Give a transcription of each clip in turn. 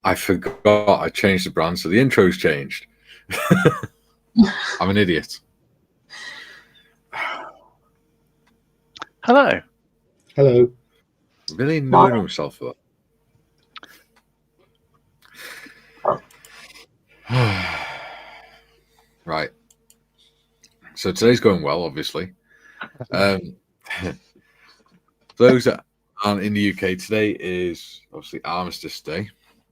I forgot I changed the brand, so the intro's changed. I'm an idiot. Hello. Hello. Really annoying himself for that. Right. So today's going well, obviously. Those that aren't in the UK, today is obviously Armistice Day,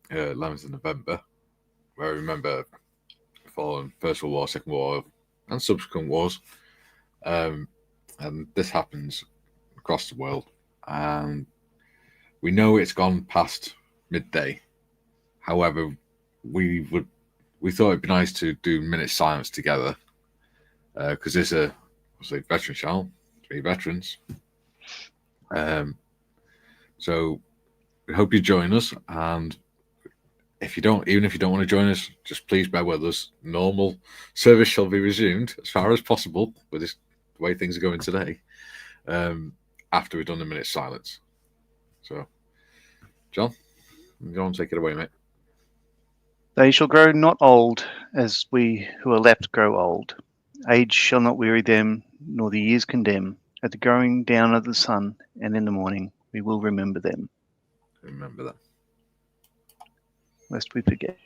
11th of November, where I remember following First World War, Second World War, and subsequent wars. And this happens across the world. And we know it's gone past midday. However, we thought it'd be nice to do a minute's silence together, because there's a obviously veteran channel, 3 veterans. So we hope you join us, and even if you don't want to join us, just please bear with us. Normal service shall be resumed as far as possible with the way things are going today, after we've done the minute's silence. So, John, go on, take it away, mate. They shall grow not old, as we who are left grow old. Age shall not weary them, nor the years condemn. At the going down of the sun, and in the morning, we will remember them. Remember that. Lest we forget.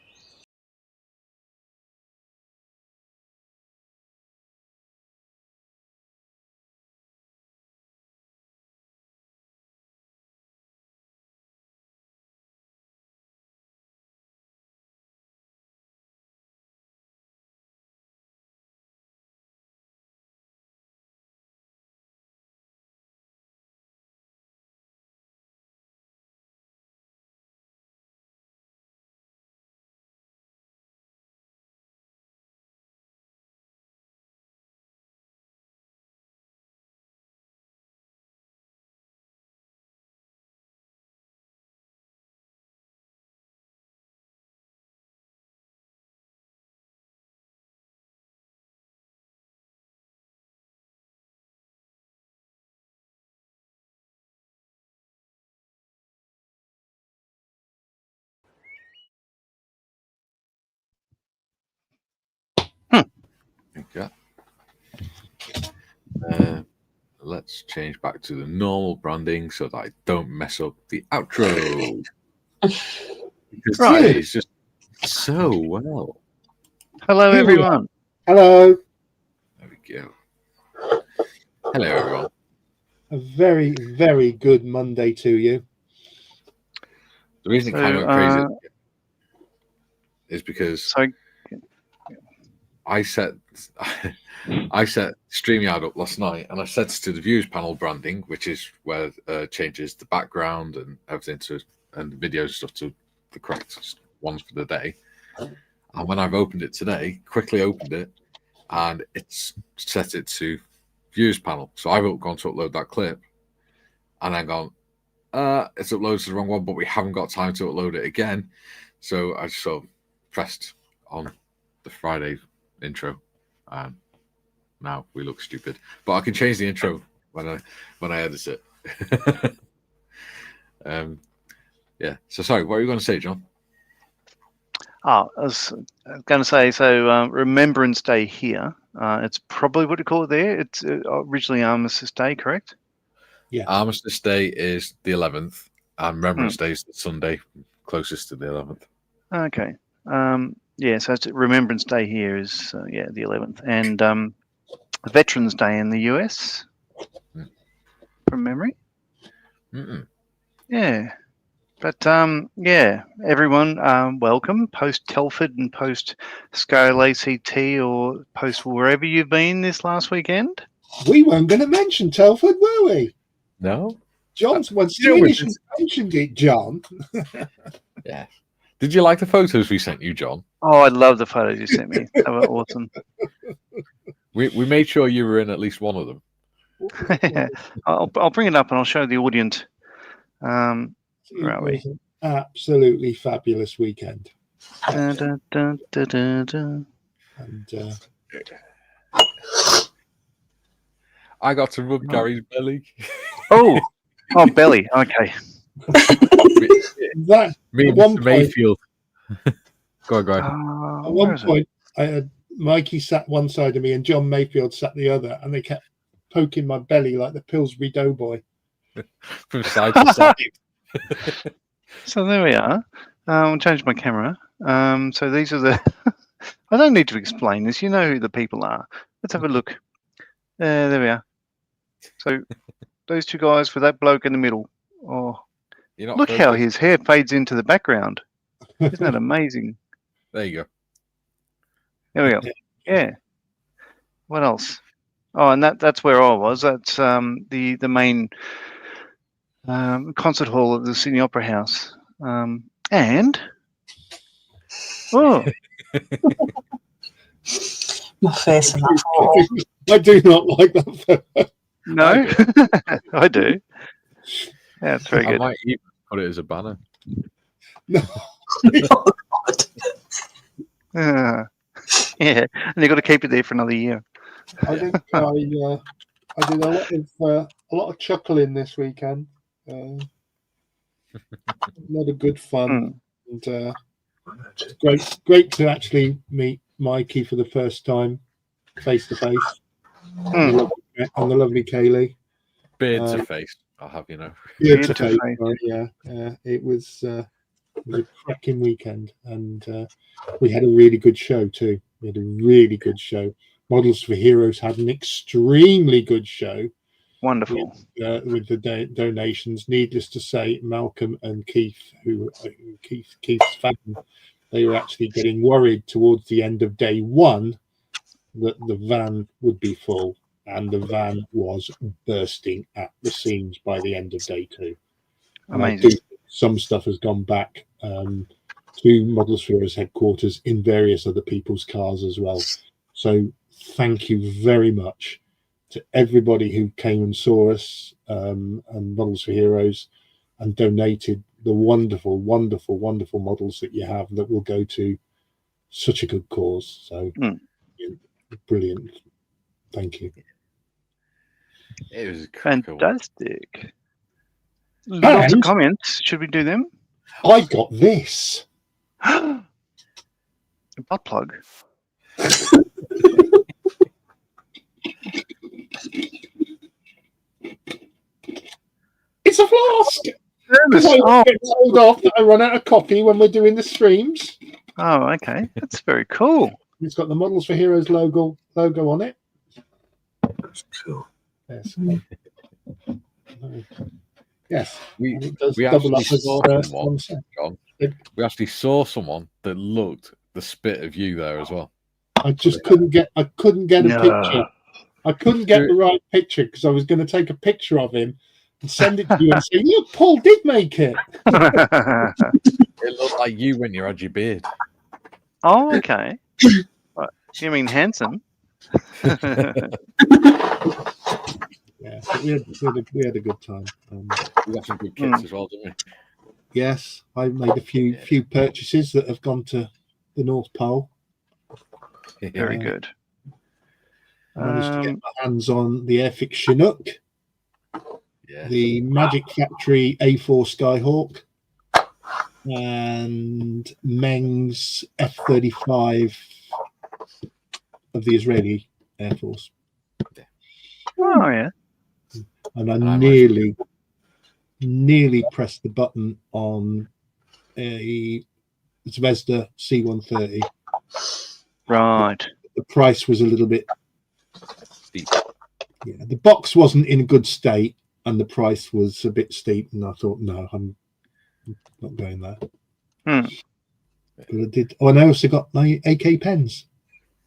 Okay. Let's change back to the normal branding so that I don't mess up the outro. Because today is just so well. Hello, everyone. Hello. There we go. Hello, everyone. A very, very good Monday to you. The reason it kind of went crazy is because I set StreamYard up last night, and I set it to the views panel branding, which is where changes the background and everything and the video stuff to the correct ones for the day. And when I've opened it today, quickly opened it, and it's set it to views panel. So I've gone to upload that clip, and I'm gone, it's uploaded to the wrong one, but we haven't got time to upload it again. So I just sort of pressed on the Friday intro, and now we look stupid. But I can change the intro when I edit it. Yeah. So sorry, what were you going to say, John? I was going to say, so Remembrance Day here. It's probably what you call it there. It's originally Armistice Day, correct? Yeah. Armistice Day is the 11th, and Remembrance Day is the Sunday closest to the 11th. Okay. Yeah, so it's Remembrance Day here is the 11th, and Veterans Day in the US, from memory. Yeah. But everyone, welcome. Post Telford and post Scale ACT, or post wherever you've been this last weekend. We weren't going to mention Telford, were we? No. John's once you mentioned it, John. Yeah. Did you like the photos we sent you, John? Oh, I love the photos you sent me. They were awesome. We made sure you were in at least one of them. I'll bring it up and I'll show the audience. It was an absolutely fabulous weekend. And I got to rub Gary's belly. Oh, belly. Okay. Me and Mr. Mayfield Go on. At Where one is it? point, I had Mikey sat one side of me and John Mayfield sat the other, and they kept poking my belly like the Pillsbury Doughboy. From side to side. So there we are. I'll change my camera. So these are the. I don't need to explain this. You know who the people are. Let's have a look. There we are. So those two guys with that bloke in the middle. Oh, You're not look how focused. his hair fades into the background. Isn't that amazing? There you go. There we go. Yeah. What else? Oh, and that's where I was. That's the main concert hall of the Sydney Opera House. And oh, My face on that wall. I do not like that. no, I do. Yeah, it's very I good. might even put it as a banner. Oh, God. Yeah, and you've got to keep it there for another year. I think I did a lot of chuckling this weekend. A lot of good fun, and it's great to actually meet Mikey for the first time face to face, and the lovely Kaylee. Beard to face, I'll have you know. Beard Beard to to face, face. sorry, yeah. It was a cracking weekend, and we had a really good show too. We had a really good show. Models for Heroes had an extremely good show. Wonderful. With the donations. Needless to say, Malcolm and Keith, Keith's fan, they were actually getting worried towards the end of day one that the van would be full, and the van was bursting at the seams by the end of day two. And I Amazing. think some stuff has gone back to Models for Heroes headquarters in various other people's cars as well. So thank you very much to everybody who came and saw us and Models for Heroes and donated the wonderful, wonderful, wonderful models that you have that will go to such a good cause. So brilliant. Thank you. It was a cracker. Fantastic. Lots of comments. Should we do them? I got this. A butt plug. It's a flask. Oh. I get told off that I run out of coffee when we're doing the streams. Oh, okay. That's very cool. It's got the Models for Heroes logo on it. That's cool. Yes. Yes. We double actually up as saw someone, one set. John. We actually saw someone that looked the spit of you there as well. I just couldn't get a picture. I couldn't get the right picture because I was going to take a picture of him and send it to you and say, look, Paul did make it. It looked like you when you had your beard. Oh, okay. Right. You mean handsome? Yeah, but we had a good time. We got some good kits as well, didn't we? Yes, I made a few purchases that have gone to the North Pole. Very good. I managed to get my hands on the Airfix Chinook, the Magic Factory A4 Skyhawk, and Meng's F-35 of the Israeli Air Force. Oh, yeah. And I nearly pressed the button on a Zvezda C-130. Right. The price was a little bit steep. Yeah, the box wasn't in a good state, and the price was a bit steep. And I thought, no, I'm not going there. But I did. Oh, and I also got my AK pens.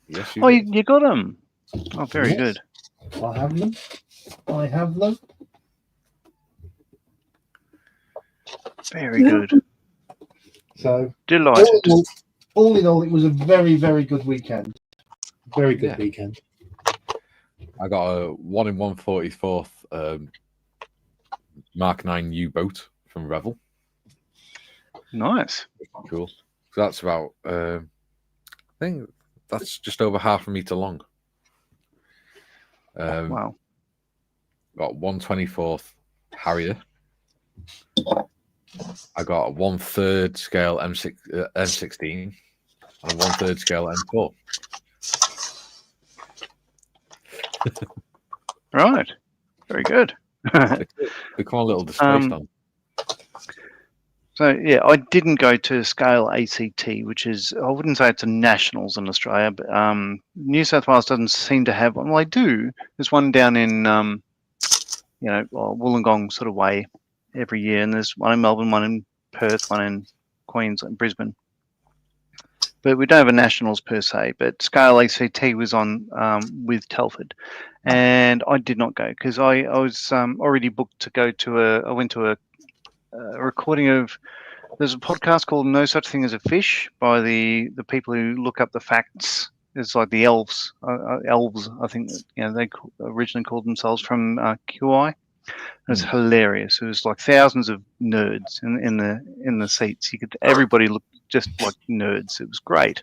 Yes, you got them. Oh, very good. I have them. Very good. So Delighted. All in all, it was a very, very good weekend. Very good weekend. I got a 1 in 1/44th Mark 9 U-boat from Revel. Nice. Cool. So that's about, I think that's just over 1/2 meter long. Wow. Got 1/24th Harrier. I got a 1/3 scale M16 and a 1/3 scale M4. Right. Very good. They come on a little display stand. So yeah, I didn't go to scale ACT, which is, I wouldn't say it's a nationals in Australia, but New South Wales doesn't seem to have one. Well, they do. There's one down in Wollongong sort of way every year, and there's one in Melbourne, one in Perth, one in Queensland, Brisbane. But we don't have a nationals per se. But scale ACT was on with Telford, and I did not go because I was already booked to go to I went to a recording of. There's a podcast called No Such Thing as a Fish by the people who look up the facts. It's like the elves, I think. They originally called themselves from QI. It's hilarious. It was like thousands of nerds in the seats. Everybody looked just like nerds. It was great,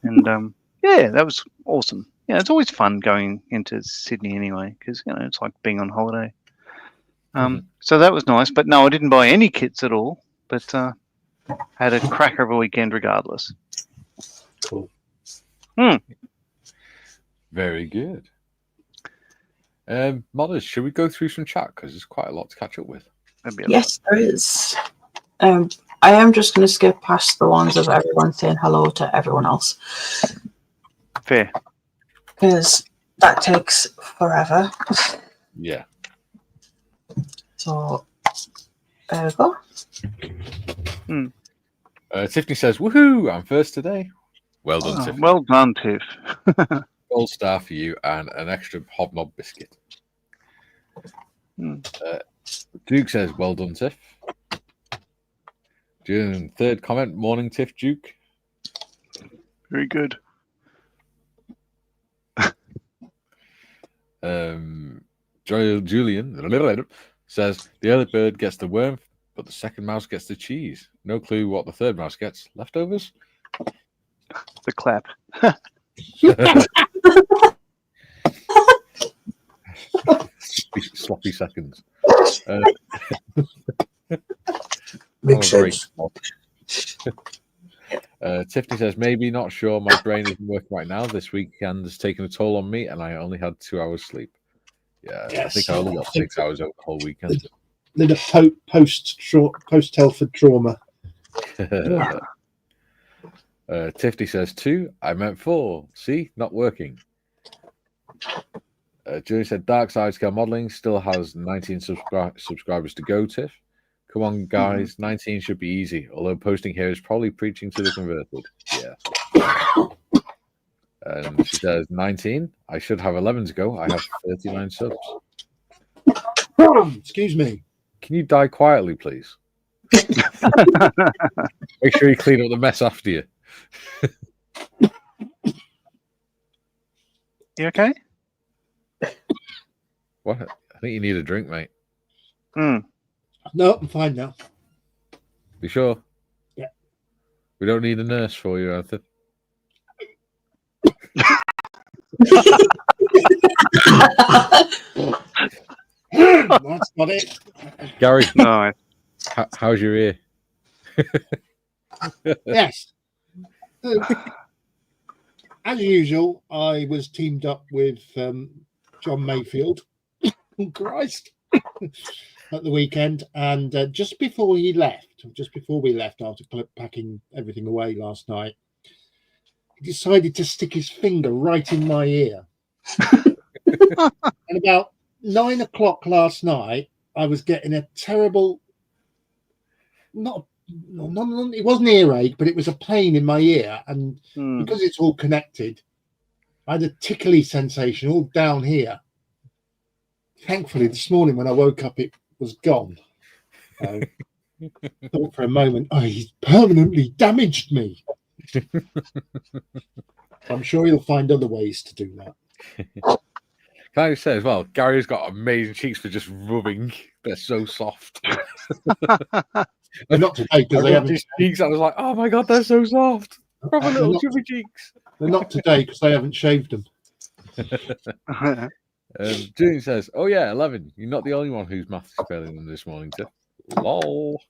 and that was awesome. Yeah, it's always fun going into Sydney anyway because it's like being on holiday. So that was nice, but no, I didn't buy any kits at all. But had a cracker of a weekend regardless. Cool. Very good. Modders, should we go through some chat? Because there's quite a lot to catch up with. Yes, there is. I am just going to skip past the ones of everyone saying hello to everyone else. Fair. Because that takes forever. Yeah. So, there we go. Tiffany says, "Woohoo! I'm first today." Well done, Tiffany. Well done, Tiff. Gold star for you and an extra hobnob biscuit. Duke says, "Well done, Tiff." June, third comment. Morning, Tiff. Duke. Very good. Julian says the early bird gets the worm, but the second mouse gets the cheese. No clue what the third mouse gets. Leftovers? The clap. Sloppy seconds. Big sense. Tiffany says, maybe not sure. My brain isn't working right now. This weekend has taken a toll on me, and I only had 2 hours sleep. Yeah, yes. I think I only got 6 hours over the whole weekend. Then a post Telford trauma. Tiffany says 2. I meant 4. See, not working. Julie said Dark Side Scale Modeling still has 19 subscribers to go, Tiff. Come on, guys. 19 should be easy, although posting here is probably preaching to the converted. Yeah. And she says 19. I should have 11 to go. I have 39 subs. Excuse me. Can you die quietly, please? Make sure you clean up the mess after you. You okay? What? I think you need a drink, mate. No, I'm fine now. Be sure? Yeah. We don't need a nurse for you, Arthur. That's not it. Gary, No. how's your ear? Yes. As usual, I was teamed up with John Mayfield. Christ. At the weekend, and just before we left after packing everything away last night, he decided to stick his finger right in my ear. And about 9 o'clock last night, I was getting a terrible, it wasn't earache, but it was a pain in my ear, and because it's all connected, I had a tickly sensation all down here. Thankfully, this morning when I woke up, it was gone. Thought for a moment, he's permanently damaged me. I'm sure he'll find other ways to do that. Can I say as well, Gary's got amazing cheeks for just rubbing. They're so soft. Not today, because they haven't. His cheeks, I was like, oh my god, they're so soft. Proper little chubby cheeks. They're not today because they haven't shaved them. Julian says, oh yeah, 11. You're not the only one whose maths is failing them this morning, Tiff. Lol.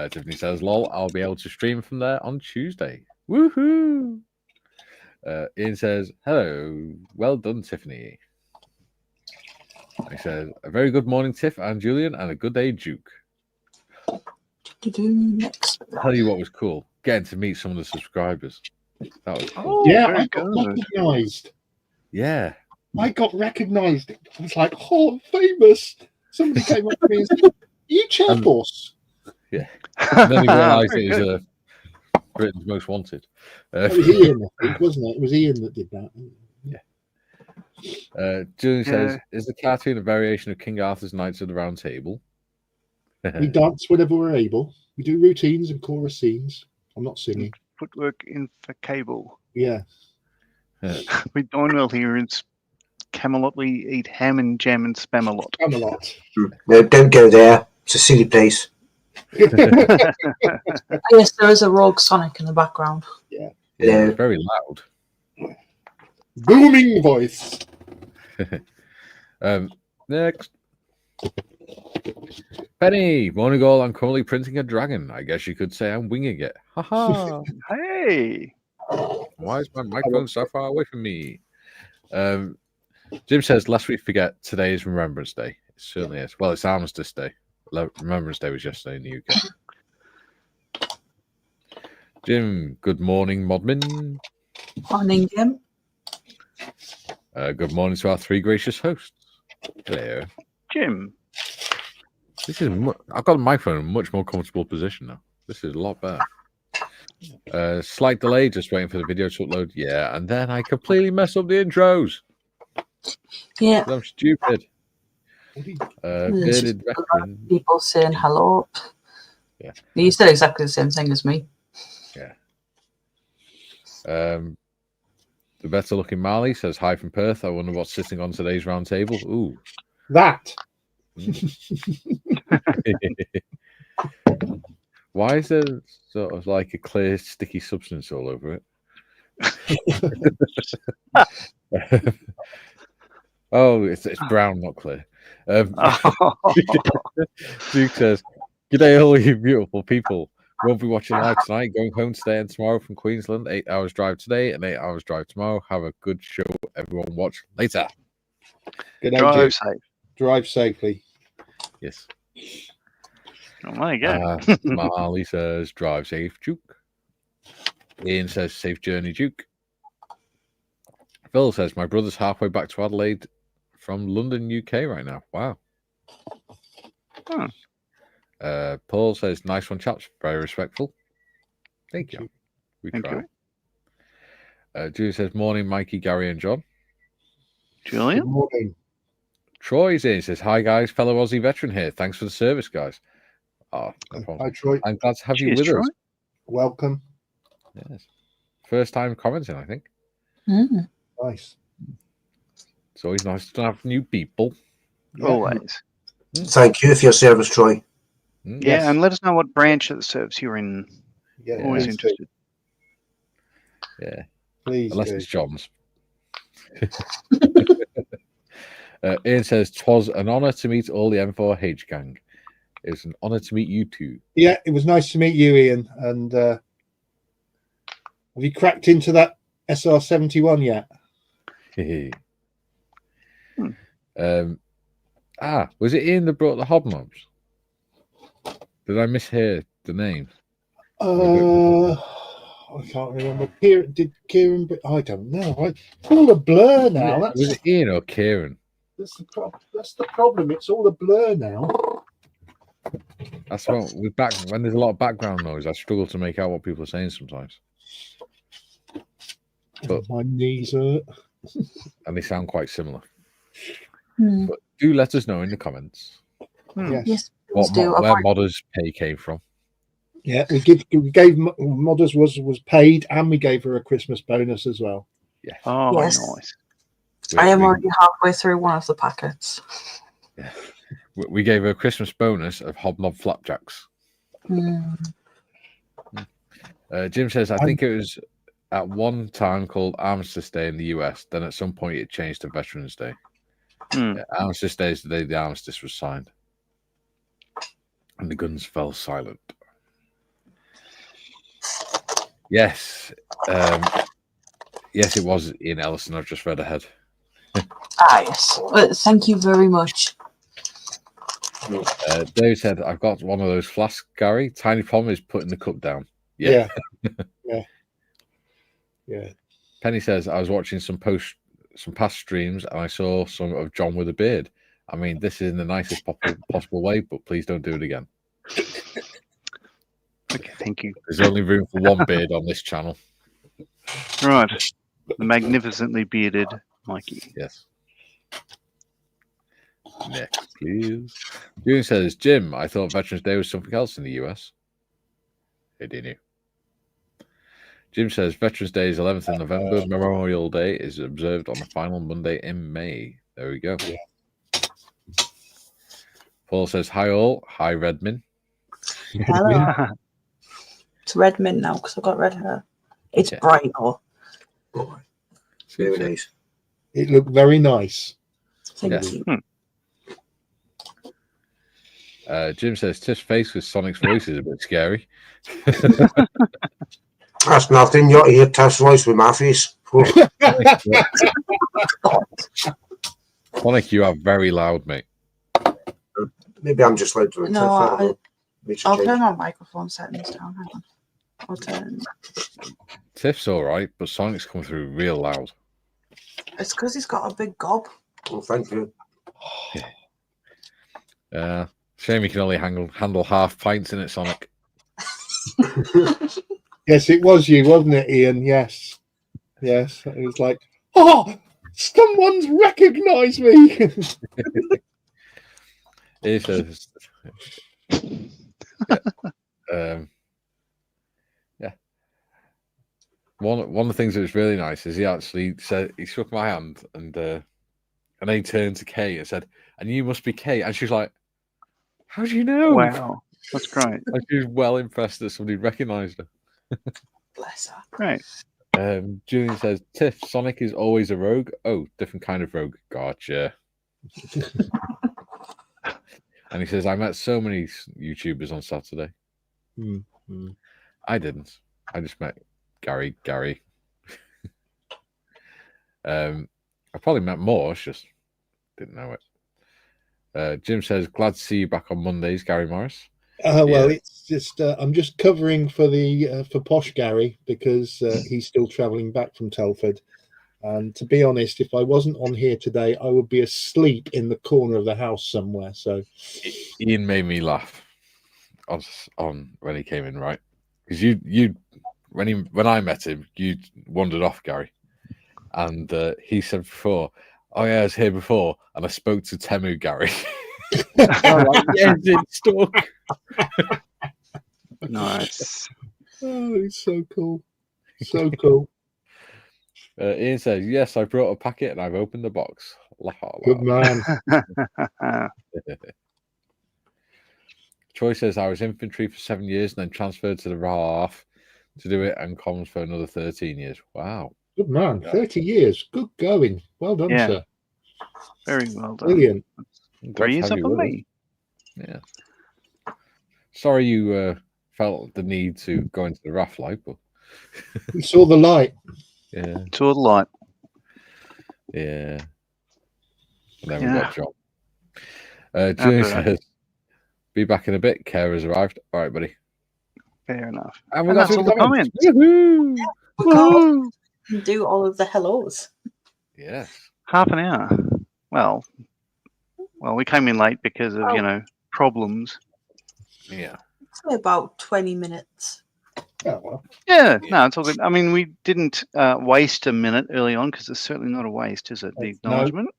Tiffany says, lol, I'll be able to stream from there on Tuesday. Woohoo! Ian says, hello. Well done, Tiffany. He says, a very good morning, Tiff and Julian, and a good day, Duke. Next. Tell you what was cool. Getting to meet some of the subscribers. That was cool. Oh, Yeah, very I got good. recognised. Yeah. I got recognised. I was like, oh, I'm famous. Somebody came up to me and said, are you Chairforce? And then he realised Very it good. was Britain's Most Wanted. It was Ian, I think, wasn't it? It was Ian that did that. Julian says, is the cartoon a variation of King Arthur's Knights of the Round Table? We dance whenever we're able. We do routines and chorus scenes. I'm not singing. Footwork in for cable. Yeah. We don't know here is Camelot. We eat ham and jam and spam a lot. I'm a lot. No, don't go there. It's a silly place. Yes, there is a Rogue Sonic in the background. Yeah, it's very loud. Booming voice. Next. Penny, morning all. I'm currently printing a dragon. I guess you could say I'm winging it. Haha. Hey. Why is my microphone so far away from me? Jim says, lest we forget, today is Remembrance Day. It certainly is. Well, it's Armistice Day. Remembrance Day was yesterday in the UK. Jim, good morning, Modmin. Morning, Jim. Good morning to our three gracious hosts. Hello. Jim. This is I've got the microphone in a much more comfortable position now. This is a lot better. Slight delay, just waiting for the video to upload. Yeah, and then I completely mess up the intros. Yeah. I'm stupid. There's Bearded just a lot veteran. of people saying hello. Yeah. You said exactly the same thing as me. Yeah. The better looking Marley says hi from Perth. I wonder what's sitting on today's round table. Ooh. That. Why is there sort of like a clear sticky substance all over it? Oh, it's brown, not clear. Duke says, "G'day, all you beautiful people. Won't be watching live tonight. Going home today and tomorrow from Queensland. 8 hours drive today and 8 hours drive tomorrow. Have a good show. Everyone watch later. Good Drive safe. Drive safely. Yes. Oh, there you go. Marley says, drive safe, Duke. Ian says, safe journey, Duke. Phil says, my brother's halfway back to Adelaide from London, UK right now. Wow. Paul says, nice one, chaps. Very respectful. Thank you. We Thank try. you. Julie says, morning, Mikey, Gary, and John. Julian. Good morning. Troy's in. He says, hi, guys. Fellow Aussie veteran here. Thanks for the service, guys. Oh, no problem. Hi, Troy. I'm glad to have you Cheers, with Troy. us. Welcome. Yes. First time commenting, I think. Mm. Nice. It's always nice to have new people. Yeah. Always. Thank you for your service, Troy. Mm. Yeah, Yes. and let us know what branch of the service you're in. Yeah, Always please do. interested. Yeah. Please Unless do. it's John's. Ian says, "'Twas an honour to meet all the M4H gang. It was an honour to meet you two." Yeah, it was nice to meet you, Ian. And have you cracked into that SR71 yet? Was it Ian that brought the hobnobs? Did I mishear the name? I can't remember. Kieran? I don't know. It's all a blur now. Was it Ian or Kieran? That's the problem. It's all a blur now. That's what when there's a lot of background noise, I struggle to make out what people are saying sometimes. But My knees hurt. and they sound quite similar. Mm. But do let us know in the comments Yes. Yes, please do. where Modders pay came from. Yeah, we gave Modders was paid, and we gave her a Christmas bonus as well. Yeah. Oh, Yes. nice. I am already halfway through one of the packets. We gave her a Christmas bonus of hobnob flapjacks. Mm. Jim says, I think it was at one time called Armistice Day in the US. Then at some point it changed to Veterans Day. Mm. Yeah, Armistice Day is the day the armistice was signed. And the guns fell silent. Yes. Yes, it was Ian Ellison. I've just read ahead. Yes. Thank you very much. Dave said, I've got one of those flasks, Gary. Tiny problem is putting the cup down. Yeah. Penny says, I was watching some past streams and I saw some of John with a beard. I mean, this is in the nicest possible way, but please don't do it again. Okay, thank you. There's only room for one beard on this channel. Right. The magnificently bearded Mikey. Yes. Next, please. June says, Jim, I thought Veterans Day was something else in the US. Hey, didn't you? Jim says, Veterans Day is 11th of November. Memorial Day is observed on the final Monday in May. There we go. Yeah. Paul says, hi all. Hi, Redmin. Hello. It's red mint now because I've got red hair. It's Yeah. bright though. Very nice. It looked very nice. Thank Yeah. you. Jim says, Tiff's face with Sonic's voice is a bit scary. That's nothing. You're here, Tess voice with my face. Sonic, you are very loud, mate. Maybe I'm just loud to No, I'll change. turn my microphone settings down. Hang on. I'll turn. Tiff's all right, but Sonic's coming through real loud. It's because he's got a big gob. Oh, thank you. Shame you can only handle half pints in it, Sonic. Yes, it was you, wasn't it, Ian? Yes. Yes. It was like, oh, someone's recognised me. He says, yeah. One of the things that was really nice is he actually said, he shook my hand and then he turned to Kay and said, and you must be Kay. And she's like, how do you know? Wow. That's great. And she was well impressed that somebody recognised her. Bless her. Great. Julian says, Tiff, Sonic is always a rogue. Oh, different kind of rogue. Gotcha. And he says, I met so many YouTubers on Saturday. Mm-hmm. I didn't. I just met Gary. I probably met more, I just didn't know it. Jim says, glad to see you back on Mondays, Gary Morris. Well, Yeah. it's just I'm just covering for Posh Gary because he's still travelling back from Telford. And to be honest, if I wasn't on here today, I would be asleep in the corner of the house somewhere. So Ian made me laugh on when he came in, right? Because you when I met him, you wandered off, Gary, and he said before, "Oh yeah, I was here before, and I spoke to Temu, Gary." I'm like, yes, it's stuck. Nice. oh, it's so cool, so cool. Ian says, "Yes, I brought a packet and I've opened the box." La, la, la. Good man. Troy says, "I was infantry for 7 years and then transferred to the RAF to do it and comms for another 13 years." Wow. Good man. 30 years. Good going. Well done, Yeah. sir. Very well done. Brilliant. 3 years Have up you on with us. me. Yeah. Sorry you felt the need to go into the RAF life, but We saw the light. yeah. Tour the light. Yeah. And then we Yeah. got John. June After that. says, be back in a bit. Care has arrived. All right, buddy. Fair enough. And we And got that's through all the comments. Woohoo! We can't do all of the hellos. Yes. Half an hour. Well, we came in late because of, problems. Yeah. It's only about 20 minutes. Oh, well. Yeah, no, it's all good. I mean, we didn't waste a minute early on because it's certainly not a waste, is it? The acknowledgement.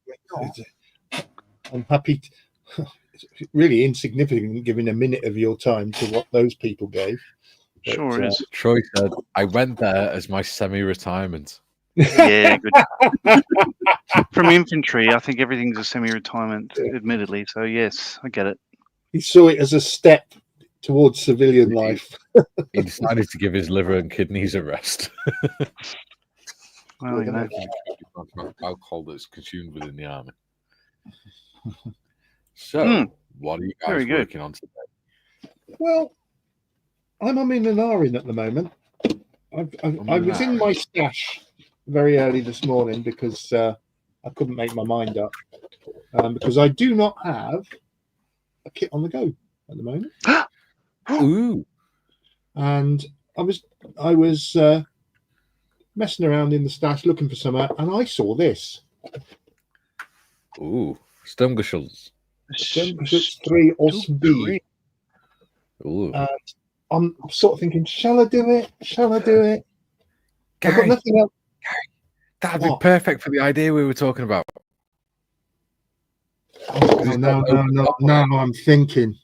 I'm happy. It's really insignificant giving a minute of your time to what those people gave. But, Sure is. Troy said, I went there as my semi-retirement. Yeah, good. From infantry, I think everything's a semi-retirement, admittedly. So yes, I get it. He saw it as a step towards civilian life. He decided to give his liver and kidneys a rest. Well, Alcohol that's consumed within the army. So, what are you guys Very good. working on today? Well, I'm umming and ahhing at the moment. I was in my stash very early this morning because I couldn't make my mind up. Because I do not have a kit on the go at the moment. Ooh. And I was messing around in the stash looking for some, and I saw this. Ooh. Stumgerschultz. 3 OSB. Ooh. I'm sort of thinking, shall I do it? Shall I do it? I've got Gary, nothing else. that'd be What? perfect for the idea we were talking about. Oh, no, I'm thinking.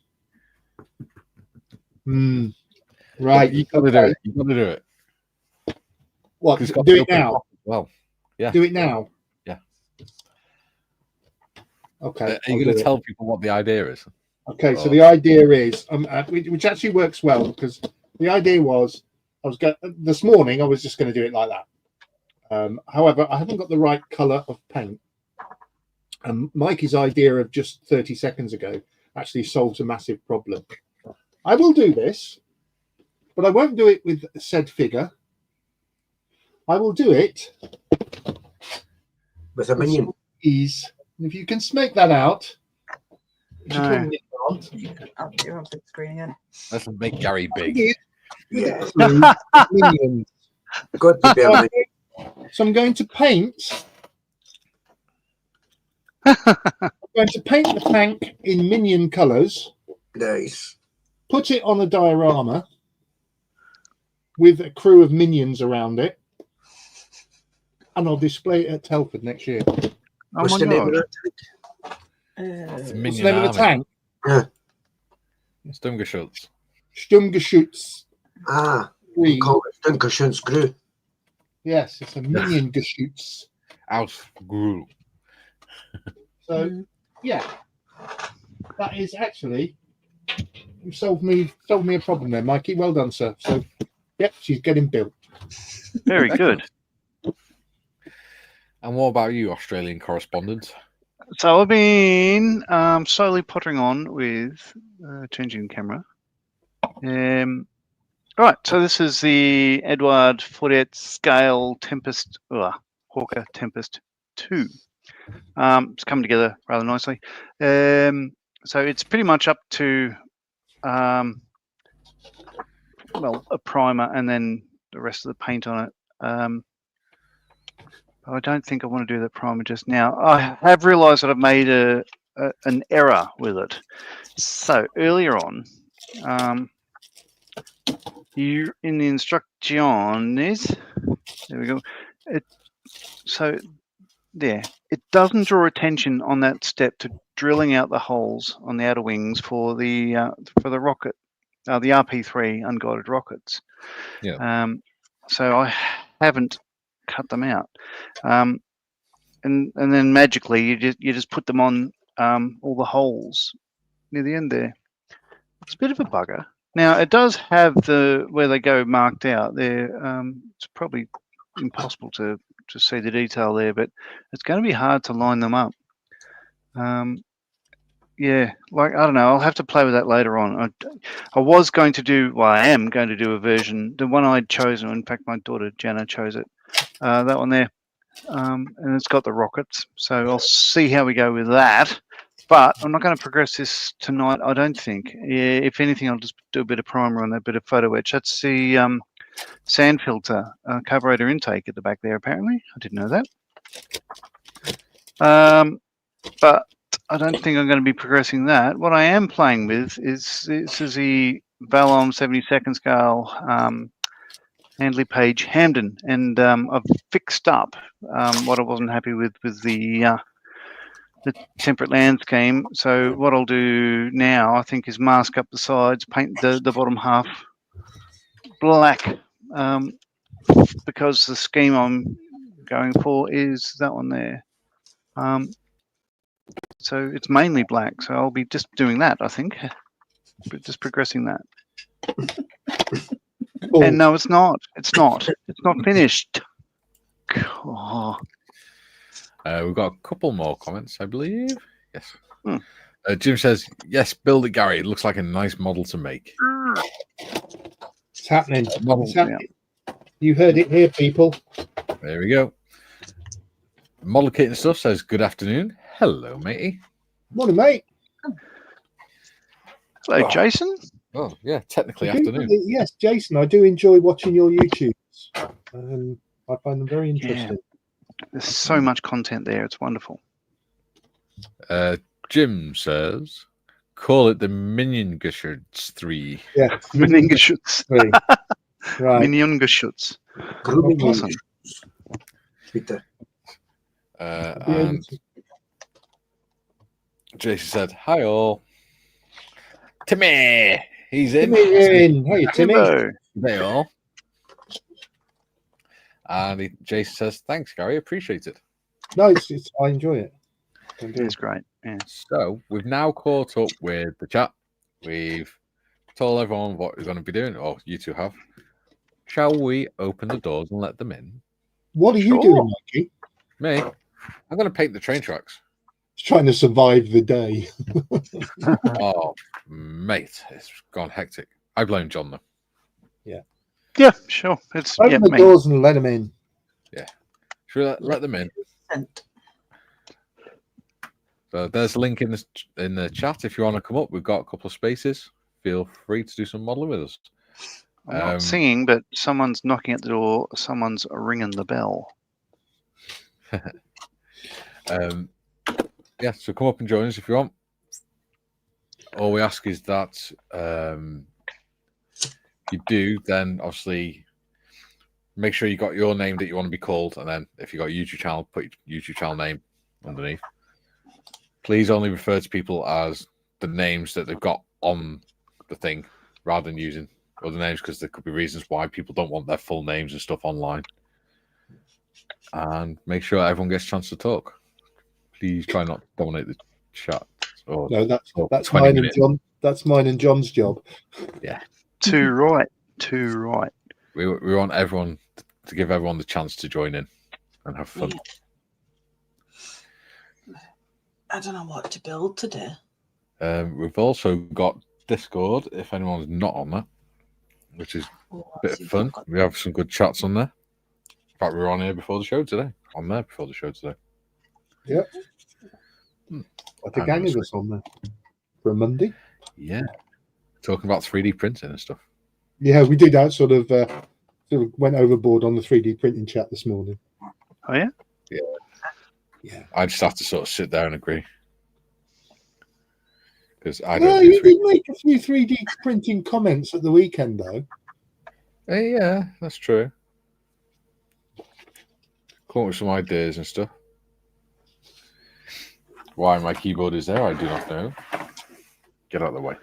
Right. You gotta do it. You gotta do it. What? 'Cause it's got Do the it open now. top as well. Yeah. Do it now. Yeah. Okay. Are you going to tell people what the idea is? Okay. So the idea is, which actually works well, because the idea was, this morning I was just going to do it like that. However, I haven't got the right color of paint. And Mikey's idea of just 30 seconds ago actually solves a massive problem. I will do this, but I won't do it with said figure. I will do it with a minion. Ease. If you can make that out. No. I'll give up the screen again. Let's make Gary big. Yeah. Minions. Good to be a minion. So I'm going to paint. I'm going to paint the tank in minion colours. Nice. Put it on a diorama with a crew of minions around it, and I'll display it at Telford next year. What's the name of it? It's a What's the minion name of the army. tank? Stumgerschultz. Sturmgeschütz. We call it Stunkerschutz Crew. Yes, it's a minion Geschütz. Ausgru. So, yeah, that is actually, you solved me a problem there, Mikey. Well done, sir. So, yep, she's getting built. Very good. And what about you, Australian correspondent? So I've been slowly pottering on with changing camera. Right, so this is the Edward Fordet Scale Tempest, Hawker Tempest 2. It's coming together rather nicely. So it's pretty much up to, well, a primer and then the rest of the paint on it. I don't think I want to do that primer just now. I have realised that I've made an error with it. So earlier on, you in the instructions, there we go. It doesn't draw attention on that step to drilling out the holes on the outer wings for the rocket, the RP3 unguided rockets. Yeah. So I haven't cut them out, and then magically you just put them on all the holes near the end there. It's a bit of a bugger. Now it does have where they go marked out there. It's probably impossible to see the detail there, but it's going to be hard to line them up. Yeah, like, I don't know, I'll have to play with that later on. I was going to do, well, I am going to do a version, the one I'd chosen, in fact my daughter Jana chose it, that one there, and it's got the rockets, so I'll see how we go with that. But I'm not going to progress this tonight, I don't think. Yeah, if anything, I'll just do a bit of primer on that, bit of photo etch. That's the sand filter, carburetor intake at the back there, apparently. I didn't know that. But I don't think I'm going to be progressing that. What I am playing with is the Valom 72nd scale Handley Page Hamden, and I've fixed up what I wasn't happy with the temperate land scheme. So what I'll do now, I think, is mask up the sides, paint the bottom half black, because the scheme I'm going for is that one there. So it's mainly black. So I'll be just doing that, I think, just progressing that. Cool. And no, it's not. It's not finished. Oh. We've got a couple more comments, I believe. Yes. Jim says, yes, build it, Gary. It looks like a nice model to make. It's happening. Model, It's happening. You heard it here, people. there we go. Model Kit and Stuff says, good afternoon. Hello, matey. Morning, mate. Hello, Jason. Oh, yeah, technically I do- afternoon. Yes, Jason, I do enjoy watching your YouTubes. I find them very interesting. There's so much content there. It's wonderful. Jim says, call it the Minion Gushers 3. Yeah, Meningeschutz. three. Right. Meningeschutz. Groovy. Awesome. Peter. And Jason said, hi all. Timmy, he's in. Timmy in. Hey, Timmy. Hello. They all. And Jason says, thanks, Gary. Appreciate it. No, it's I enjoy it. It's great. Yeah. So we've now caught up with the chat. We've told everyone what we're going to be doing, or you two have. Shall we open the doors and let them in? What are you Sure. doing, Mikey? Me? I'm going to paint the train tracks. Just trying to survive the day. Oh, mate, it's gone hectic. I blame John, though. Yeah, sure. It's Open the me. doors and let them in. Should we let them in? So there's a link in the chat if you want to come up. We've got a couple of spaces. Feel free to do some modeling with us. I'm not singing, but someone's knocking at the door. Someone's ringing the bell. Yeah, so come up and join us if you want. All we ask is that you do, then obviously make sure you got your name that you want to be called, and then if you got a YouTube channel, put your YouTube channel name underneath. Please only refer to people as the names that they've got on the thing, rather than using other names, because there could be reasons why people don't want their full names and stuff online. And make sure everyone gets a chance to talk. Please try not to dominate the chat. No, that's 20 mine minutes. and John. That's mine and John's job. Too right. Too right. We want everyone to give everyone the chance to join in and have fun. I don't know what to build today. We've also got Discord, if anyone's not on that, which is Oh, a bit of fun. We have some good chats on there. In fact, we were on here before the show today. On there before the show today. Yep. Like a gang of us on there for a Monday. Yeah. Talking about 3D printing and stuff. Yeah, we did that sort of went overboard on the 3D printing chat this morning. Oh yeah. Yeah. I just have to sort of sit there and agree. Because I No, don't you do 3D. did make a few 3D printing comments at the weekend, though. Yeah, that's true. Come up with some ideas and stuff. Why my keyboard is there, I do not know. Get out of the way.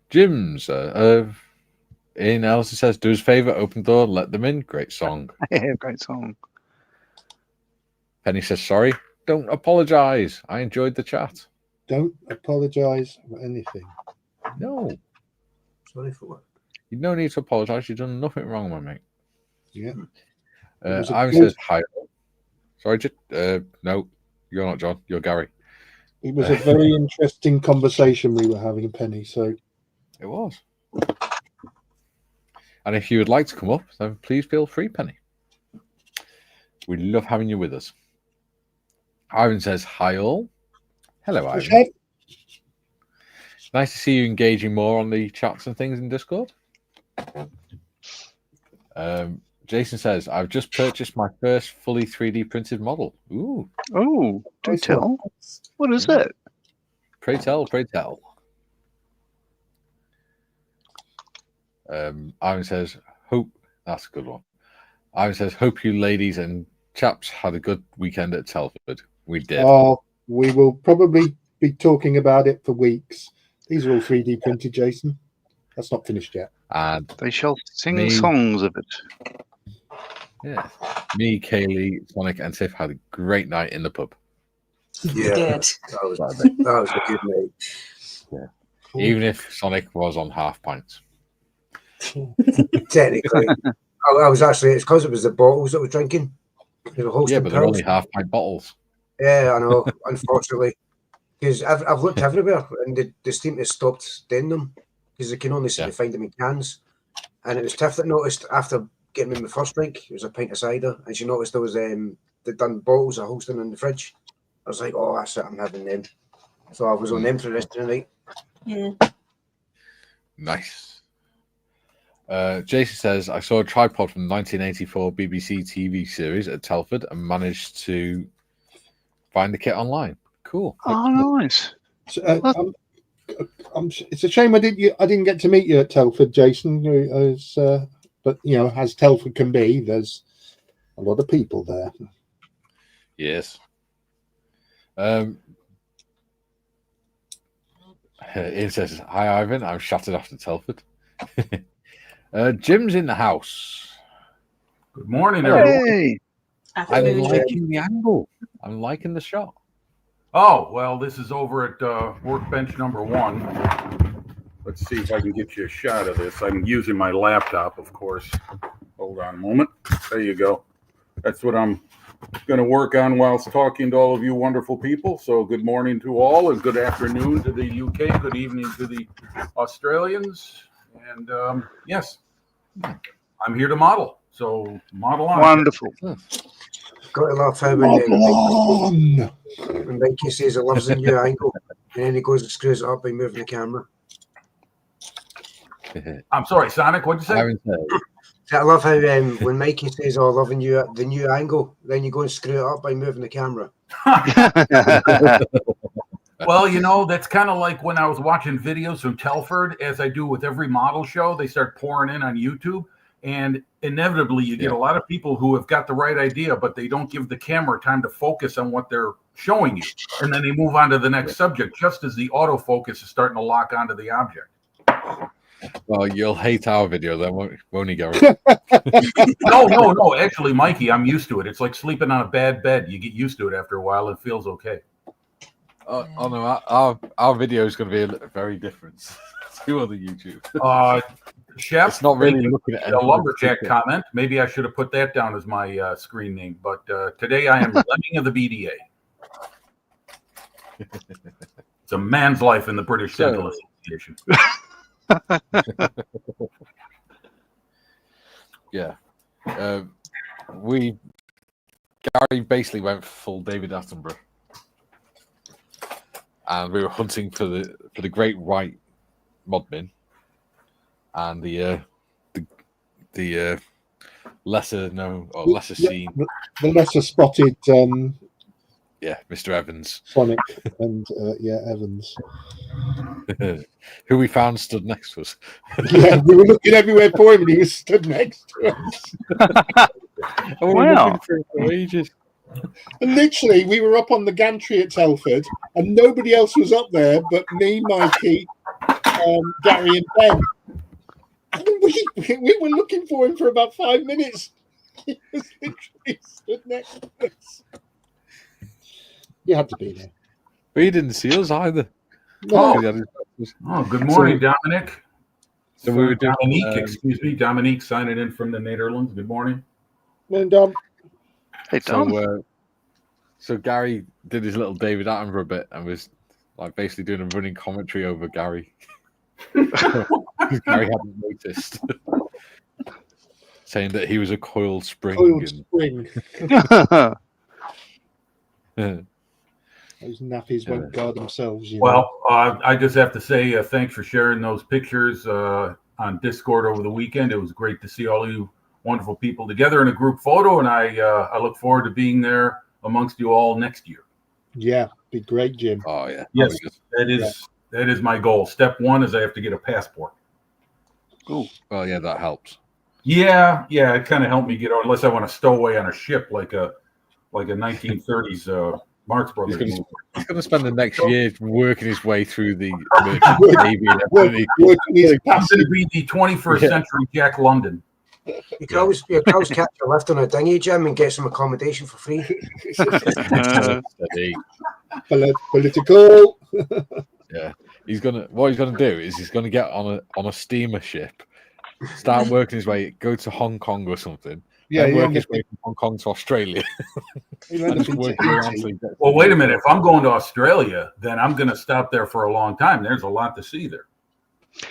Jim's Ian Ellison says, do us a favour, open the door, let them in. Great song. Yeah, great song. Penny says, sorry, don't apologise. I enjoyed the chat. Don't apologise for anything. No, Sorry for what? you no need to apologise. You've done nothing wrong, my mate. Yeah. It was a Ivan good- says, hi. Sorry, no, you're not John. You're Gary. It was a very interesting conversation we were having, Penny. So It was. And if you would like to come up, then please feel free, Penny. We love having you with us. Ivan says, hi all. Hello, Ivan. okay. Nice to see you engaging more on the chats and things in Discord. Jason says, I've just purchased my first fully 3D printed model. Ooh, Oh, do Nice tell. one. What is it? pray tell, pray tell. Ivan says, hope, that's a good one. Ivan says, hope you ladies and chaps had a good weekend at Telford. We did. Oh, we will probably be talking about it for weeks. These are all 3D printed, Jason. That's not finished yet. And They shall sing Me. songs of it. yeah, me, Kaylee, Sonic, and Tiff had a great night in the pub. Yeah, Did. that was a good night. Even if Sonic was on half pints. Technically, I was actually, it's because it was the bottles that we're drinking. They're hosting Yeah, but they're only pills. half-pint bottles. Yeah, I know. Unfortunately, because I've looked everywhere, and they seem to have stopped doing them because they can only seem Yeah. to find them in cans. And it was Tiff that noticed after getting me my first drink, it was a pint of cider, and she noticed there was they'd done bottles of Holston in the fridge. I was like, oh, that's it, I'm having them. So I was on them for the rest of the night. Yeah. Nice. Jason says, I saw a tripod from the 1984 BBC TV series at Telford and managed to find the kit online. Cool. Oh, nice. So, it's a shame I didn't get to meet you at Telford, Jason. But as Telford can be, there's a lot of people there. Yes. Ian says, hi, Ivan. I'm shattered after Telford. Jim's in the house. Good morning, everyone. Hey. I'm Afternoon. liking the angle. I'm liking the shot. Oh, well, this is over at workbench number 1. Let's see if I can get you a shot of this. I'm using my laptop, of course. Hold on a moment. There you go. That's what I'm going to work on whilst talking to all of you wonderful people. So good morning to all, and good afternoon to the UK. Good evening to the Australians. And yes, I'm here to model. So model on. Wonderful. Got to laugh how when Mikey says he loves the new angle, and then he goes and screws it up by moving the camera. I'm sorry, Sonic, what'd you say? Aaron says, I love how when Mikey says, oh, loving you the new angle, then you go and screw it up by moving the camera. Well, that's kind of like when I was watching videos from Telford, as I do with every model show. They start pouring in on YouTube, and inevitably you get a lot of people who have got the right idea, but they don't give the camera time to focus on what they're showing you. And then they move on to the next subject, just as the autofocus is starting to lock onto the object. well, you'll hate our video then, won't you, Gary? No. Actually, Mikey, I'm used to it. It's like sleeping on a bad bed. You get used to it after a while. It feels okay. Oh no, our video is going to be very different to other YouTube. Chef, It's not really looking at a lumberjack comment. Maybe I should have put that down as my screen name. But today I am Lemming of the BDA. It's a man's life in the British Dental Association. Yeah. Gary basically went full David Attenborough. And we were hunting for the great white modmin and the lesser known or lesser seen, the lesser spotted Mr. Evans, Sonic, and Evans, who we found stood next to us. Yeah, we were looking everywhere for him, and he was stood next to us. And we were looking for him for ages. And literally, we were up on the gantry at Telford, and nobody else was up there but me, Mikey, Gary, and Ben. And we were looking for him for about 5 minutes. He was literally stood next to us. You had to be there. But he didn't see us either. No. Good morning, Dominic. So we were doing, Dominique signing in from the Netherlands. Good morning. And Hey, Tom. So Gary did his little David Attenborough bit and was like basically doing a running commentary over Gary. Because Gary hadn't noticed. Saying that he was a coiled spring. Those nappies won't guard themselves. I just have to say thanks for sharing those pictures on Discord over the weekend. It was great to see all you wonderful people together in a group photo, and I look forward to being there amongst you all next year. Yeah, be great, Jim. Oh yeah, yes, that is my goal. Step 1 is I have to get a passport. Cool. Well, yeah, that helps. Yeah, it kind of helped me get on, unless I want to stow away on a ship like a 1930s Marx Brothers. He's going to spend the next year working his way through the Navy and everything. He's going to be the 21st century Jack London. You can always catch a lift on a dinghy, Jim, and get some accommodation for free. Political. Yeah, what he's gonna do is he's gonna get on a steamer ship, start working his way, go to Hong Kong or something, Yeah, Then you work end his up, way from Hong Kong to Australia. you end up Just in working around Tahiti. till he gets Well, to wait a the- minute. If I'm going to Australia, then I'm going to stop there for a long time. There's a lot to see there.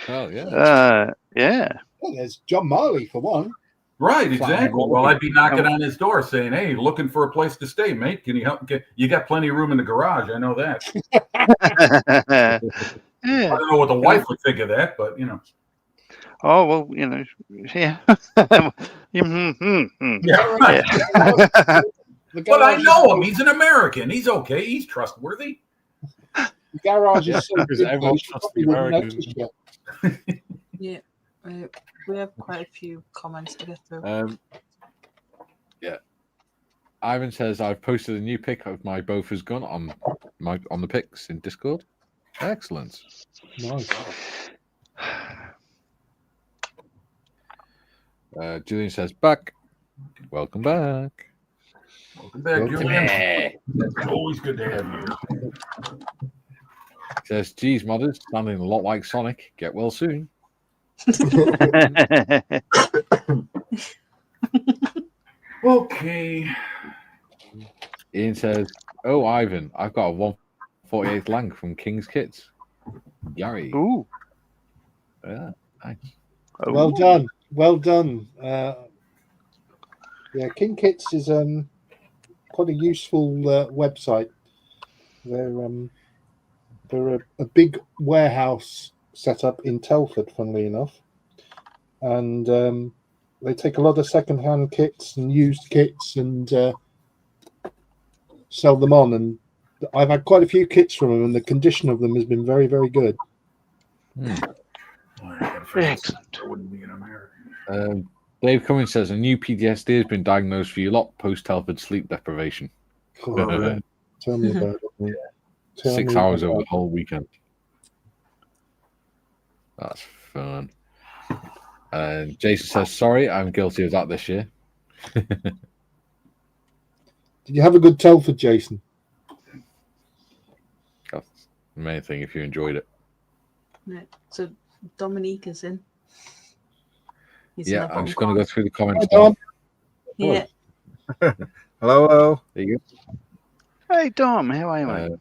Oh yeah. Yeah. Well, there's John Marley for one. Right, exactly. Wallaby. Well, I'd be knocking on his door saying, "Hey, looking for a place to stay, mate? Can you help? You got plenty of room in the garage. I know that. I Yeah. don't know what the wife would think of that, but you know." Oh well, you know, yeah. Yeah, right. The But I garage know is- him. He's an American. He's okay. He's trustworthy. The garage Yeah, is so because big, everyone you trusts probably the wouldn't Americans. notice yet. Yeah, we have quite a few comments to get through. Yeah. Ivan says I've posted a new pic of my Bofors gun on the pics in Discord. Excellent. Nice. Julian says back. Welcome back. Welcome back, Welcome Julian. It's always good to have you. Says, geez, modders, sounding a lot like Sonic. Get well soon. Okay. Ian says, oh, Ivan, I've got a 148th Lang from King's Kits. Gary. Ooh. Yeah, nice. Well done. Well done. Yeah, King Kits is quite a useful website. They're a big warehouse set up in Telford, funnily enough, and they take a lot of second-hand kits and used kits and sell them on. And I've had quite a few kits from them, and the condition of them has been very, very good. Excellent. I wouldn't be an American. Dave Cummins says a new PTSD has been diagnosed for you lot post Telford sleep deprivation. Oh, tell me about it. Tell 6 me hours about over it. the whole weekend. That's fun. And Jason says, sorry, I'm guilty of that this year. Did you have a good Telford, Jason? That's the main thing if you enjoyed it. Yeah, so Dominique is in. He's in Yeah, the I'm bottom just going to go through the comments. Hi, Dom. corner. Yeah, Hello, hello. There you Hey Dom, how are you, mate?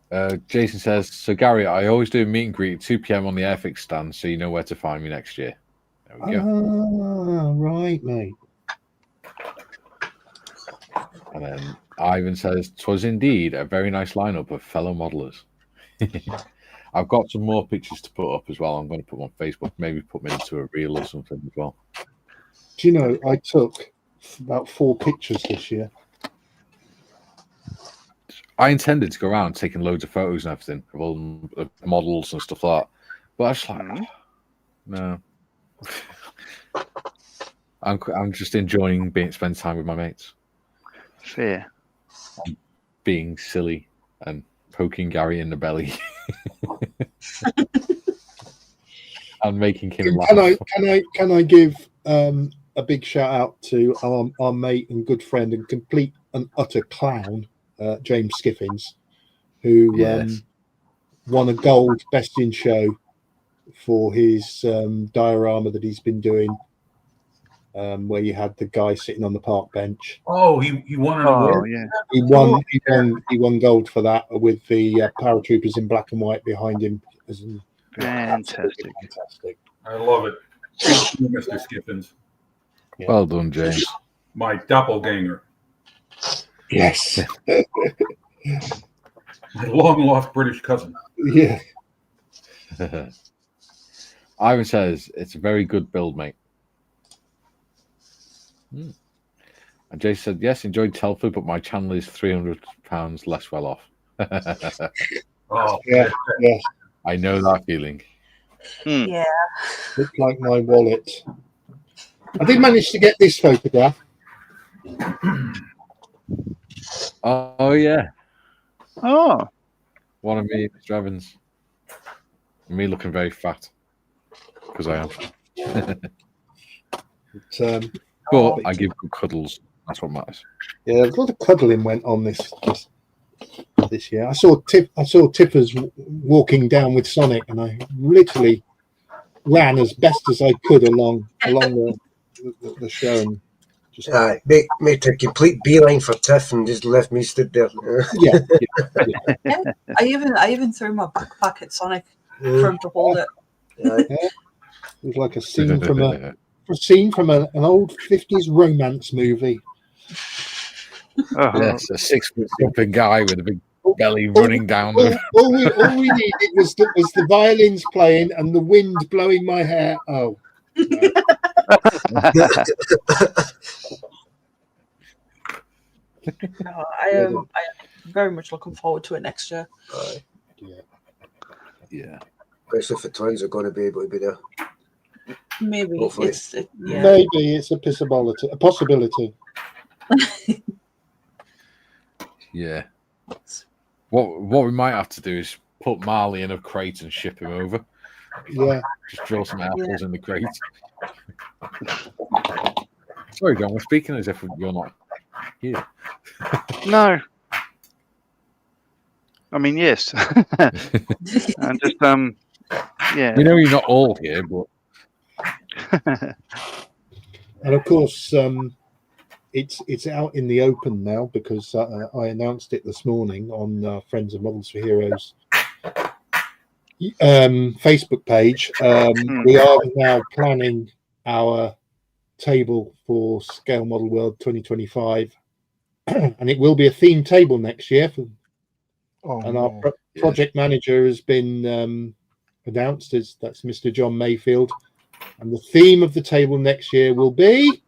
go. Jason says, so Gary, I always do a meet and greet at 2 p.m. on the Airfix stand, so you know where to find me next year. There we go. Ah, right, mate. And then Ivan says, 'twas indeed a very nice lineup of fellow modelers. I've got some more pictures to put up as well. I'm going to put them on Facebook, maybe put them into a reel or something as well. Do you know, I took about 4 pictures this year. I intended to go around taking loads of photos and everything of all the models and stuff like that. But I was like, no. I'm just enjoying spending time with my mates, Fair. being silly and poking Gary in the belly. And making him laugh. Can I give a big shout out to our mate and good friend and complete and utter clown, James Skiffins, who Yes. won a gold Best in Show for his diorama that he's been doing, where you had the guy sitting on the park bench. Oh, he won an Oh award. yeah. He won gold for that with the paratroopers in black and white behind him. Fantastic. Fantastic. I love it. Thank you, Mr. Skiffins, Well done, James. my doppelganger, Yes. my long lost British cousin. Yeah. Ivan says, it's a very good build, mate. And Jason said, yes, enjoyed Telford, but my channel is £300 less well off. Oh, Yeah. Yeah. I know that feeling. yeah. Looked like my wallet. I did manage to get this photograph. Oh, yeah. Oh, One of me, Mr. Evans. Me looking very fat. Because I am. But I give good cuddles. That's what matters. Yeah, a lot of cuddling went on this year. I saw Tippers walking down with Sonic, and I literally ran as best as I could along the show and just Made a complete beeline for Tiff and just left me stood there. yeah. I even threw my backpack at Sonic for him to hold it. It was like a scene from an old 50s romance movie. Yes, a 6 foot jumping guy with a big belly running down. All we needed was the violins playing and the wind blowing my hair. Oh, no. No, I am very much looking forward to it next year. Yeah. Especially if the twins are going to be able to be there. Maybe Hopefully. Maybe it's a possibility. Yeah. What we might have to do is put Marley in a crate and ship him over. Yeah. Just draw some apples in the crate. Sorry, John, we're speaking as if you're not here. No. I mean, yes. And just yeah. We know you're not all here, but And of course, it's out in the open now because I announced it this morning on Friends of Models for Heroes Facebook page. We are now planning our table for Scale Model World 2025, and it will be a themed table next year. Our project manager has been announced that's Mr. John Mayfield, and the theme of the table next year will be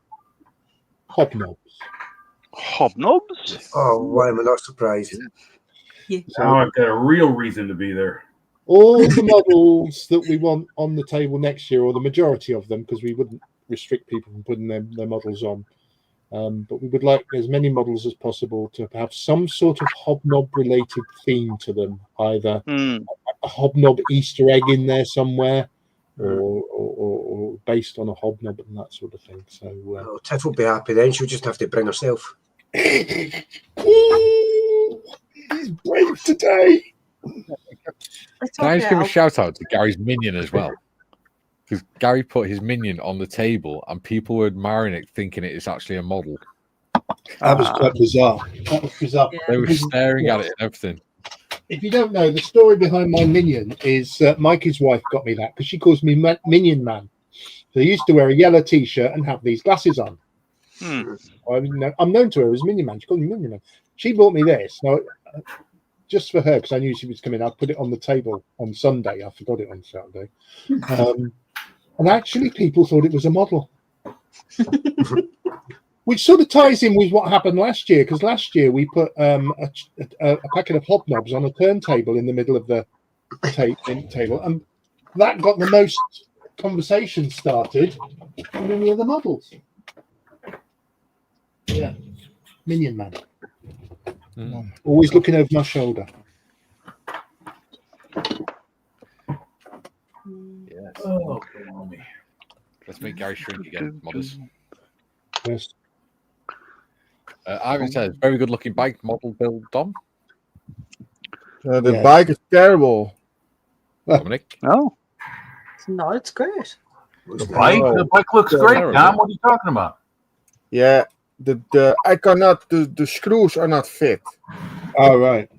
hobnobs. Hobnobs? Oh, why am I not surprised? Yeah. Now I've got a real reason to be there. All the models that we want on the table next year, or the majority of them, because we wouldn't restrict people from putting their models on. But we would like as many models as possible to have some sort of hobnob-related theme to them, either a hobnob Easter egg in there somewhere, or based on a hobnob and that sort of thing. So Tiff will be happy then. She'll just have to bring herself. He's brave today. Can I just give a shout out to Gary's minion as well? Because Gary put his minion on the table and people were admiring it, thinking it is actually a model. That was quite bizarre. That was bizarre. Yeah. They were staring at it and everything. If you don't know, the story behind my minion is Mikey's wife got me that because she calls me Minion Man. So he used to wear a yellow T-shirt and have these glasses on. I'm known to her as Minion Man. She called me Minion Man. She bought me this. Now, just for her, because I knew she was coming, I put it on the table on Sunday. I forgot it on Saturday. And actually, people thought it was a model. Which sort of ties in with what happened last year, because last year we put a packet of hobnobs on a turntable in the middle of the table, and that got the most conversation started on any of the models. Yeah, Minion Man. Always looking over my shoulder. Yes. Oh, Let's make Gary shrink again, modders. Yes. Ivan says, very good looking bike model build, Dom. The bike is terrible. Dominic. Oh. No, it's great. The bike looks great, Tom. What are you talking about? Yeah, the screws are not fit. Oh, right.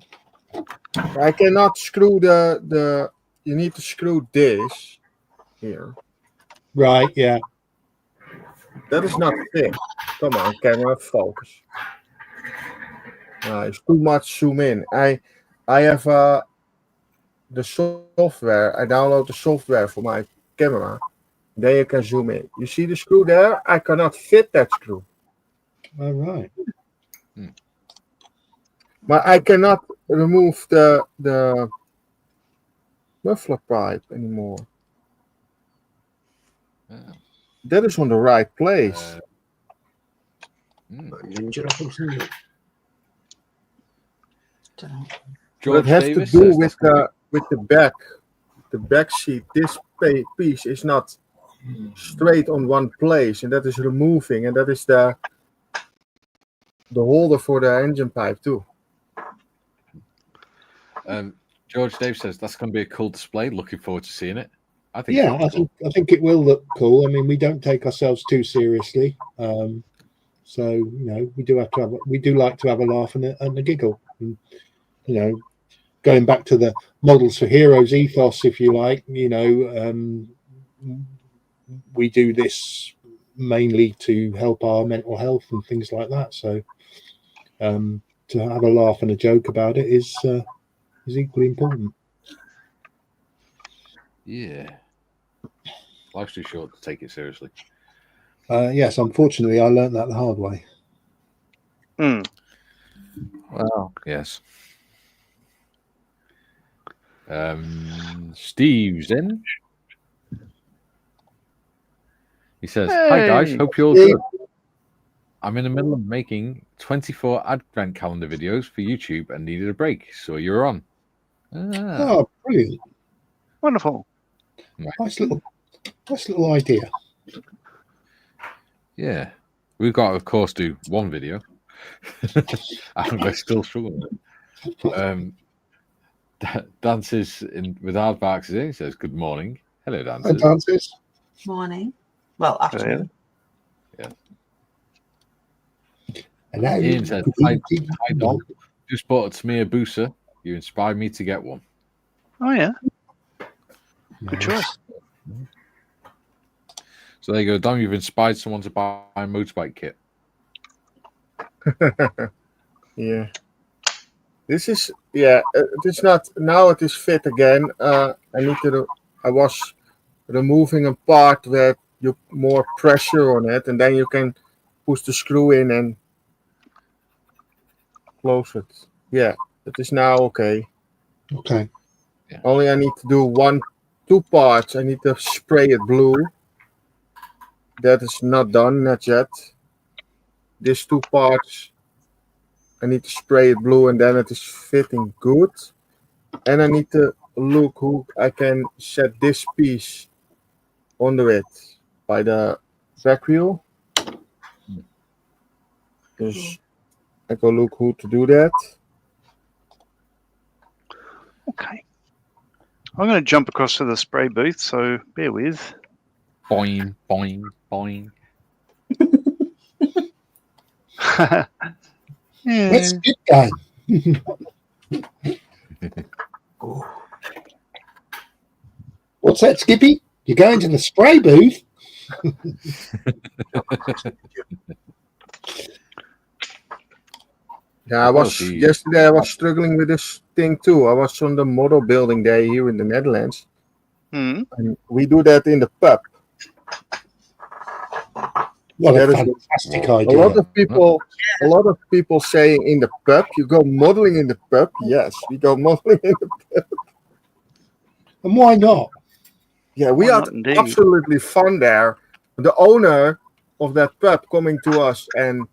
I cannot screw you need to screw this here. Right, yeah. That is not fit. Come on, camera, focus. It's too much zoom in. I have the software. I download the software for my camera. Then you can zoom in. You see the screw there? I cannot fit that screw. All right. But I cannot remove the muffler pipe anymore. That is on the right place. George it has Davis to do says with the back. The back sheet. This piece is not straight on one place, and that is removing, and that is the holder for the engine pipe too. George Dave says that's going to be a cool display. Looking forward to seeing it. I think. Yeah, it's cool. I think it will look cool. I mean, we don't take ourselves too seriously, so you know, we do like to have a laugh and a giggle. And, you know, going back to the models for heroes ethos, if you like, you know, we do this mainly to help our mental health and things like that. So to have a laugh and a joke about it is equally important. Yeah. Life's too short to take it seriously. Yes, unfortunately, I learned that the hard way. Well, yes. Steve's in. He says, "Hi guys, Hey. hope you're all good. I'm in the middle of making 24 advent calendar videos for YouTube and needed a break, so you're on." Oh, brilliant! Wonderful. Nice little idea. Yeah, we've got to, of course, do one video, and we're still struggling with it. Dances in with Aardvarks in. He says, "Good morning, hello, Hi, dancers." dancers. Morning. Well, afternoon. Yeah. Hello. Ian says, "Hi, Dom. Just bought a Tamir Booster. You inspired me to get one." Oh yeah. Nice. Good choice. So there you go, Dom. You've inspired someone to buy a motorbike kit. Yeah. This is it is not now. It is fit again. I was removing a part where you more pressure on it, and then you can push the screw in and close it. Yeah, it is now okay. Okay. Only I need to do two parts. I need to spray it blue. That is not done, not yet. These two parts, I need to spray it blue, and then it is fitting good. And I need to look who I can set this piece under it by the back wheel. Dus I go look who to do that. Okay. I'm going to jump across to the spray booth, so bear with. Boing, boing, boing. Yeah. Let's get going. What's that, Skippy? You're going to the spray booth? Yeah, yesterday I was struggling with this thing too. I was on the model building day here in the Netherlands. Hmm. And we do that in the pub. What That a is fantastic a idea. lot of people saying in the pub, you go modeling in the pub. Yes, we go modeling in the pub. And why not? Yeah, we Why had not, indeed? absolutely fun there. The owner of that pub coming to us and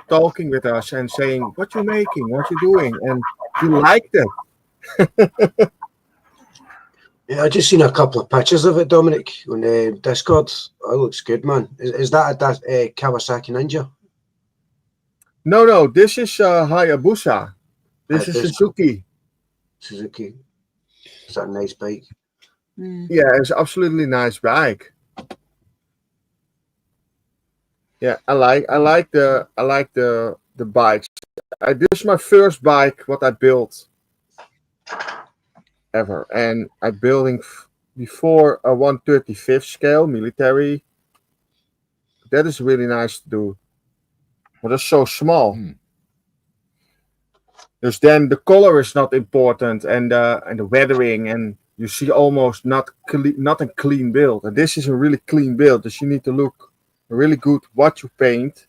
talking with us and saying, "What you making? What you doing?" And we liked it. Yeah, I just seen a couple of pictures of it, Dominic, on Discord. Oh, it looks good, man. Is that a Kawasaki Ninja? No, this is Hayabusa. This is Suzuki. Suzuki. Is that a nice bike? Yeah, it's absolutely nice bike. Yeah, I like the bikes. This is my first bike what I built ever, and I'm building before a 1/35 scale military. That is really nice to do. But it's so small. Dus then the color is not important, and the weathering, and you see almost not a clean build. And this is a really clean build. Dus you need to look really good what you paint.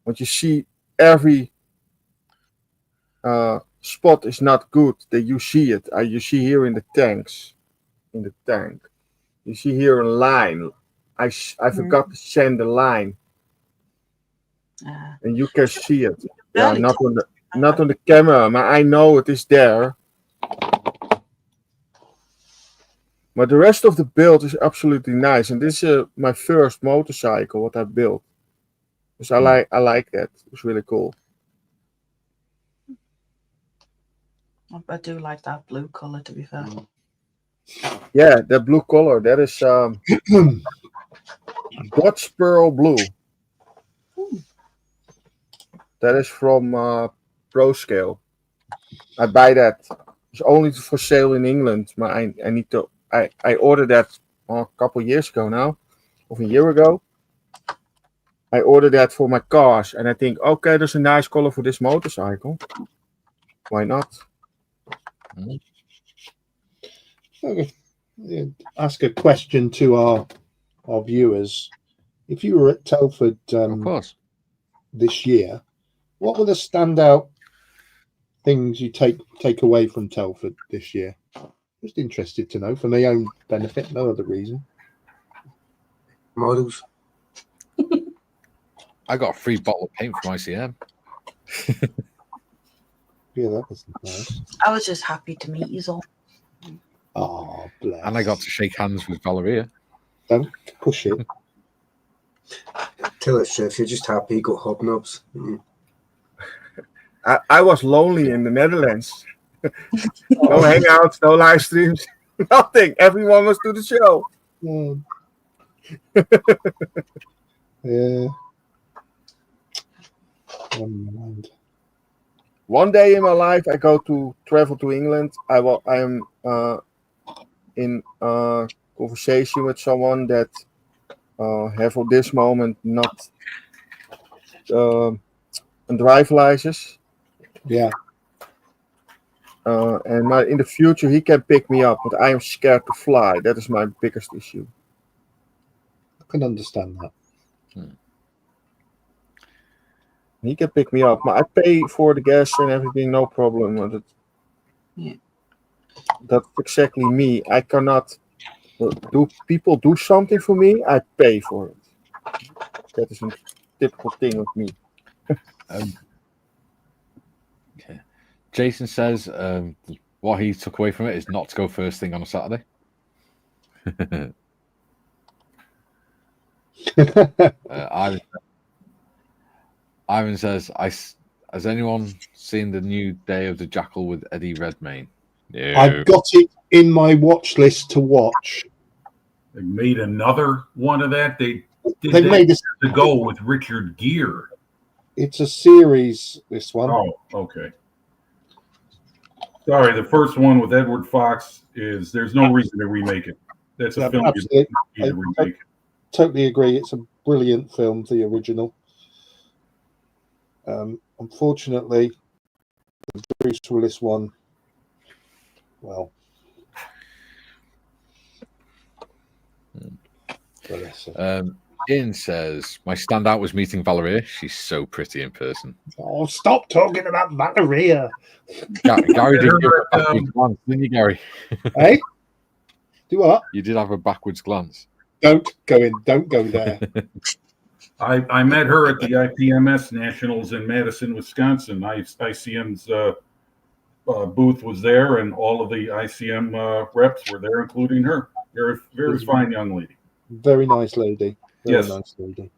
But you see every spot is not good. That you see it. You see here in the tanks, in the tank. You see here a line. I forgot to send the line, and you can see it. Yeah, not on the camera, but I know it is there. But the rest of the build is absolutely nice, and this is my first motorcycle what I built. So I like that. It's really cool. I do like that blue color, to be fair. Yeah, the blue color. That is Dutch Pearl Blue. That is from Pro Scale. I buy that. It's only for sale in England, but I need to. I ordered that a couple years ago now, or a year ago. I ordered that for my cars, and I think, okay, there's a nice color for this motorcycle. Why not? Okay. Ask a question to our viewers. If you were at Telford Of course. this year, what were the standout things you take away from Telford this year? Just interested to know for my own benefit, no other reason. Models. I got a free bottle of paint from ICM. Yeah, that was nice. I was just happy to meet you all. Oh, bless. And I got to shake hands with Valeria. Don't push it. Tell us if you're just happy you got hobnobs. I was lonely in the Netherlands. No hangouts, no live streams, nothing. Everyone was to the show. Yeah. One day in my life, I go to travel to England. I am in conversation with someone that have at this moment not a drive license. Yeah. And in the future, he can pick me up, but I am scared to fly. That is my biggest issue. I can understand that. He can pick me up, but I pay for the gas and everything, no problem. That's exactly me. I cannot do people do something for me. I pay for it. That is a typical thing of me. Okay. Jason says what he took away from it is not to go first thing on a Saturday. Ivan says, has anyone seen the new Day of the Jackal with Eddie Redmayne? No. I've got it in my watch list to watch. They made another one of that. They They made years ago with Richard Gere. It's a series, this one. Oh, okay. Sorry, the first one with Edward Fox is there's no reason to remake it. That's a film you don't need to remake. Totally agree. It's a brilliant film, the original. Unfortunately, the Bruce Willis one, well, Ian says, my standout was meeting Valeria. She's so pretty in person. Oh, stop talking about Valeria. Gary did give a backwards glance, didn't you, Gary? Hey? Do what? You did have a backwards glance. Don't go there. I met her at the IPMS Nationals in Madison, Wisconsin. ICM's booth was there, and all of the ICM reps were there, including her. Very, very fine young lady. Very nice lady. Very nice lady.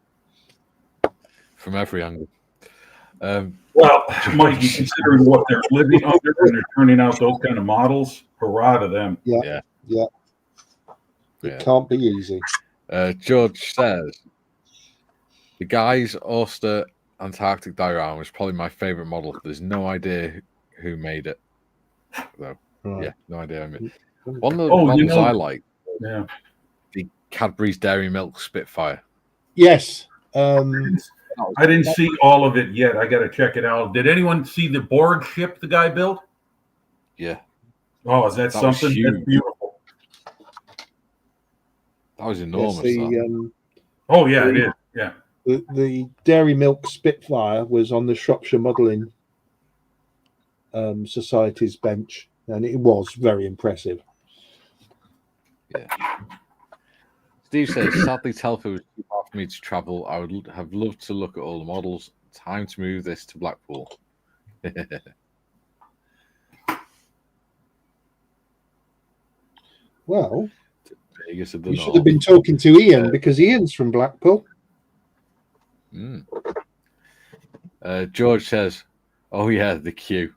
From every angle. Well, Mike, considering what they're living under and they're turning out those kind of models, hurrah to them. Yeah. It can't be easy. George says, the Guy's Oyster Antarctic diorama is probably my favorite model. There's no idea who made it, though. Right. Yeah, no idea who made it. One of the models I like, the Cadbury's Dairy Milk Spitfire. Yes. I didn't see all of it yet. I got to check it out. Did anyone see the Borg ship the guy built? Yeah. Oh, is that something? That's beautiful. That was enormous. Yes, oh, yeah, it is. Yeah. The Dairy Milk Spitfire was on the Shropshire Modelling Society's bench, and it was very impressive. Yeah. Steve says, sadly, Telford was too far for me to travel. I would have loved to look at all the models. Time to move this to Blackpool. Well, you should have been talking to Ian because Ian's from Blackpool. George says, oh yeah, the queue.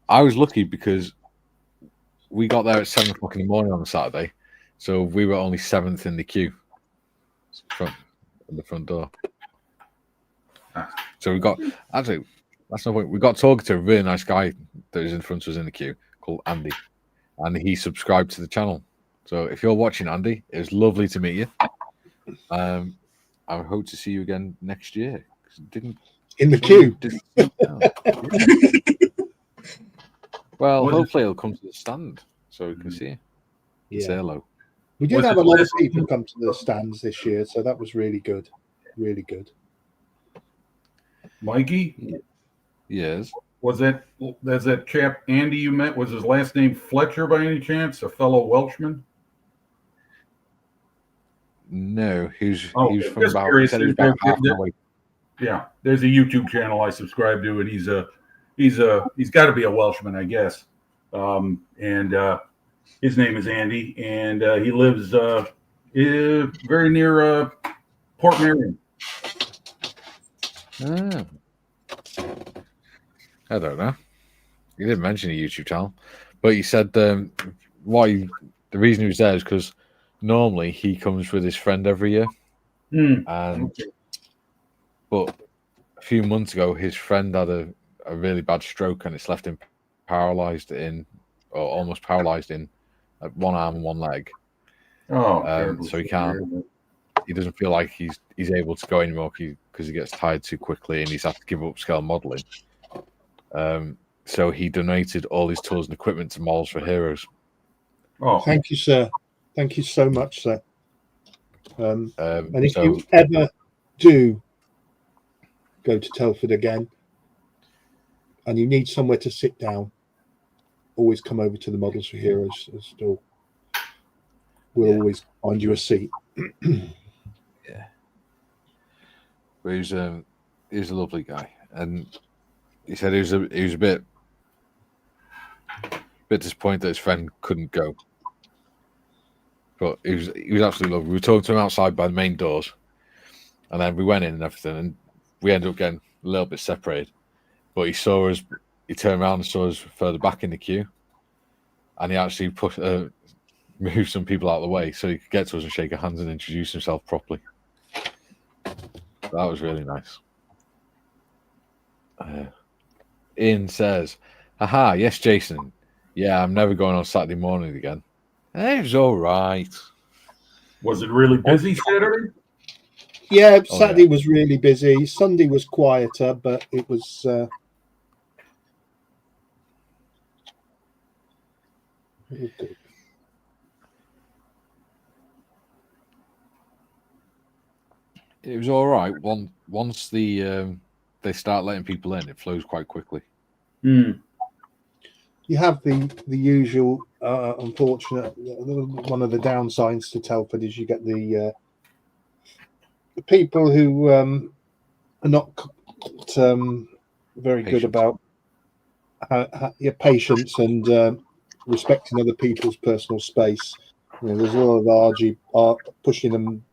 I was lucky because we got there at 7 o'clock in the morning on a Saturday, so we were only 7th in the queue at the front door. So we got actually that's no point. We got talking to a really nice guy that was in front of us in the queue called Andy, and he subscribed to the channel. So if you're watching, Andy, it was lovely to meet you. I hope to see you again next year. In the queue. Well, hopefully he'll come to the stand so we can see you. Yeah. Say hello. We did have a lot of people come to the stands this year, so that was really good. Really good. Mikey? Yes. Was that chap Andy you met? Was his last name Fletcher by any chance? A fellow Welshman? No, he's from just about. curious. He said he was about half an hour. Yeah, there's a YouTube channel I subscribe to, and he's got to be a Welshman, I guess. And his name is Andy, and he lives very near Port Marion. Ah. I don't know. He didn't mention a YouTube channel, but he said the reason he was there is because normally he comes with his friend every year, but a few months ago his friend had a really bad stroke and it's left him paralyzed or almost paralyzed in one arm and one leg. So he can't. He doesn't feel like he's able to go anymore because he gets tired too quickly and he's had to give up scale modeling. So he donated all his tools and equipment to Models for Heroes. Oh, thank you, sir. Thank you so much, sir. And if you ever do go to Telford again and you need somewhere to sit down, always come over to the Models for Heroes store. We'll always find you a seat. Yeah. But he was a lovely guy, and he said he was a bit disappointed that his friend couldn't go. But he was absolutely lovely. We were talking to him outside by the main doors, and then we went in and everything, and we ended up getting a little bit separated. But he saw us. He turned around and saw us further back in the queue, and he actually moved some people out of the way so he could get to us and shake our hands and introduce himself properly. That was really nice. Ian says, "Haha, yes, Jason. Yeah, I'm never going on Saturday morning again." It was all right. Was it really busy Saturday? Yeah, Saturday was really busy. Sunday was quieter, but it was. Good. It was all right. Once they start letting people in, it flows quite quickly. You have the usual unfortunate. One of the downsides to Telford is you get the people who are not very good about your patience and respecting other people's personal space. You know, there's a lot of pushing them,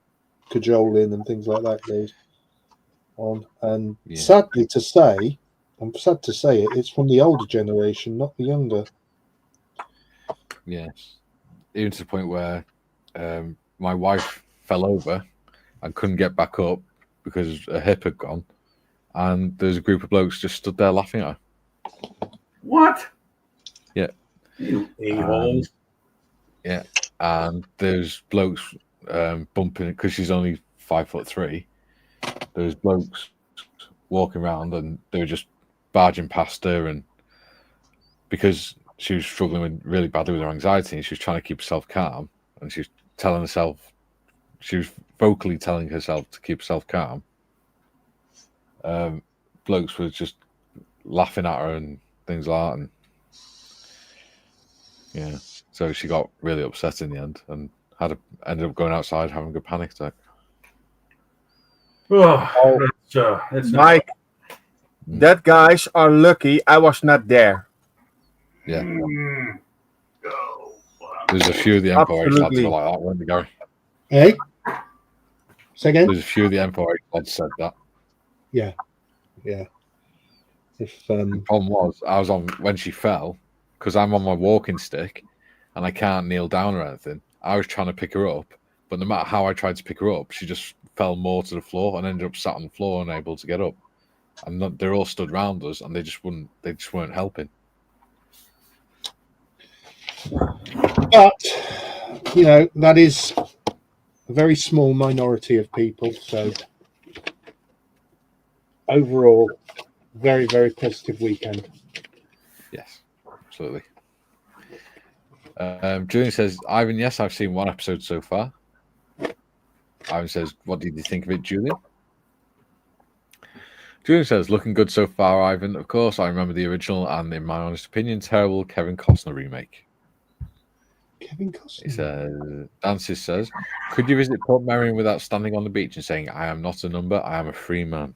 cajoling, and things like that goes on. And sadly to say, I'm sad to say it, it's from the older generation, not the younger. Yes, even to the point where my wife fell over and couldn't get back up because her hip had gone, and there's a group of blokes just stood there laughing at her. What? Yeah. You a-holes. Yeah, and there's blokes bumping because she's only 5'3". There's blokes walking around and they were just barging past her, and because she was struggling really badly with her anxiety and she was trying to keep herself calm, and she was vocally telling herself to keep herself calm. Blokes were just laughing at her and things like that, and yeah, so she got really upset in the end and ended up going outside having a panic attack. It's Mike, that guys are lucky I was not there. Yeah. There's a few of the Empire lads were like that, weren't they, Gary? Hey? Say again? There's a few of the Empire lads said that. Yeah. Yeah. The problem was, I was on when she fell, because I'm on my walking stick, and I can't kneel down or anything. I was trying to pick her up, but no matter how I tried to pick her up, she just fell more to the floor and ended up sat on the floor unable to get up. And they're all stood round us, and they just weren't helping. But that is a very small minority of people. So overall, very, very positive weekend. Yes, absolutely. Julian says, Ivan, yes, I've seen one episode so far. Ivan says, what did you think of it, Julian? Julian says, looking good so far, Ivan. Of course, I remember the original and, in my honest opinion, terrible Kevin Costner remake. Kevin Costner. He says, Dancis says, could you visit Port Merion without standing on the beach and saying, I am not a number, I am a free man?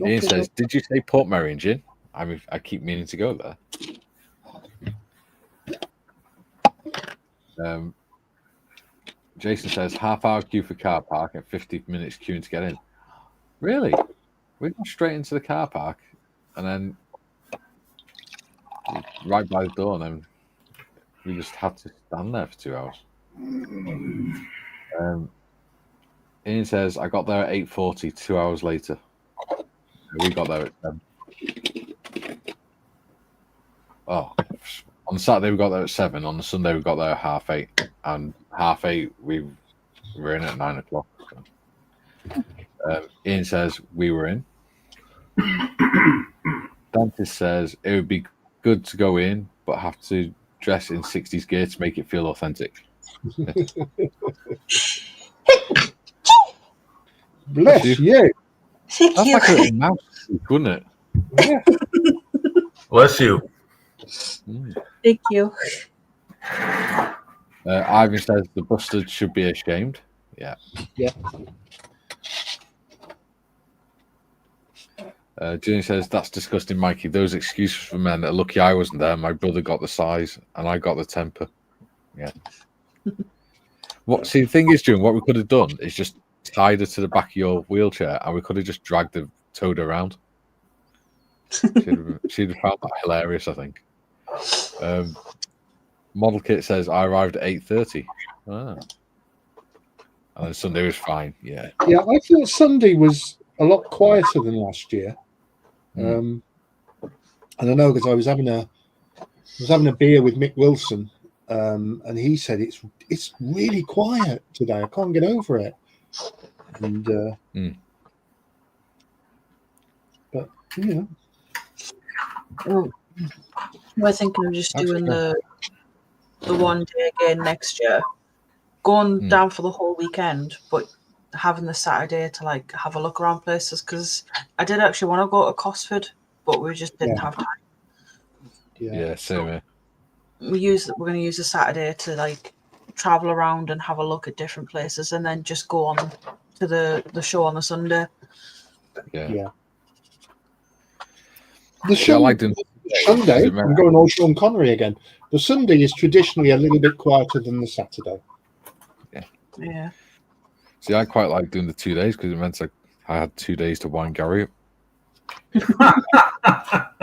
Ian says, did you say Port Merion, Jin? I keep meaning to go there. Jason says, half-hour queue for car park and 50 minutes queuing to get in. Really? We got straight into the car park and then right by the door, and then we just had to stand there for 2 hours. Ian says, I got there at 8:40, 2 hours later. We got there at 10. Oh, on Saturday we got there at 7. On the Sunday we got there at 8:30, and 8:30 we were in at 9 o'clock. So. Ian says we were in. Dante says it would be good to go in, but have to dress in 60s gear to make it feel authentic. Bless you. Thank That's you. like a little mouse, wouldn't it? Yeah. Bless you. Thank you. Ivan says the bustards should be ashamed. Yeah. Yeah. Julian says, that's disgusting, Mikey. Those excuses for men are lucky I wasn't there. My brother got the size and I got the temper. Yeah. See, the thing is, Julian, what we could have done is just tied her to the back of your wheelchair and we could have just dragged her, towed her around. She'd have found that hilarious, I think. Model Kit says, I arrived at 8:30. Ah. And then Sunday was fine. Yeah. Yeah, I thought Sunday was a lot quieter than last year. And I know because I was having a beer with Mick Wilson, and he said it's really quiet today. I can't get over it. And but We're thinking of just doing the one day again next year, going down for the whole weekend, but having the Saturday to like have a look around places, because I did actually want to go to Cosford, but we just didn't have time. Yeah, same here. We're going to use the Saturday to like travel around and have a look at different places, and then just go on to the show on the Sunday. Yeah. The show, I like doing Sunday. I'm going all Sean Connery again. The Sunday is traditionally a little bit quieter than the Saturday. Yeah. See, I quite like doing the 2 days because it meant I had 2 days to wind Gary up.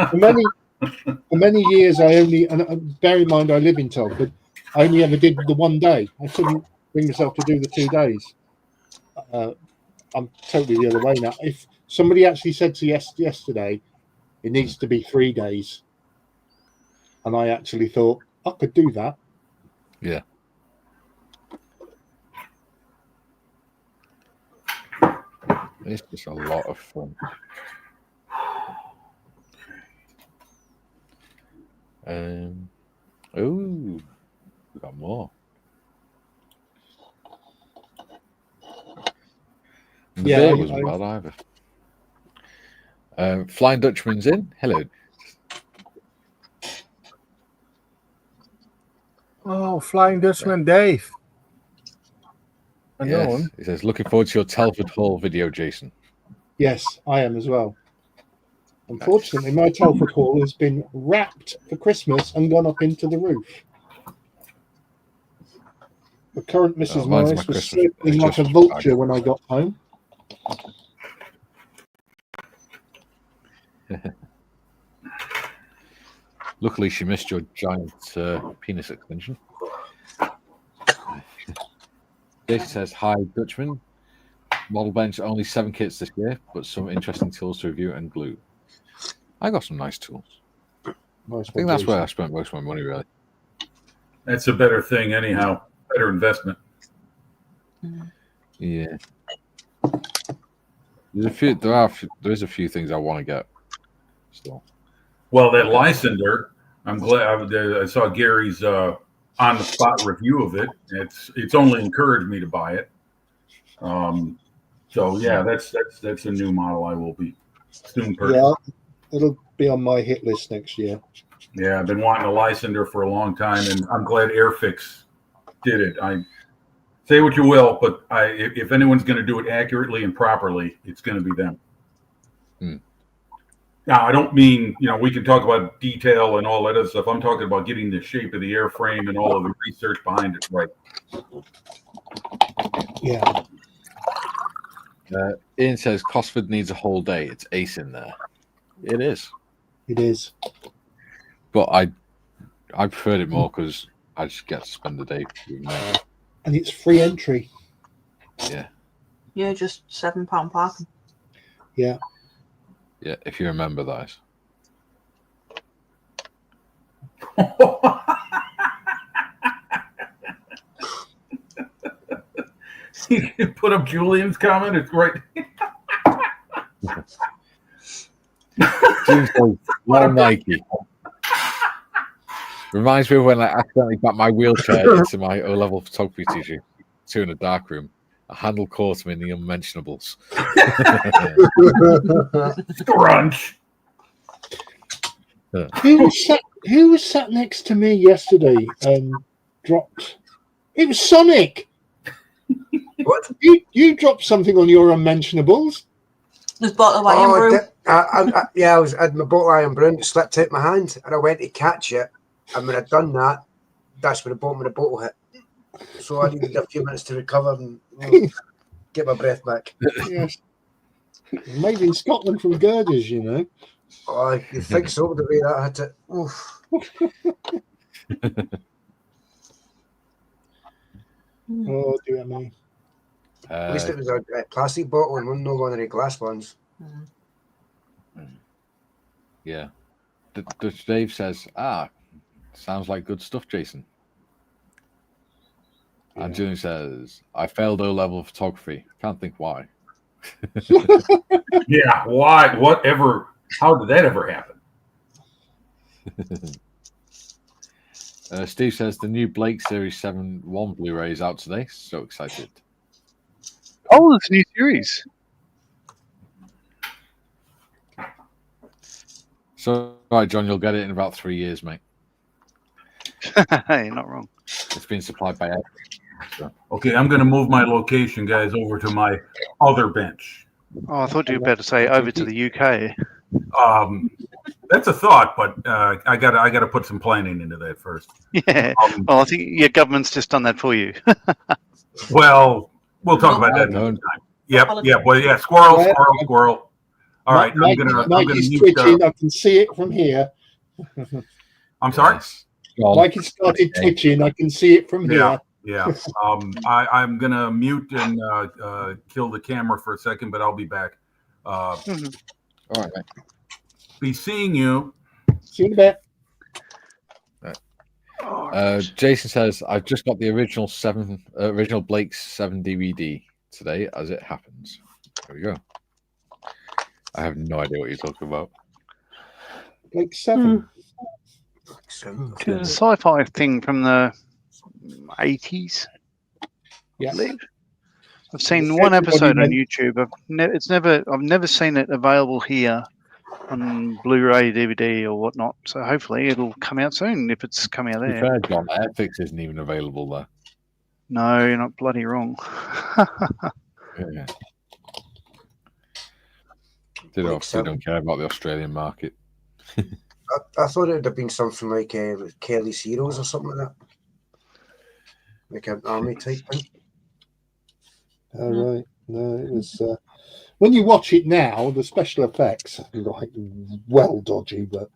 For many years, I only, and bear in mind I live in Telford, I only ever did the 1 day. I couldn't bring myself to do the 2 days. I'm totally the other way now. If somebody actually said to yesterday, it needs to be 3 days, and I actually thought I could do that. Yeah. It's just a lot of fun. Oh, we got more. The beer wasn't bad either. Flying Dutchman's in. Hello. Oh, Flying Dutchman Dave. Yes. He says, looking forward to your Telford Hall video, Jason. Yes, I am as well. Unfortunately, my Telford Hall has been wrapped for Christmas and gone up into the roof. The current Mrs. Morris was sleeping like a vulture when I got home. Luckily, she missed your giant penis extension. Jason says, "Hi, Dutchman. Model bench only 7 kits this year, but some interesting tools to review and glue. I got some nice tools. Nice I think that's where I spent most of my money, really. That's a better thing, anyhow. Better investment. Yeah. There is a few things I want to get still. Well, that Lysander, I'm glad I saw Gary's on the spot review of it. It's only encouraged me to buy it. So yeah, that's a new model I will be soon purchasing. Yeah, it'll be on my hit list next year. Yeah, I've been wanting a Lysander for a long time, and I'm glad Airfix did it. I say what you will, but if anyone's going to do it accurately and properly, it's going to be them. Now, I don't mean, we can talk about detail and all that other stuff. I'm talking about getting the shape of the airframe and all of the research behind it right. Yeah. Ian says Cosford needs a whole day. It's ace in there. It is. It is. But I preferred it more because I just get to spend the day with me. And it's free entry. Yeah. Yeah, just £7 parking. Yeah. Yeah, if you remember those. You put up Julian's comment. It's great. Well, Nike. Reminds me of when I accidentally got my wheelchair into my O-level photography teacher, 2 in a dark room. A handle caught him in the unmentionables. Scrunch. Who was sat next to me yesterday and dropped? It was Sonic. What? You dropped something on your unmentionables. There's a bottle of iron brew. I had my bottle of iron brew, it slipped out my hand, and I went to catch it. And when I'd done that, that's when the bottom of the bottle hit. So I needed a few minutes to recover and get my breath back. Yes. Made in Scotland from girders, Oh, you think so? The way that hit it. Oof. Oh, dear me. At least it was a plastic bottle and no one of the glass ones. Yeah. Dutch Dave says, sounds like good stuff, Jason. And Julian says, I failed O-level photography. Can't think why. Yeah, why? Whatever. How did that ever happen? Steve says the new Blake Series 7.1 Blu-ray is out today. So excited. Oh, it's a new series. So, all right, John, you'll get it in about 3 years, mate. Hey, not wrong. It's been supplied by Ed. So. Okay, I'm going to move my location, guys, over to my other bench. Oh, I thought you were about to say over to the UK. That's a thought, but I got to put some planning into that first. Yeah. Well, I think your government's just done that for you. Well, we'll talk about that another time. Yep. Well, yeah. Squirrel. All right, I'm gonna Mikey's twitching. I can see it from here. I'm sorry. Mikey started twitching. I can see it from here. Yeah. I'm gonna mute and kill the camera for a second, but I'll be back. All right, mate. Be seeing you. See you in a bit. Jason says, I've just got the original Blake's 7 DVD today, as it happens. There we go. I have no idea what you're talking about. Blake 7. It's a sci-fi thing from the 80s. Yeah. I've seen one episode on YouTube. I've never seen it available here on Blu-ray, DVD, or whatnot. So hopefully it'll come out soon if it's coming out there. Fair, John, Airfix isn't even available there. No, you're not bloody wrong. Yeah. They don't care about the Australian market. I thought it would have been something like Kelly's Heroes or something like that. Like an army type thing. All right. No, it was when you watch it now, the special effects are like well dodgy, but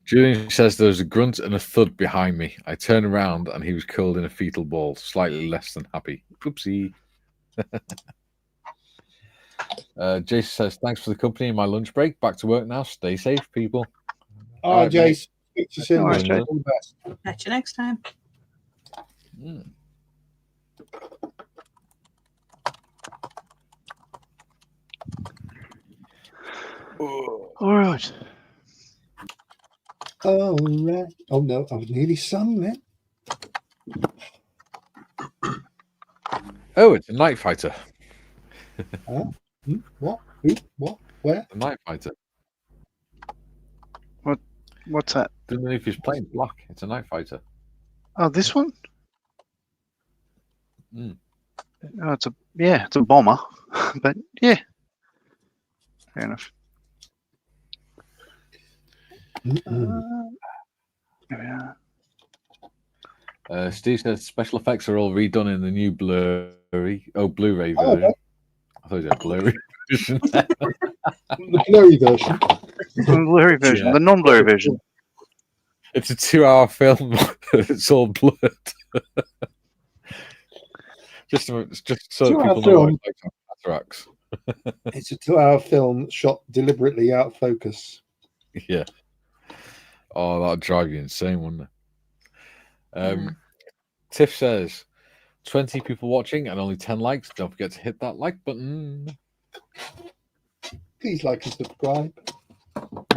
Julian says there's a grunt and a thud behind me. I turn around and he was curled in a fetal ball, slightly less than happy. Oopsie. Jason says, thanks for the company in my lunch break. Back to work now. Stay safe, people. all right, mate. Jace. Speak to you soon. All right, mate. Jay. All the best. Catch you next time. Mm. All right. All right. Oh no, I was nearly sung then. Oh, it's a night fighter. What? Who? What? Where? A night fighter. What's that? Doesn't know if he's playing black. It's a night fighter. Oh, this one? Mm. Oh, it's a bomber. But yeah. Fair enough. There we are. Steve says special effects are all redone in the new Blu-ray version. Oh, I thought it was a blurry version. the blurry version. The blurry version, Yeah. the non-blurry version. It's a 2-hour film. It's all blurred. just so Two-hour people know film. what it's like cataracts. It's a 2-hour film shot deliberately out of focus. Yeah. Oh, that'd drive you insane, wouldn't it? Tiff says 20 people watching and only 10 likes. Don't forget to hit that like button. Please like and subscribe.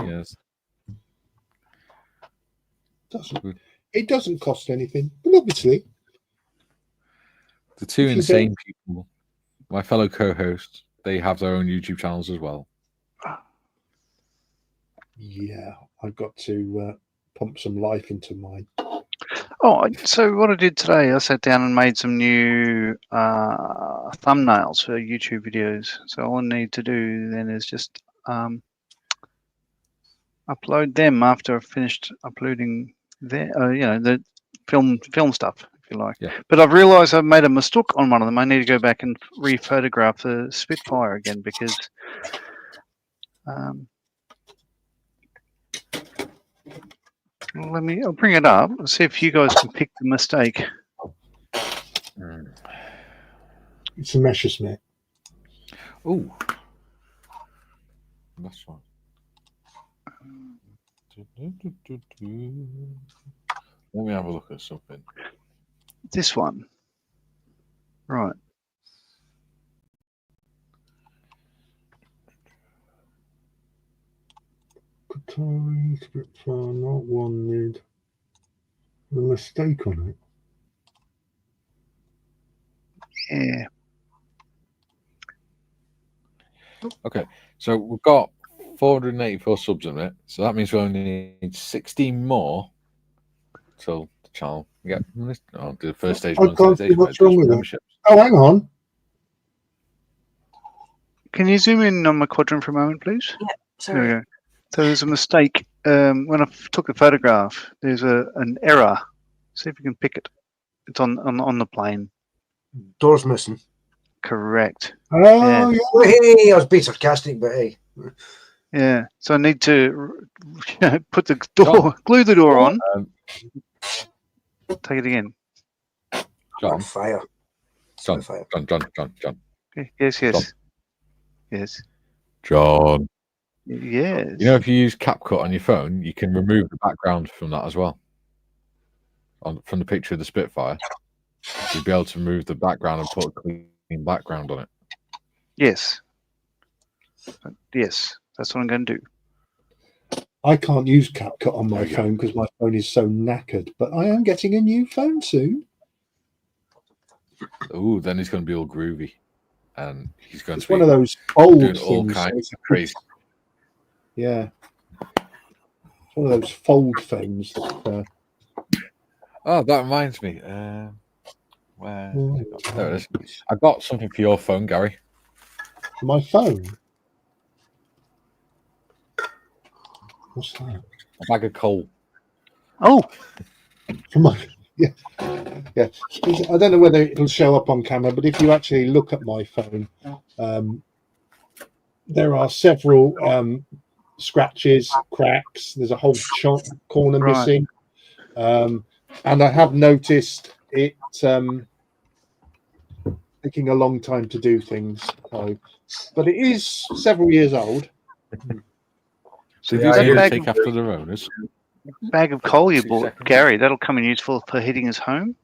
Yes. It doesn't cost anything, but obviously The two If you insane people, my fellow co-hosts, they have their own YouTube channels as well. yeah, I've got to pump some life into mine. Oh, so what I did today, I sat down and made some new thumbnails for YouTube videos. So all I need to do then is just upload them after I've finished uploading the film stuff, if you like. Yeah. But I've realised I've made a mistake on one of them. I need to go back and re-photograph the Spitfire again because I'll bring it up and see if you guys can pick the mistake. It's a Messerschmitt. Oh, that's right. Let me have a look at something. This one. Right. Qatari Spitfire, not one with a mistake on it. Yeah. Okay, so we've got 484 subs in it, so that means we only need 16 more till the channel. We get do the first stage. I can't see what's wrong with it. Oh, hang on. Can you zoom in on my quadrant for a moment, please? Yeah, There we sorry. go. So there's a mistake. When I took the photograph, there's an error. See if you can pick it. It's on the plane. Doors missing. Correct. Oh, Yeah. yeah. Hey, I was being sarcastic, but hey. Yeah. So I need to put the door, glue the door on. Take it again. John, Fire. John, Fire. John. Okay. Yes. John. Yes. John. Yes. You know, if you use CapCut on your phone, you can remove the background from that as well. From the picture of the Spitfire, you'd be able to remove the background and put a clean background on it. Yes. Yes. That's what I'm going to do. I can't use CapCut on my There you go. phone because my phone is so knackered, but I am getting a new phone soon. Oh, then he's going to be all groovy, and he's going It's to be one of those old doing all things. kinds of crazy. Yeah. It's one of those fold phones that Oh, that reminds me. Where? There it is. I got something for your phone, Gary. my phone. What's that? A bag of coal. Oh, For my Yeah. I don't know whether it'll show up on camera, but if you actually look at my phone, there are several scratches, cracks. There's a whole corner Right. missing, and I have noticed it taking a long time to do things. So, but it is several years old. So Yeah, these I things hear- take after their owners. Bag of coal you 2 bought, seconds. Gary, that'll come in useful for heating his home.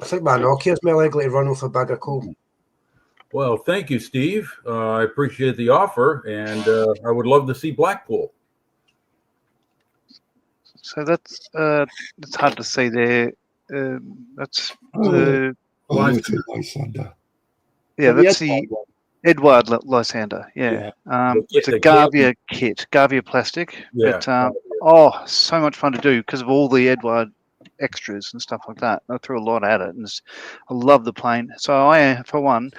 I think my Nokia's more likely to run off a bag of coal. Well, thank you, Steve. I appreciate the offer, and I would love to see Blackpool. So that's it's hard to see there. That's Oh, the it's a Lysander. yeah, So that's the Edward Lysander. Yeah, it's a the Gavia kit, Gavia plastic. Yeah. But so much fun to do because of all the Edward extras and stuff like that. I threw a lot at it, and I love the plane. So I, for one,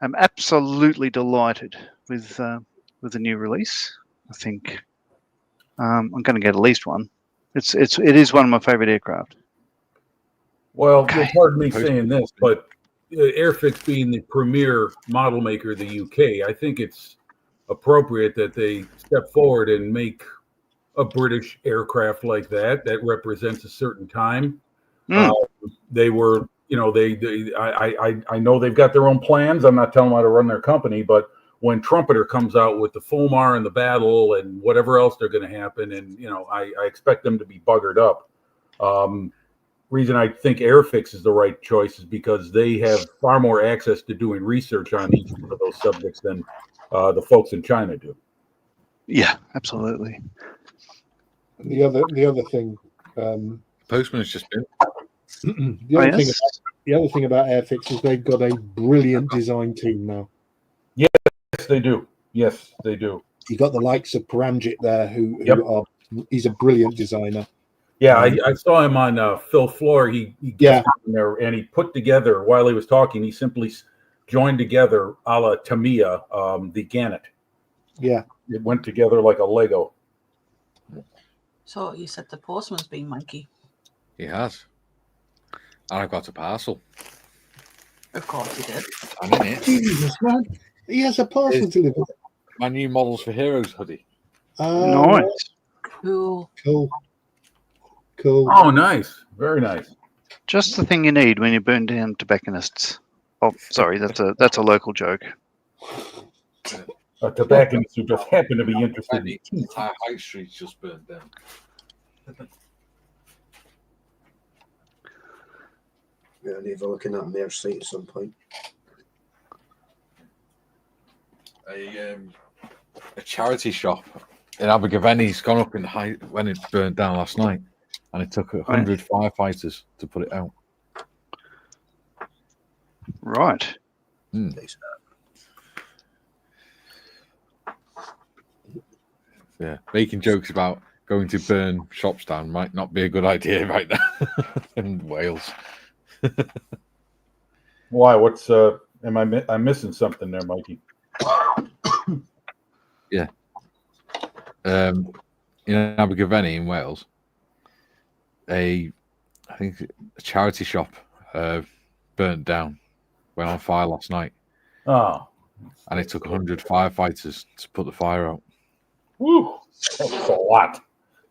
am absolutely delighted with the new release. I think I'm going to get at least one. It is one of my favorite aircraft. Well, Okay. pardon me saying this, but Airfix being the premier model maker of the UK, I think it's appropriate that they step forward and make a British aircraft like that represents a certain time. They were, I know they've got their own plans. I'm not telling them how to run their company, but when Trumpeter comes out with the Fulmar and the Battle and whatever else they're going to happen, and I expect them to be buggered up. Reason I think Airfix is the right choice is because they have far more access to doing research on each one of those subjects than the folks in China do. Yeah, absolutely. And the other thing, Postman has just been. the other thing about Airfix is they've got a brilliant design team now. Yes, they do. Yes, they do. You got the likes of Paramjit there, he's a brilliant designer. Yeah, I saw him on Phil Floor. He gets in there and he put together while he was talking. He simply joined together a la Tamiya, the Gannett. Yeah, it went together like a Lego. So you said the postman's been Mikey. He has. And I've got a parcel. Of course he did. I'm in it. Jesus, man. He has a parcel delivered. My new Models for Heroes hoodie. Nice. Cool. Cool. Oh, nice. Very nice. Just the thing you need when you burn down tobacconists. Oh, sorry, that's a local joke. A tobacconist who just happened to be interested in The entire high street just burned down. Yeah, I need to look in that mayor site at some point. A charity shop in Abergavenny's gone up in height when it burned down last night, and it took 100 firefighters to put it out. Right. Yeah, making jokes about going to burn shops down might not be a good idea right now in Wales. Why? What's I'm missing something there, Mikey. Yeah. In Abergavenny in Wales, I think a charity shop burnt down, went on fire last night. Oh. And it took 100 firefighters to put the fire out. Woo! That's a lot.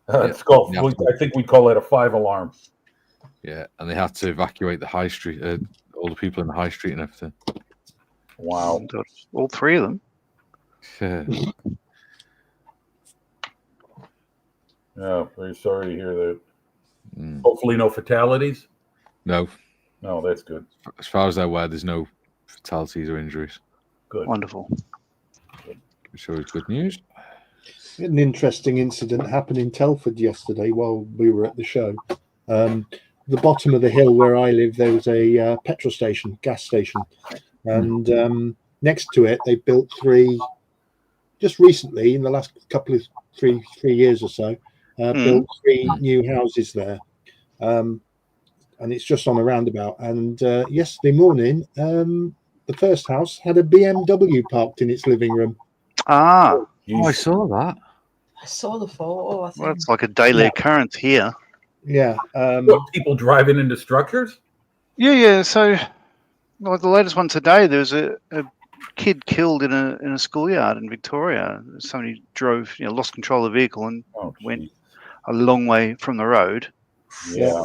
It's called, Yeah. I think we call it a 5-alarm. Yeah, and they had to evacuate the high street, all the people in the high street and everything. Wow. All three of them. Yeah. Yeah, very sorry to hear that. Hopefully no fatalities? No. No, that's good. As far as they're aware, there's no fatalities or injuries. Good. Wonderful. Which is good news. An interesting incident happened in Telford yesterday while we were at the show. The bottom of the hill where I live, there was a petrol station, gas station, and next to it, they built three. Just recently, in the last couple of three years or so, built 3 new houses there, and it's just on a roundabout. And yesterday morning, the first house had a BMW parked in its living room. Ah, Oh, I saw that. I saw the photo. I think. well, it's like a daily occurrence here. Yeah. What, people driving into structures? Yeah. So, like the latest one today, there was a kid killed in a schoolyard in Victoria. Somebody drove, lost control of the vehicle and went geez. a long way from the road Yeah.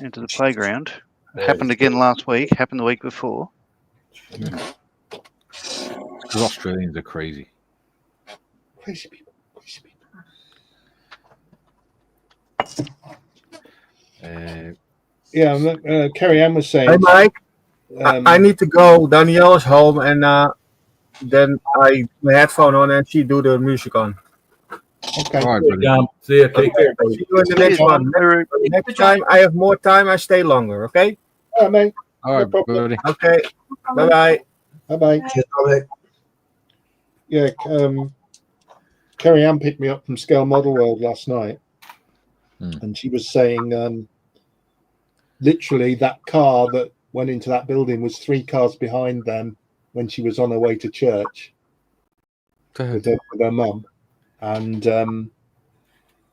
into the playground. That Happened is again last week. Happened the week before. Because Australians are crazy. Crazy people. Crazy people. Kerry Ann was saying. Hey, Mike. Um, I need to go. Danielle is home, and then I my headphone on, and she do the music on. Okay. All right, buddy. See you. Take care. See you in the next one. Next time I have more time, I stay longer. Okay. All right, mate. All right, buddy. Okay. Bye bye. Bye bye. Cheers, Dominic. Yeah. Kerry Ann picked me up from Scale Model World last night, and she was saying, literally, that car that went into that building was 3 cars behind them when she was on her way to church with her mum, and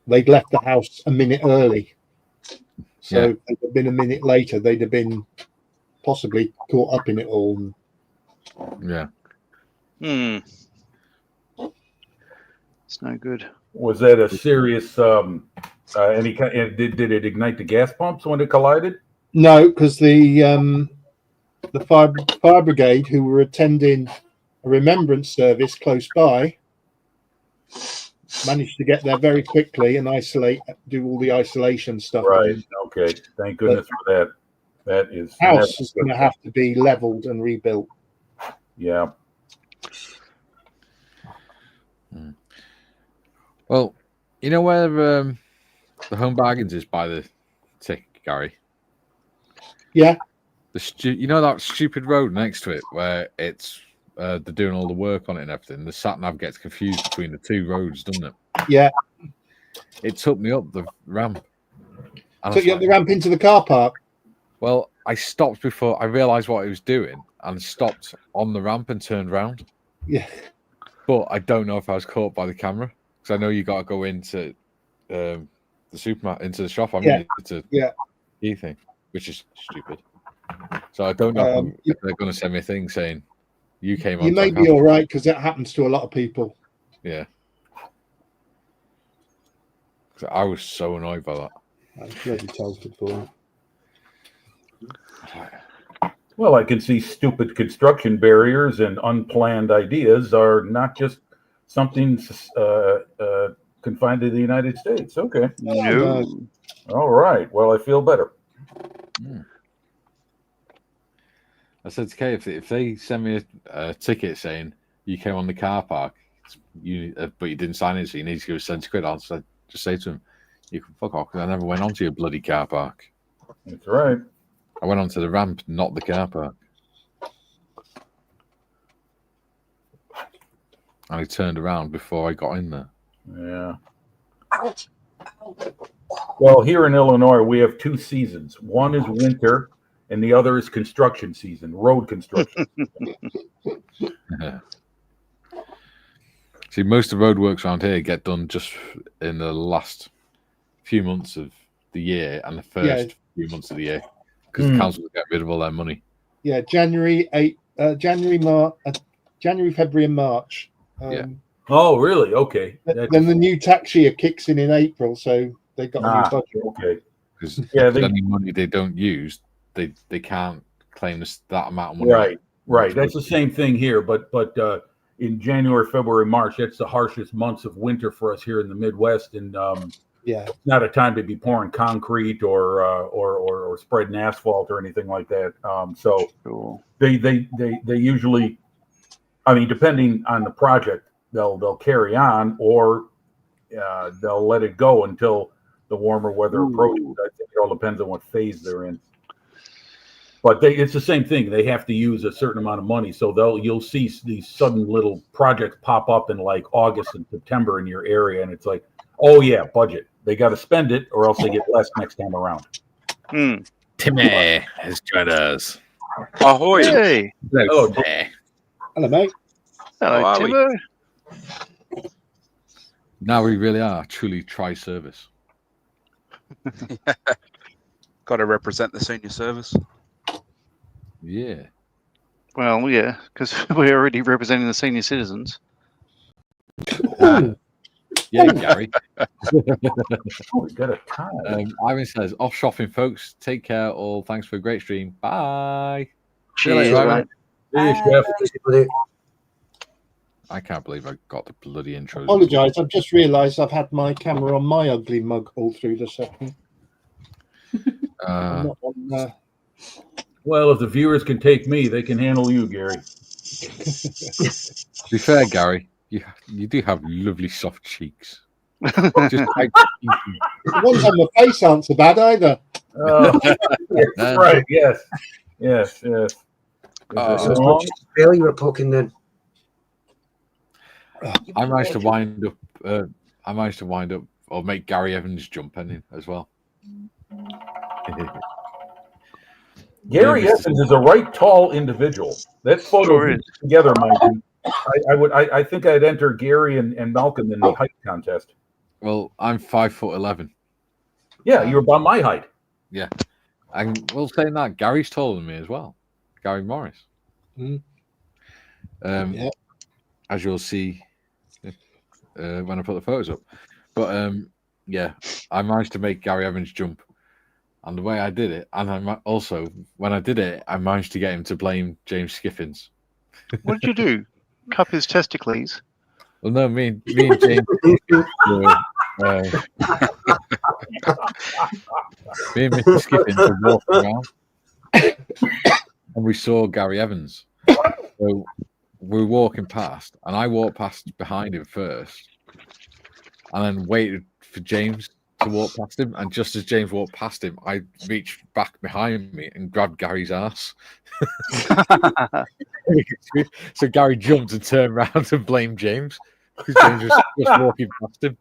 they'd left the house a minute early. So if they'd have been a minute later, they'd have been possibly caught up in it all. Yeah. It's no good. Was that a serious any kind? Did it ignite the gas pumps when it collided? No, because the fire brigade, who were attending a remembrance service close by, managed to get there very quickly and do all the isolation stuff. Right. Okay. Thank goodness for that. That is house is going to have to be leveled and rebuilt. Yeah. Well, you know where the Home Bargains is by the tick, Gary? Yeah. You know that stupid road next to it where it's they're doing all the work on it and everything. The sat nav gets confused between the 2 roads, doesn't it? Yeah. It took me up the ramp. Took you up the ramp into the car park? Well, I stopped before I realised what I was doing and stopped on the ramp and turned round. Yeah. But I don't know if I was caught by the camera because I know you got to go into the supermarket, into the shop. I mean, it's a key thing, which is stupid. So I don't know if they're going to send me a thing saying you came on. You may be all right because that happens to a lot of people. Yeah. I was so annoyed by that. I'm bloody toasted for it. Well, I can see stupid construction barriers and unplanned ideas are not just something confined to the United States. Okay. No. All right. Well, I feel better. I said to Kay, if they send me a ticket saying you came on the car park, but you didn't sign it, so you need to give us £70, I'll just say to him, you can fuck off because I never went onto your bloody car park. That's right. I went onto the ramp, not the car park. And he turned around before I got in there. Yeah. Well, here in Illinois, we have 2 seasons. One is winter, and the other is construction season, road construction. See, most of the road works around here get done just in the last few months of the year and the first few months of the year because the council will get rid of all their money. Yeah, January, February, and March. Oh, really? Okay. Then the new tax year kicks in April, so they got a new budget. Okay. Because any money they don't use, they can't claim that amount of money. Right. That's the same thing here, but in January, February, March, that's the harshest months of winter for us here in the Midwest, and it's not a time to be pouring concrete or spreading asphalt or anything like that. So cool. They usually, I mean, depending on the project, they'll carry on or they'll let it go until the warmer weather approaches. I think it all depends on what phase they're in. But it's the same thing. They have to use a certain amount of money, so you'll see these sudden little projects pop up in like August and September in your area, and it's like, oh yeah, budget. They got to spend it, or else they get less next time around. Timmy has joined us. Ahoy! Hey. Hello, Timmy. Hello, mate. Hello, Timbo. Now we really are truly tri-service. Got to represent the senior service. Yeah. Well, yeah, because we're already representing the senior citizens. Yeah, Gary. Oh, we got a tie. Ivan says, off shopping, folks. Take care, all. Thanks for a great stream. Bye. See you Cheers, later, Ivan. mate. See you, Chef. I can't believe I got the bloody intro. Apologise, I've just realised I've had my camera on my ugly mug all through the session. I'm not on, Well, if the viewers can take me, they can handle you, Gary. To be fair, Gary, you do have lovely soft cheeks. Just like the ones on my face aren't so bad either. Yes, right. Yes. Yes. Yes. As much as belly we're poking then. I managed to wind up. Or make Gary Evans jump in as well. Gary Evans is a right tall individual. That photo together, Mike. I think I'd enter Gary and Malcolm in the height contest. Well, I'm 5'11". Yeah, you're about my height. Yeah, and well, saying that, Gary's taller than me as well. Gary Morris. Yeah. As you'll see when I put the photos up. But yeah, I managed to make Gary Evans jump. And the way I did it, and when I did it, I managed to get him to blame James Skiffins. What did you do? Cup his testicles? Well, no, me and James were, me and Mr. Skiffins were walking around, and we saw Gary Evans. So we were walking past, and I walked past behind him first, and then waited for James to walk past him, and just as James walked past him, I reached back behind me and grabbed Gary's ass. So Gary jumped and turned around and blamed James because James was just walking past him.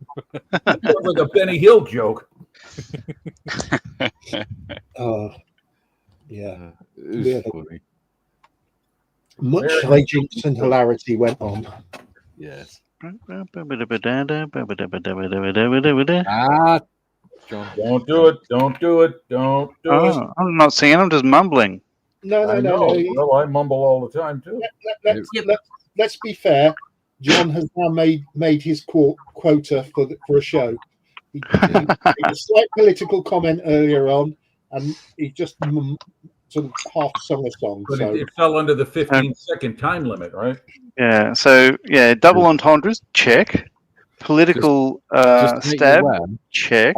Sounds like a Benny Hill joke. Yeah. It was funny. Much hijinks and hilarity went on. Yes. John. Don't do it. Don't do it. Don't do it. I'm not singing. I'm just mumbling. No. Well, I mumble all the time too. Let's be fair. John has now made his quota for a show. He made a slight political comment earlier on, and he just sort of half sung a song. But so. it fell under the 15-second time limit, right? Yeah. So yeah, double entendres, check. Political stab, check.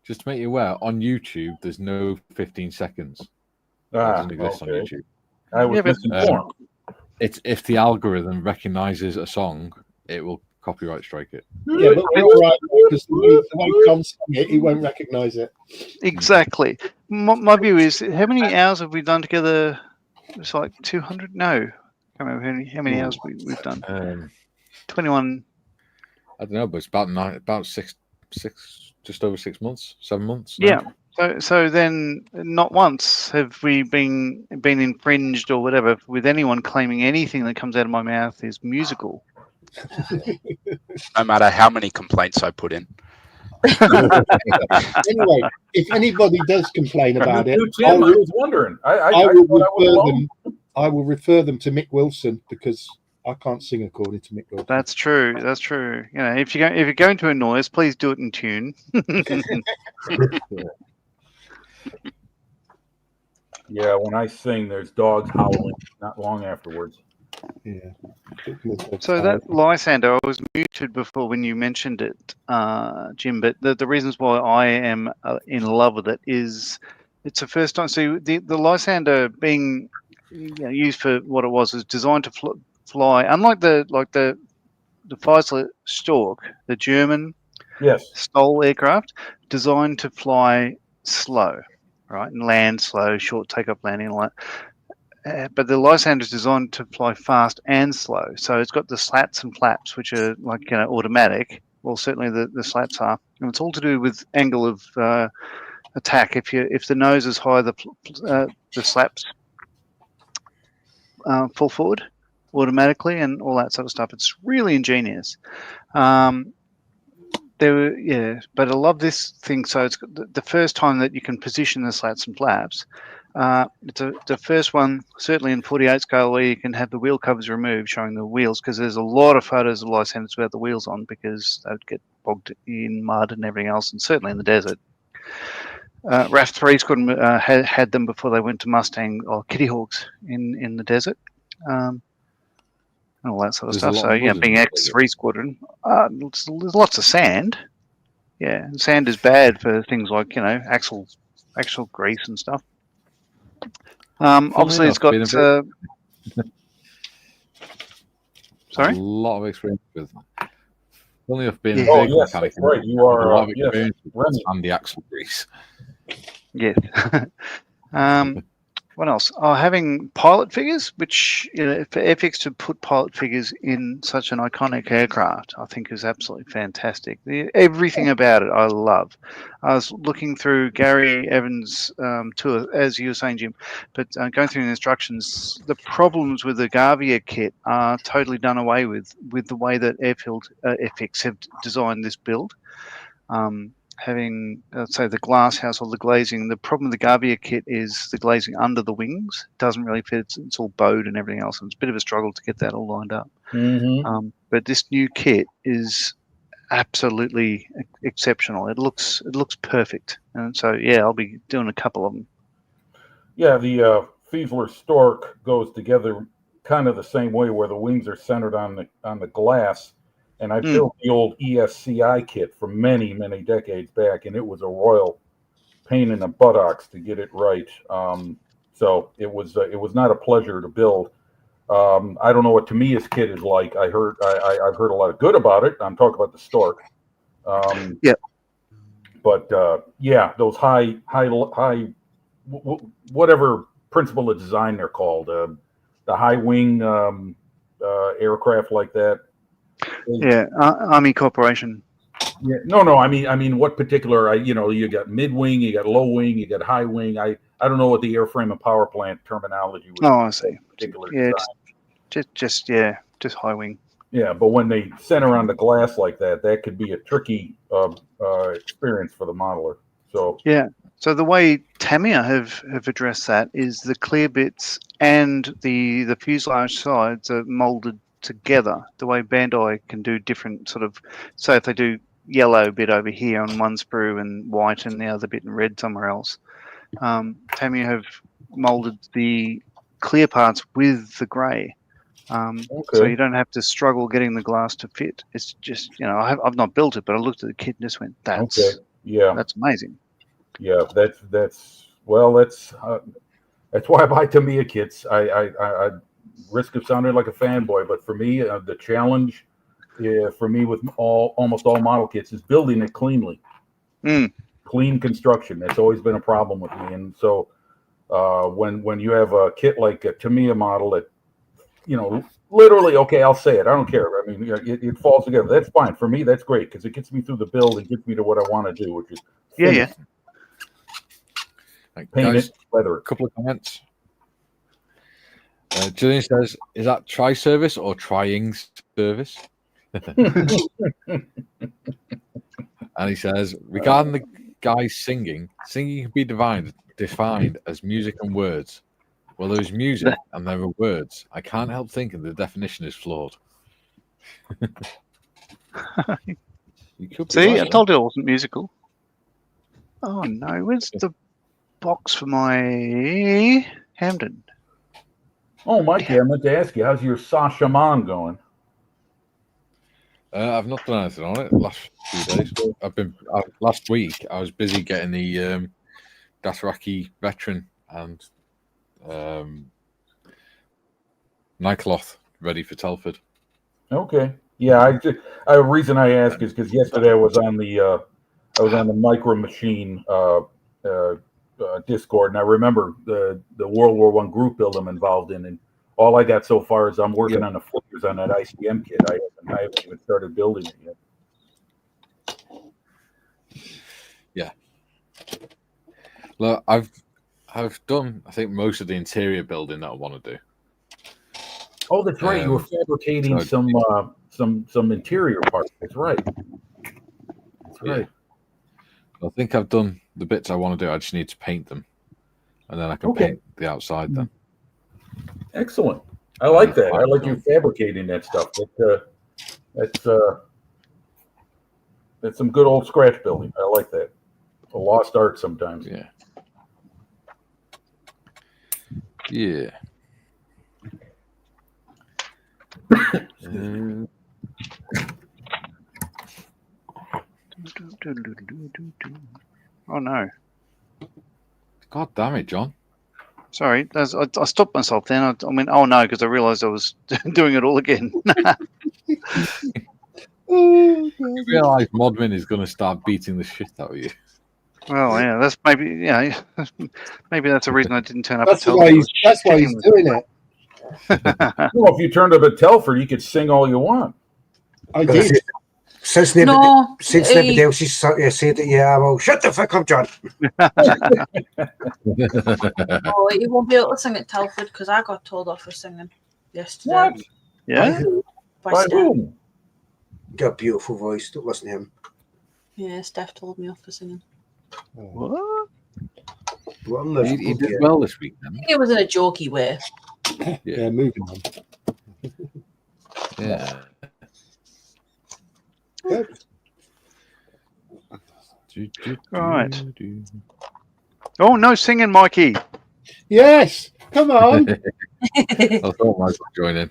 Just to make you aware, on YouTube, there's no 15 seconds. It doesn't exist on YouTube. I was misinformed. It's if the algorithm recognizes a song, it will copyright strike it. Yeah, but we're right, because the way John sang it, he won't recognize it. Exactly. My view is, how many hours have we done together? It's like 200? No. I can't remember how many hours we've done. 21. I don't know, but it's about six, just over 6 months, 7 months. Yeah. So then, not once have we been infringed or whatever with anyone claiming anything that comes out of my mouth is musical. No matter how many complaints I put in. Anyway, if anybody does complain about it, I was wondering. I will refer them to Mick Wilson, because I can't sing according to Mick Wilson. That's true. That's true. You know, if you're going to annoy us, please do it in tune. Yeah, when I sing, there's dogs howling not long afterwards. Yeah. So that Lysander, I was muted before when you mentioned it, Jim. But the reasons why I am in love with it is it's the first time. So the Lysander being used for what it was designed to fly. Unlike the Feisler Stork, the German STOL aircraft, designed to fly slow, right, and land slow, short takeoff landing, like. But the Lysander is designed to fly fast and slow. So it's got the slats and flaps, which are like automatic. Well, certainly the slats are, and it's all to do with angle of attack. If the nose is high, the slaps fall forward automatically, and all that sort of stuff. It's really ingenious. Then there were, yeah, but I love this thing. So it's the first time that you can position the slats and flaps. It's the first one, certainly in 48 scale, where you can have the wheel covers removed, showing the wheels, because there's a lot of photos of Lycanders without the wheels on because they would get bogged in mud and everything else, and certainly in the desert. RAF3s couldn't had them before they went to Mustang or Kitty Hawks in the desert. And all that sort of There's a stuff. lot So, of mud in being the desert. X3 squadron, there's lots of sand. Yeah, and sand is bad for things like, axle grease and stuff. Obviously, it's got. Sorry? A lot of experience with them. Only of being Yeah. a vehicle yes, mechanic. that's right. You are, a lot of yes, experience with Remy. and the axle grease. Yes. What else? Having pilot figures, which for FX to put pilot figures in such an iconic aircraft, I think is absolutely fantastic. Everything about it, I love. I was looking through Gary Evans' tour, as you were saying, Jim, but going through the instructions, the problems with the Gavia kit are totally done away with the way that FX have designed this build. Having, say, the glass house or the glazing. The problem with the Gavia kit is the glazing under the wings doesn't really fit. It's all bowed and everything else, and it's a bit of a struggle to get that all lined up. Mm-hmm. But this new kit is absolutely exceptional. It looks perfect, and so I'll be doing a couple of them. Yeah, the Fiesler Stork goes together kind of the same way, where the wings are centered on the glass. And I built the old ESCI kit from many, many decades back, and it was a royal pain in the buttocks to get it right. So it was not a pleasure to build. I don't know what Tamiya's kit is like. I've heard a lot of good about it. I'm talking about the Stork. But those high whatever principle of design they're called, the high wing aircraft like that. Yeah, Army Corporation. Yeah, no. I mean, what particular? You got mid wing, you got low wing, you got high wing. I don't know what the airframe and power plant terminology would be. Oh, I see. Particular design. Just high wing. Yeah, but when they center on the glass like that, that could be a tricky experience for the modeler. So So the way Tamiya have addressed that is the clear bits and the fuselage sides are molded together. The way Bandai can do different sort of, so if they do yellow bit over here on one sprue and white and the other bit in red somewhere else, Tamiya have molded the clear parts with the grey. So you don't have to struggle getting the glass to fit. It's just, I've not built it, but I looked at the kit and just went, that's amazing. Yeah, that's why I buy Tamiya kits. I risk of sounding like a fanboy, but for me, the challenge, for me with almost all model kits is building it cleanly. Clean construction. That's always been a problem with me, and so when you have a kit like a Tamiya model that, literally, okay, I'll say it. I don't care. I mean, it falls together. That's fine for me. That's great because it gets me through the build and gets me to what I want to do, which is finish. Paint it, leather. A couple of comments. Julian says, "Is that tri-service or trying service?" And he says, regarding the guys singing can be defined as music and words. Well, there's music and there are words. I can't help thinking the definition is flawed. You could see, I told you it wasn't musical. Oh no, where's the box for my Hamden? Oh, Mikey, I meant to ask you, how's your Sashaman going? I've not done anything on it last few days. Last week I was busy getting the Dothraki veteran and Nycloth ready for Telford. Okay, yeah. The reason I ask is because yesterday I was on the Micro Machine Discord, and I remember the World War I group build I'm involved in, and all I got so far is I'm working on the flickers on that ICM kit. I haven't even started building it yet. Yeah. Look, I've done, I think, most of the interior building that I want to do. Oh, that's right. You were fabricating some interior parts. That's right. That's right. I think I've done the bits I want to do. I just need to paint them, and then I can paint the outside then. Excellent. I like that. I like you fabricating that stuff. That's some good old scratch building. I like that. A lost art sometimes. Yeah. Yeah. Oh no! God damn it, John. Sorry, I stopped myself then. I went, oh no, because I realised I was doing it all again. You realise Modmin is going to start beating the shit out of you. Well, yeah, that's maybe maybe that's the reason I didn't turn up. That's why he's doing it. Well, if you turned up at Telford, you could sing all you want. I did. Since nobody else has said it, yeah, well, shut the fuck up, John. Oh, you won't be able to sing at Telford because I got told off for singing yesterday. What? Yeah? By Steph. whom? Got a beautiful voice. Don't listen to him. Yeah, Steph told me off for singing. What? He did well this week, I think it was in a jokey way. Yeah, moving on. Yeah. Right. Oh, no singing, Mikey. Yes, come on. I thought Mike would join in.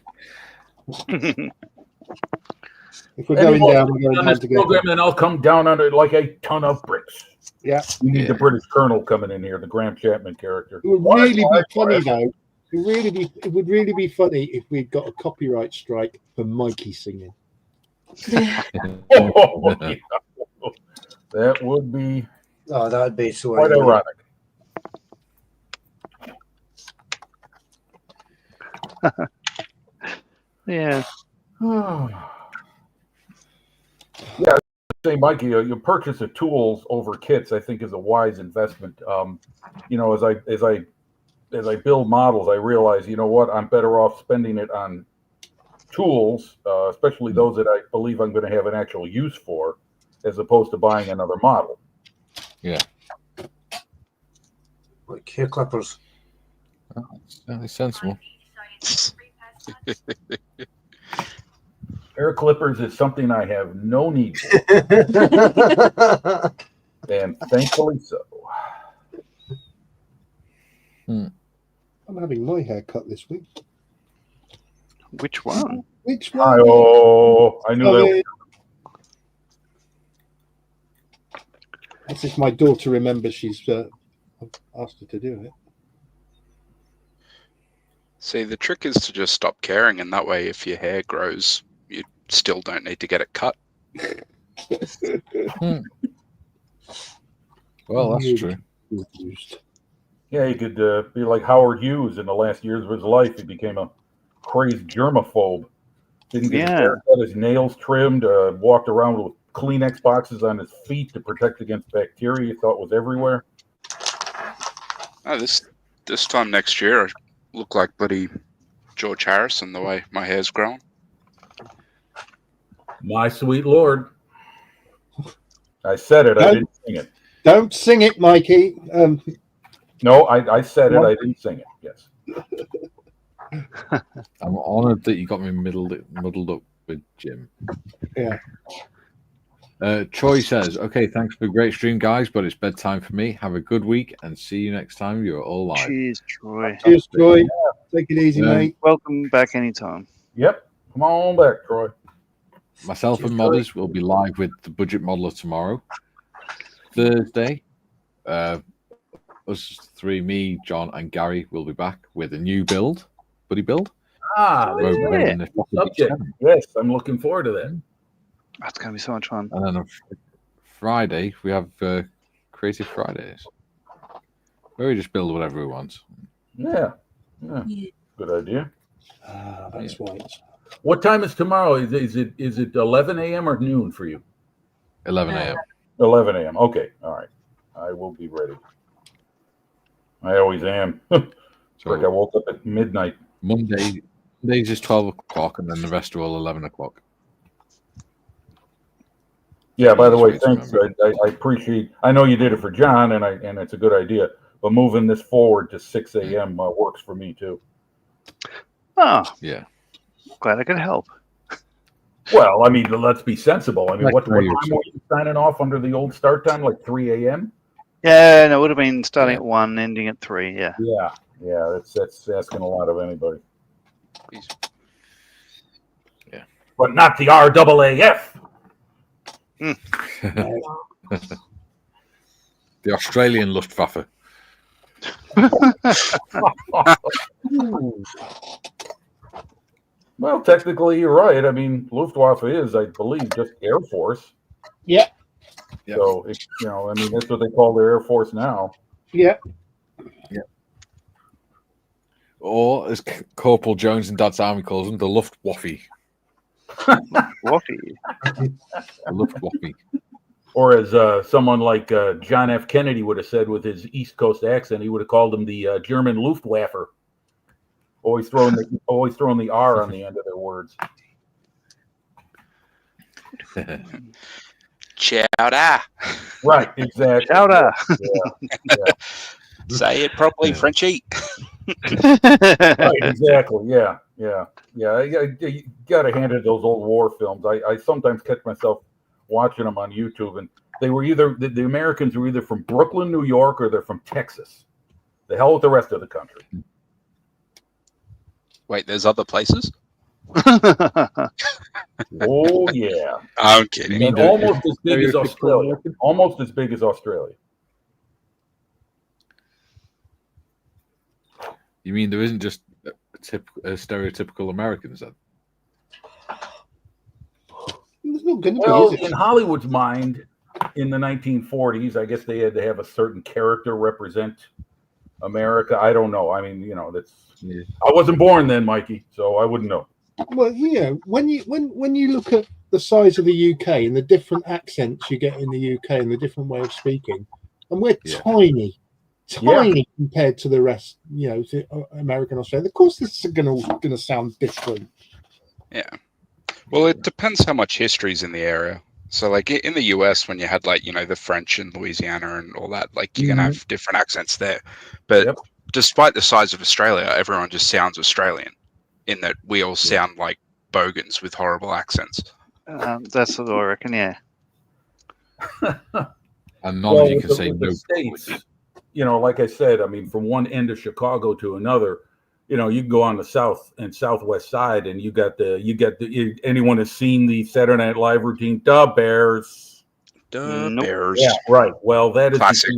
If we're going down, we're going on down this together. program, then I'll come down on it like a ton of bricks. Yeah. We need the British Colonel coming in here, the Graham Chapman character. It would really be funny, though. It would really be funny if we'd got a copyright strike for Mikey singing. Oh, yeah. That would be that would be so quite ironic. Yeah. Yeah, say, Mikey, your purchase of tools over kits, I think, is a wise investment. As I build models, I realize, you know what, I'm better off spending it on tools, especially those that I believe I'm going to have an actual use for, as opposed to buying another model. Yeah. Like hair clippers. Oh, that's sensible. Hair clippers is something I have no need for, and thankfully so. I'm having my hair cut this week. Which one? Which one? I knew that. That's if my daughter remembers she's asked her to do it. See, the trick is to just stop caring, and that way, if your hair grows, you still don't need to get it cut. Well, that's true. Yeah, he could be like Howard Hughes in the last years of his life. He became a crazed germaphobe. Didn't get his hair cut, his nails trimmed, walked around with Kleenex boxes on his feet to protect against bacteria he thought was everywhere. Oh, this time next year, I look like bloody George Harrison the way my hair's grown. My sweet Lord. I said it, I didn't sing it. Don't sing it, Mikey. No, I said it, I didn't sing it. Yes. I'm honoured that you got me muddled up with Jim. Yeah. Troy says, okay, thanks for a great stream, guys, but it's bedtime for me. Have a good week and see you next time you're all live. Cheers, Troy. Cheers, Troy. Take it easy, mate. Welcome back anytime. Yep. Come on back, Troy. Myself and Modders will be live with the Budget Modeler tomorrow. Thursday, us three, me, John, and Gary will be back with a new build, buddy build. Subject. Yes, I'm looking forward to that. That's going to be so much fun. And then on Friday, we have Creative Fridays, where we just build whatever we want. Yeah. Good idea. That's right. What time is tomorrow? Is it 11 a.m. or noon for you? 11 a.m. 11 a.m. Okay. All right. I will be ready. I always am. It's like I woke up at midnight. Mondays is 12 o'clock, and then the rest are all 11 o'clock. Yeah. By the way, Easiest way to thanks. remember I appreciate. I know you did it for John, and it's a good idea. But moving this forward to 6 a.m. Works for me too. Oh, Yeah. glad I could help. Well, I mean, let's be sensible. I mean, Like what time very were you signing off under the old start time? Like 3 a.m. Yeah, no, it would have been starting Yeah. at 1, ending at 3. Yeah. Yeah. That's asking a lot of anybody. Yeah. But not the RAAF. The Australian Luftwaffe. Well, technically, you're right. I mean, Luftwaffe is, I believe, just Air Force. Yeah. Yeah. So, I mean, that's what they call their Air Force now. Yeah. Or, as Corporal Jones in Dad's Army calls them, the Luftwaffe. Waffy. The Luftwaffe. Or as someone like John F. Kennedy would have said with his East Coast accent, he would have called them the German Luftwaffe. Always throwing the R on the end of their words. Chowder. Right, exactly. Chowder. Yeah. Say it properly, Frenchie. Right, exactly. Yeah. You got to hand it those old war films. I sometimes catch myself watching them on YouTube, and they were either the Americans were either from Brooklyn, New York, or they're from Texas. The hell with the rest of the country. Wait, there's other places? Oh yeah, I'm kidding. and almost as big as Australia. Almost as big as Australia. You mean there isn't just stereotypical Americans then? It's not going to Well, be, is in it? Hollywood's mind, in the 1940s, I guess they had to have a certain character represent America. I don't know. I mean, that's. Yeah. I wasn't born then, Mikey, so I wouldn't know. Well, when you look at the size of the UK and the different accents you get in the UK and the different way of speaking, and we're Yeah. tiny compared to the rest, to American Australia. Of course, this is going to sound different. Yeah. Well, it depends how much history's in the area. So, like in the US, when you had the French in Louisiana and all that, like you're gonna have different accents there. But despite the size of Australia, everyone just sounds Australian. In that we all sound like bogans with horrible accents. That's what I reckon. Yeah. And none of you can say with no. the States, like I said, I mean, from one end of Chicago to another, you can go on the south and southwest side, and you got anyone has seen the Saturday Night Live routine, the Bears. Nope. Bears. Yeah, right. Well, that is Classic.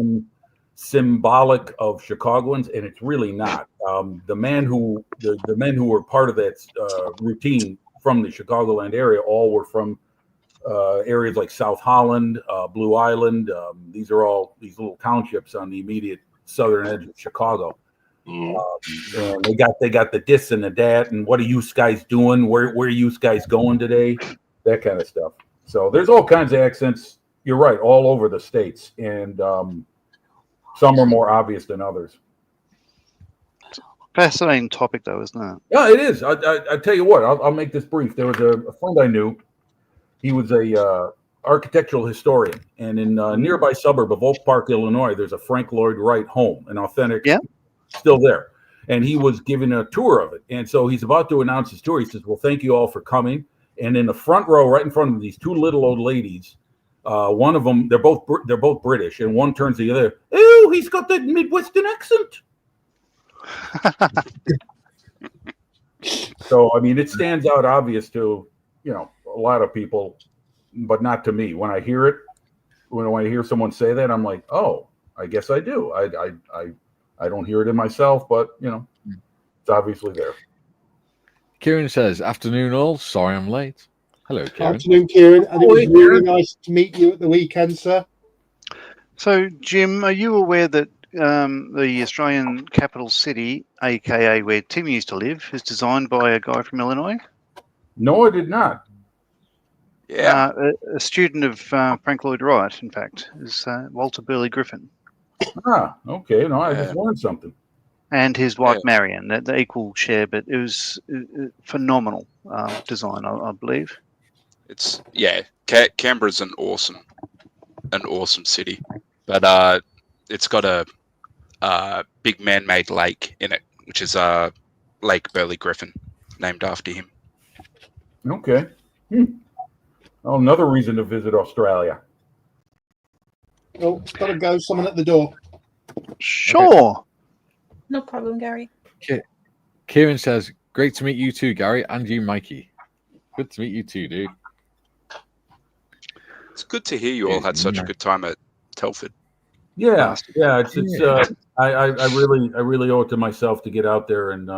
symbolic of Chicagoans, and it's really not. The men who were part of that routine from the Chicagoland area all were from areas like South Holland, Blue Island. These are all these little townships on the immediate southern edge of Chicago. And they got the this and the that, and what are you guys doing? Where are you guys going today? That kind of stuff. So there's all kinds of accents. You're right, all over the states, and some are more obvious than others. Fascinating topic, though, isn't it? Yeah, it is. I tell you what, I'll make this brief. There was a friend I knew. He was a architectural historian, and in a nearby suburb of Oak Park, Illinois, there's a Frank Lloyd Wright home, an authentic, still there. And he was giving a tour of it. And so he's about to announce his tour. He says, "Well, thank you all for coming." And in the front row, right in front of him, these two little old ladies. One of them, they're both British, and one turns to the other. Oh, he's got that Midwestern accent. So I mean, it stands out obvious to a lot of people, but not to me. When I hear it, when I hear someone say that, I'm like, oh, I guess I do. I don't hear it in myself, but it's obviously there. Kieran says, "Afternoon, all. Sorry, I'm late." Hello, Kieran. Afternoon, Kieran. And it was really nice to meet you at the weekend, sir. So, Jim, are you aware that the Australian capital city, aka where Tim used to live, is designed by a guy from Illinois? No, I did not. Yeah. A student of Frank Lloyd Wright, in fact, is Walter Burley Griffin. Ah, okay. No, I just learned something. And his wife, Marion, the equal share, but it was phenomenal design, I believe. It's Canberra's an awesome city, but it's got a big man-made lake in it, which is Lake Burley Griffin, named after him. Okay. Oh, another reason to visit Australia. Oh, gotta go. Someone at the door. Sure. No problem, Gary. Kieran says, "Great to meet you too, Gary, and you, Mikey. Good to meet you too, dude." It's good to hear you all had such a good time at Telford. Yeah. I really owe it to myself to get out there and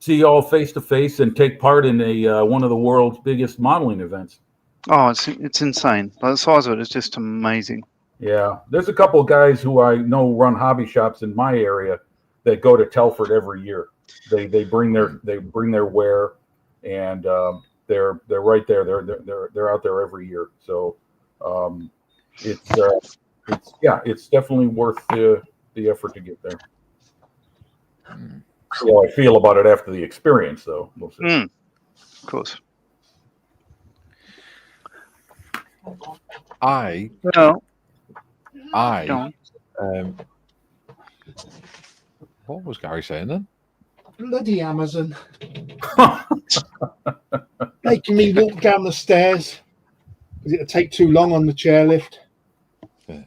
see you all face to face and take part in one of the world's biggest modeling events. Oh, it's insane. Like, the size of it is just amazing. Yeah, there's a couple of guys who I know run hobby shops in my area that go to Telford every year. They bring their wear, and they're right there. They're out there every year. So it's definitely worth the effort to get there. How I feel about it after the experience, though. We'll see. Of course. What was Gary saying then? Bloody Amazon. Making me walk down the stairs because it'll take too long on the chairlift. Yeah.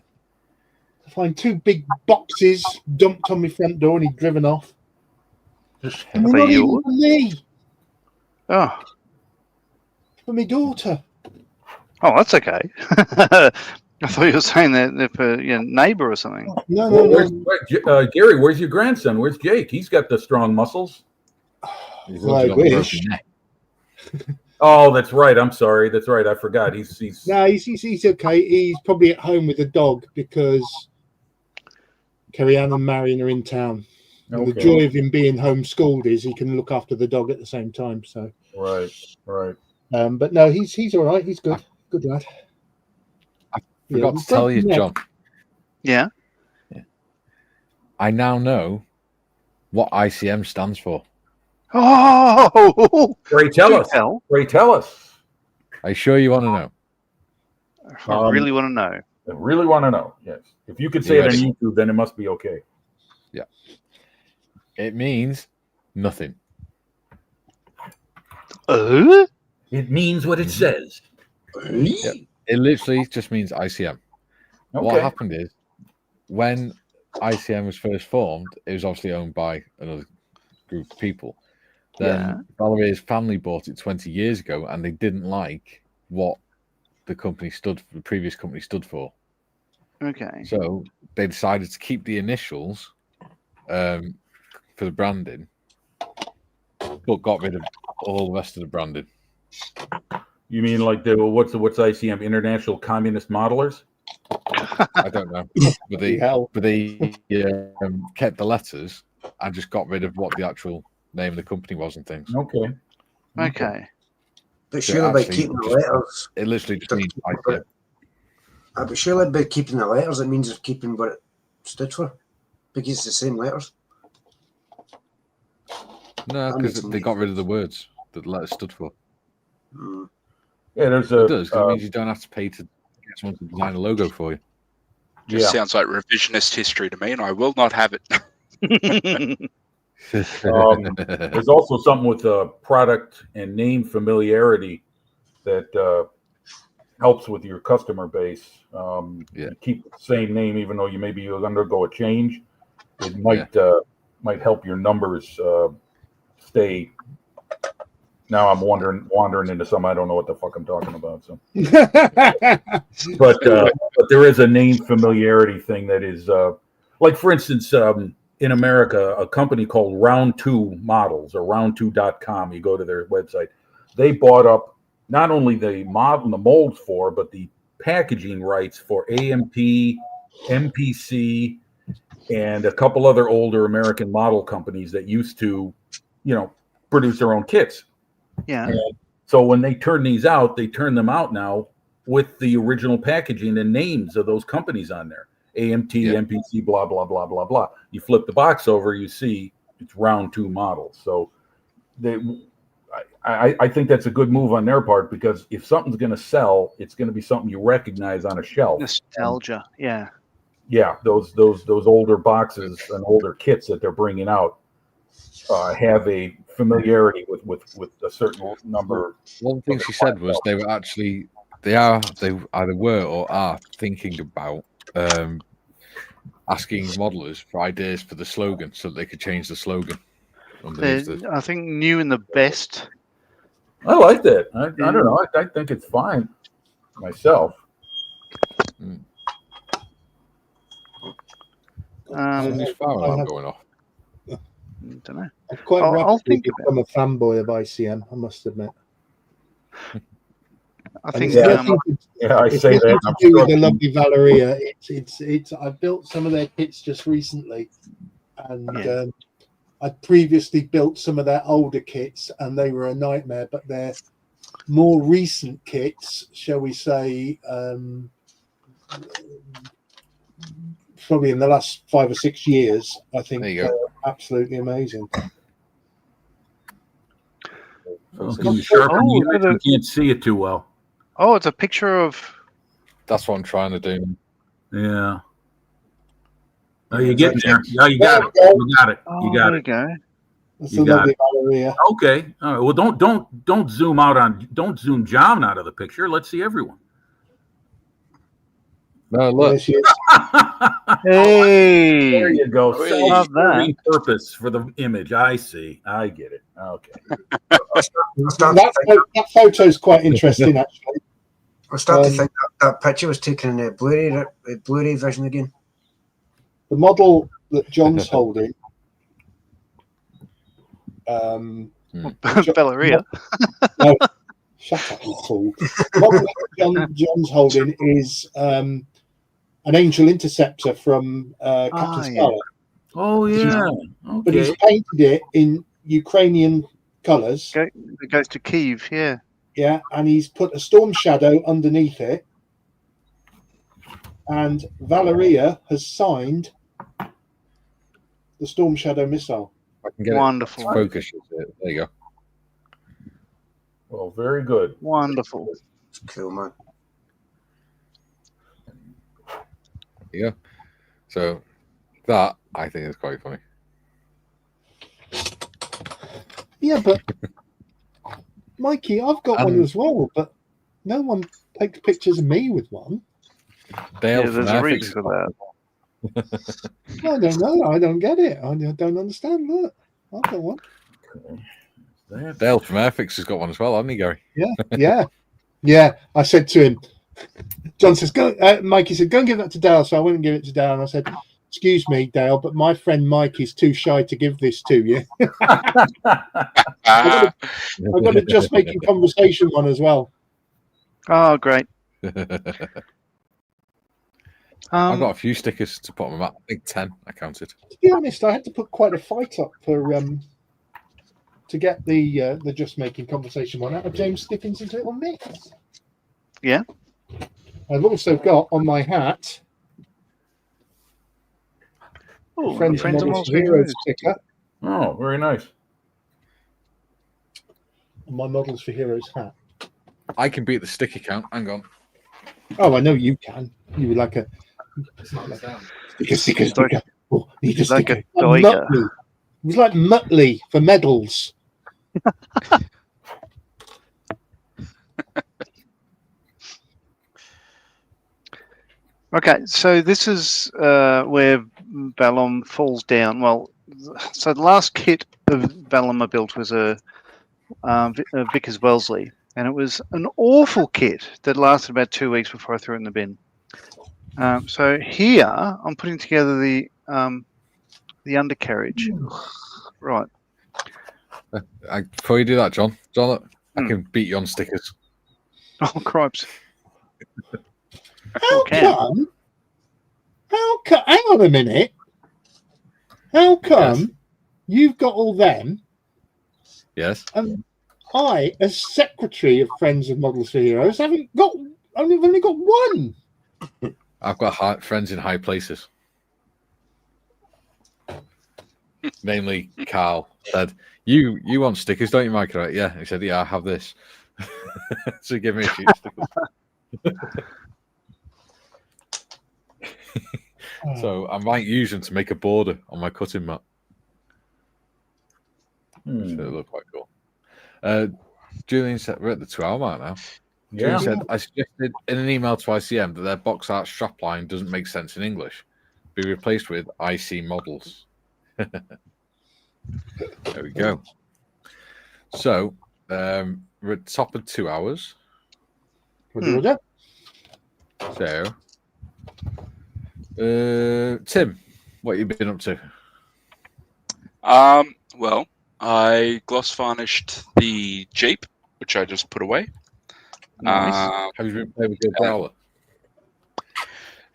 I find 2 big boxes dumped on my front door and he'd driven off. And they're not even for me. Oh. For my daughter. Oh, that's okay. I thought you were saying that they're for your neighbour or something. No. Gary, where's your grandson? Where's Jake? He's got the strong muscles. I wish. Oh, that's right. I'm sorry. That's right. I forgot. He's okay. He's probably at home with the dog because Kerry Ann and Marion are in town. And the joy of him being homeschooled is he can look after the dog at the same time. So right. But no, he's all right. He's good. Good lad. I forgot to tell you, John. Yeah. I now know what ICM stands for. Oh, Ray, tell us. Ray, tell us. Are you sure you want to know? I really want to know. I really want to know. Yes. If you could say it on YouTube, then it must be okay. Yeah. It means nothing. It means what it says. Yeah. It literally just means ICM. Okay. What happened is when ICM was first formed, it was obviously owned by another group of people. Then Valerie's family bought it 20 years ago, and they didn't like what the previous company stood for. Okay. So they decided to keep the initials for the branding, but got rid of all the rest of the branding. You mean like what's ICM? International Communist Modelers? I don't know, but they kept the letters and just got rid of what the actual name of the company was and things. Okay. But surely by keeping the letters, it literally just means ICM. But surely by keeping the letters, it means of keeping what it stood for, because it's the same letters. No, because they got rid of the words that the letters stood for. Yeah, it does. It means you don't have to pay to get someone to design a logo for you. Just sounds like revisionist history to me, and I will not have it. There's also something with product and name familiarity that helps with your customer base. Keep the same name, even though you'll undergo a change. It might help your numbers stay. Now I'm wandering into something I don't know what the fuck I'm talking about. So, but there is a name familiarity thing that is like, for instance, in America, a company called Round 2 Models or round2.com. You go to their website. They bought up not only the model and the molds for, but the packaging rights for AMP, MPC, and a couple other older American model companies that used to, produce their own kits. Yeah. And so when they turn these out, they turn them out now with the original packaging and names of those companies on there. AMT, MPC, blah, blah, blah, blah, blah. You flip the box over, you see it's Round 2 Models. So I think that's a good move on their part, because if something's going to sell, it's going to be something you recognize on a shelf. Nostalgia, yeah. Yeah, those older boxes and older kits that they're bringing out have a familiarity with a certain number. One thing she said was they either were or are thinking about asking modelers for ideas for the slogan, so that they could change the slogan underneath it. I think new and the best. I like that. I don't know. I think it's fine myself. Somebody's fire alarm going off. Don't know. I've quite I'll rapidly think of it. become a fanboy of ICM, I must admit. I think I say that. To do with the lovely Valeria, it's. I've built some of their kits just recently, and I'd previously built some of their older kits, and they were a nightmare. But their more recent kits, shall we say, probably in the last 5 or 6 years, I think they're absolutely amazing. Can you sharpen you can't see it too well. Oh, it's a picture of. That's what I'm trying to do. Yeah. Oh, you get there. Yeah, you got it. You got it. You got it. Go. That's a lovely Valeria. Okay. All right. Well, don't zoom out on. Don't zoom John out of the picture. Let's see everyone. No, look. Hey, there you go. Love that. Purpose for the image. I see. I get it. Okay. That photo's quite interesting, actually. I start to think that picture was taken in a Blu-ray version again. The model that John's holding. Valeria. No, shut up, you fool. The model that John's holding is an Angel Interceptor from Captain Scarlet. Oh, yeah. Okay. But he's painted it in Ukrainian colours. It goes to Kyiv, yeah. Yeah, and he's put a Storm Shadow underneath it. And Valeria has signed the Storm Shadow missile. I can get Wonderful. it. Focus. There you go. Well, very good. Wonderful. It's cool, man. Yeah. So that I think is quite funny. Yeah, but Mikey, I've got one as well, but no one takes pictures of me with one. Dale, there's a reason for that. I don't know. I don't get it. I don't understand. Look, I've got one. Dale from Airfix has got one as well, hasn't he, Gary? Yeah. I said to him, John says, "Go." Mikey said, "Go and give that to Dale." So I went and give it to Dale, and I said, "Excuse me, Dale, but my friend Mike is too shy to give this to you." I've got a Just Making Conversation one as well. Oh, great. I've got a few stickers to put on my map. I think 10 I counted. To be honest, I had to put quite a fight up for to get the Just Making Conversation one out of James Stiffins' little mix. Yeah. I've also got on my hat Friends and Models for Heroes sticker. Oh, very nice. On my Models for Heroes hat. I can beat the sticker count. Hang on. Oh, I know you can. You would like a sticker. Oh, need a like sticker. a Doiga. It was like Muttley for medals. Okay, so this is where Vellum falls down. Well, so the last kit of Vellum I built was a Vickers Wellesley, and it was an awful kit that lasted about 2 weeks before I threw it in the bin. So here I'm putting together the undercarriage. Right. Before you do that, John, I can beat you on stickers. Oh, cripes. How come? Hang on a minute. How come you've got all them? Yes. And I, as secretary of Friends of Models for Heroes, I've only got one. I've got friends in high places. Namely, Carl said, You want stickers, don't you, Mike? Right? Yeah. He said, yeah, I have this. So he gave me a sheet of stickers. So I might use them to make a border on my cutting mat. So it'll look quite cool. Julian said, we're at the 2-hour mark now. Yeah. Julian said, I suggested in an email to ICM that their box art strapline doesn't make sense in English. Be replaced with IC models. There we go. So we're at the top of 2 hours. Roger. So Tim, what have you been up to? Well, I gloss varnished the Jeep, which I just put away. Nice. Have you been playing with your growler?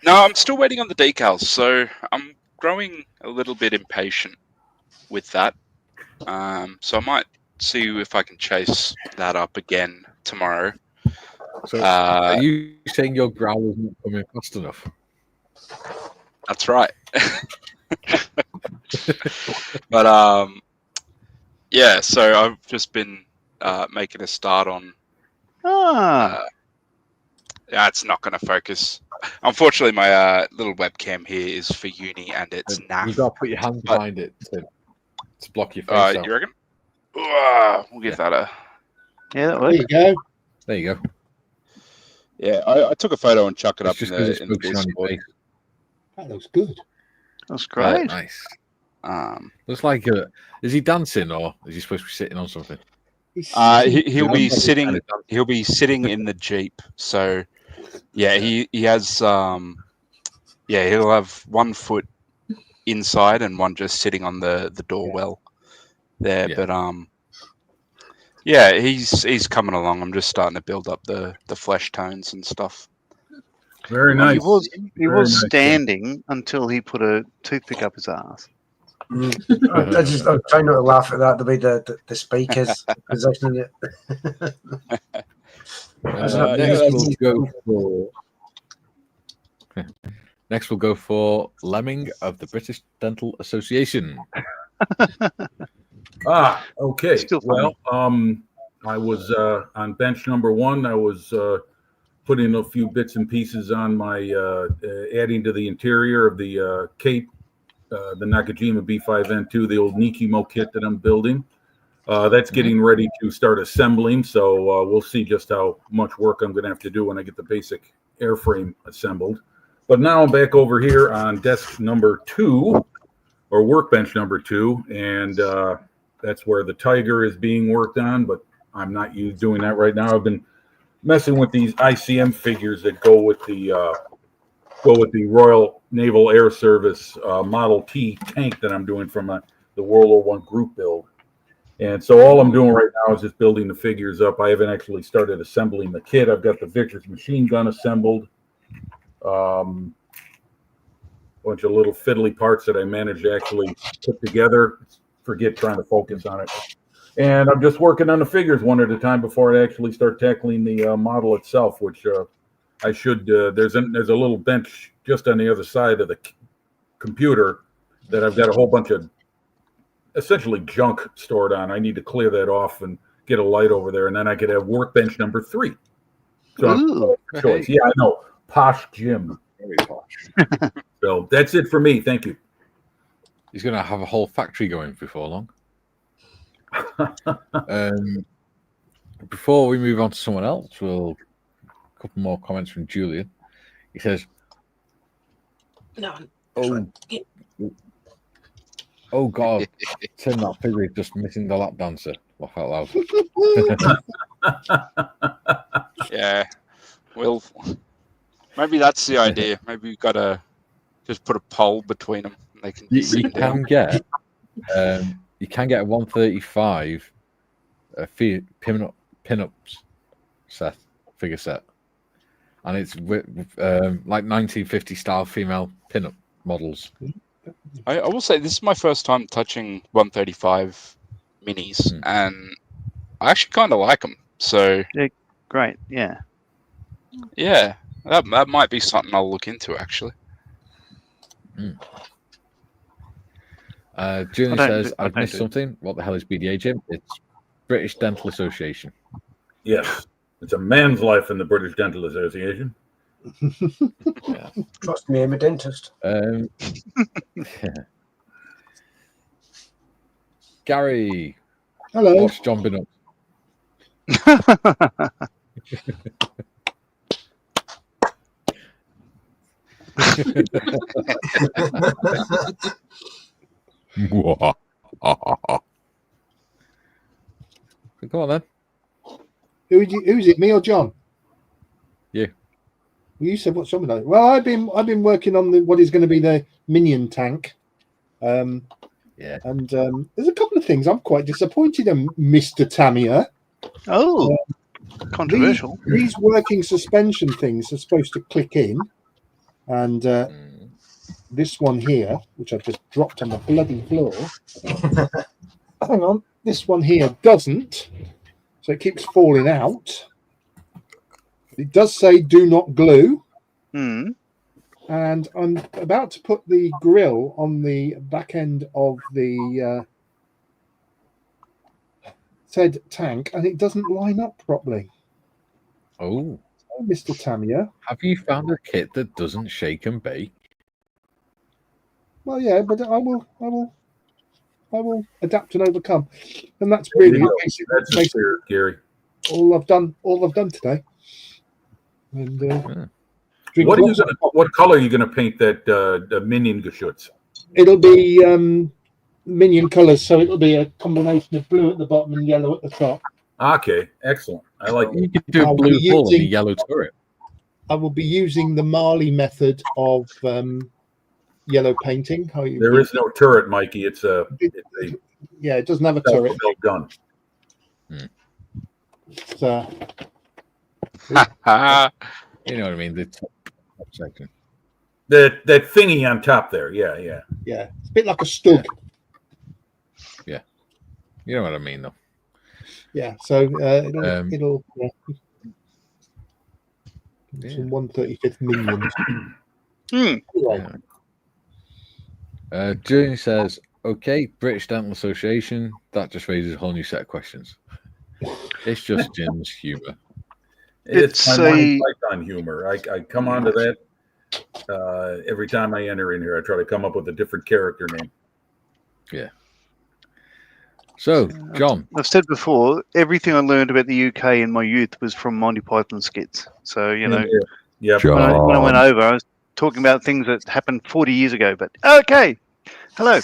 No, I'm still waiting on the decals, so I'm growing a little bit impatient with that. So I might see if I can chase that up again tomorrow. So are you saying your growler's not coming fast enough? That's right. But yeah, so I've just been making a start on. Yeah, it's not going to focus. Unfortunately, my little webcam here is for uni, and it's naff. You've got to put your hand behind it to block your face out. You reckon? We'll give that a. Yeah, that There works. you go. There you go. Yeah, I took a photo and chuck it up It's just in because the it's focusing on your Discord. face. That looks good. That's great. Nice. Looks like is he dancing or is he supposed to be sitting on something? He'll be sitting. He'll be sitting in the Jeep. So, yeah, he has. Yeah, he'll have 1 foot inside and one just sitting on the door well there. Yeah. But yeah, he's coming along. I'm just starting to build up the flesh tones and stuff. Very Well, nice. he was standing until he put a toothpick up his ass. I'm trying not to laugh at that, the way the spike is positioning it. Next we'll go for Lemming of the British Dental Association. Okay. Still fun. Well, I was on bench number 1. I was putting a few bits and pieces on my adding to the interior of the cape, the Nakajima B5N2, the old Nikimo kit that I'm building. That's getting ready to start assembling, so we'll see just how much work I'm going to have to do when I get the basic airframe assembled. But now I'm back over here on desk number 2, or workbench number 2, and that's where the Tiger is being worked on, but I'm not doing that right now. I've been messing with these ICM figures that go with the Royal Naval Air Service Model T tank that I'm doing from the World War I group build. And so all I'm doing right now is just building the figures up. I haven't actually started assembling the kit. I've got the Vickers machine gun assembled. Bunch of little fiddly parts that I managed to actually put together. Forget trying to focus on it. And I'm just working on the figures one at a time before I actually start tackling the model itself, which I should. There's a little bench just on the other side of the computer that I've got a whole bunch of essentially junk stored on. I need to clear that off and get a light over there, and then I could have workbench number 3. So choice. Yeah, I know. Posh Jim. Very posh. So that's it for me. Thank you. He's going to have a whole factory going before long. Before we move on to someone else, a couple more comments from Julian. He says, "Oh God, Tim, that figure is just missing the lap dancer." Laugh out loud. Yeah, well, maybe that's the idea. Maybe we've got to just put a pole between them. And they can. You can get a 135 pin-ups figure set, and it's with like 1950 style female pin-up models. I will say this is my first time touching 135 minis, and I actually kind of like them. So yeah, great, yeah, that might be something I'll look into actually. Julian says, I I've don't missed do it. something. What the hell is BDA, Jim? It's British Dental Association. Yes, it's a man's life in the British Dental Association. Yeah. Trust me, I'm a dentist. Gary, Hello. what's John been up? Go on then. Who's it? Me or John? You. Well, you said what's something like. Well, I've been working on what is going to be the minion tank. Yeah. And there's a couple of things I'm quite disappointed in, Mr. Tamiya. Oh, controversial. These working suspension things are supposed to click in, and this one here, which I've just dropped on the bloody floor. Hang on, this one here doesn't, so it keeps falling out. It does say "do not glue." And I'm about to put the grill on the back end of the said tank, and it doesn't line up properly. Oh, Mr. Tamiya. Have you found a kit that doesn't shake and bake? Well, yeah, but I will adapt and overcome, and that's really basically Gary. all I've done today. And what color are you gonna paint that the minion geschütz? It'll be minion colors, so it'll be a combination of blue at the bottom and yellow at the top. Okay, excellent. I like it. You could do a blue hull and a yellow turret. I will be using the Marley method of yellow painting. There is no turret, Mikey. It's a yeah, it doesn't have a turret. Gun. So, you know what I mean? The top section. That thingy on top there. Yeah. Yeah, it's a bit like a stug. Yeah, you know what I mean, though. Yeah, so it'll some 135th minions. Julian says, "Okay, British Dental Association." That just raises a whole new set of questions. It's just Jim's humor. It's my Monty Python humor. I come onto that every time I enter in here. I try to come up with a different character name. Yeah. So, John, I've said before, everything I learned about the UK in my youth was from Monty Python skits. So when I went over, I was talking about things that happened 40 years ago. But okay, hello.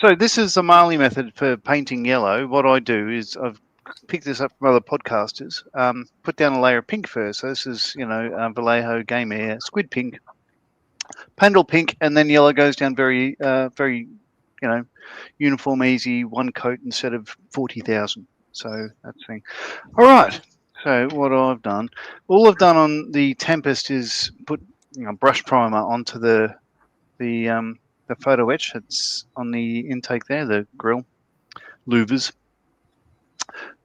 So this is the Marley method for painting yellow. What I do is I've picked this up from other podcasters. Put down a layer of pink first. So this is Vallejo Game Air Squid Pink, Pandal Pink, and then yellow goes down very uniform, easy, one coat instead of 40,000. So that's the thing. All right. So what all I've done on the Tempest is put brush primer onto the photo etch that's on the intake there, the grill louvers.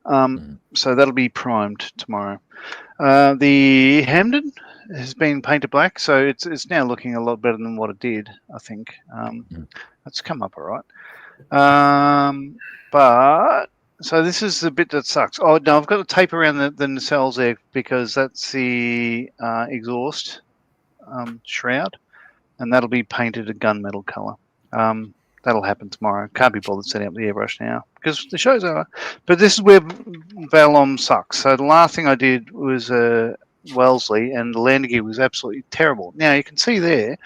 So that'll be primed tomorrow. The Hamden has been painted black, so it's now looking a lot better than what it did, I think. It's come up all right. But so this is the bit that sucks. Oh no, I've got the tape around the nacelles there because that's the exhaust shroud, and that'll be painted a gunmetal color. That'll happen tomorrow. Can't be bothered setting up the airbrush now because the show's over. But this is where Valom sucks. So the last thing I did was Wellesley, and the landing gear was absolutely terrible. Now you can see there,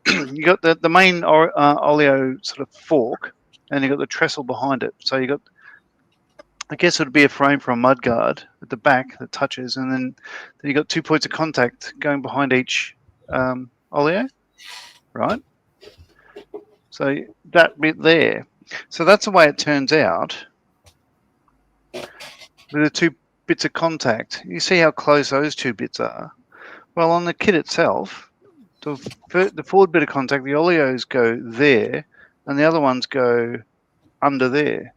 you got the main oleo sort of fork, and you got the trestle behind it. So you got, I guess it would be a frame for a mudguard at the back that touches, and then you got 2 points of contact going behind each oleo, right? So that bit there. So that's the way it turns out with the 2 bits of contact. You see how close those 2 bits are? Well, on the kit itself, the forward bit of contact, the oleos go there, and the other ones go under there.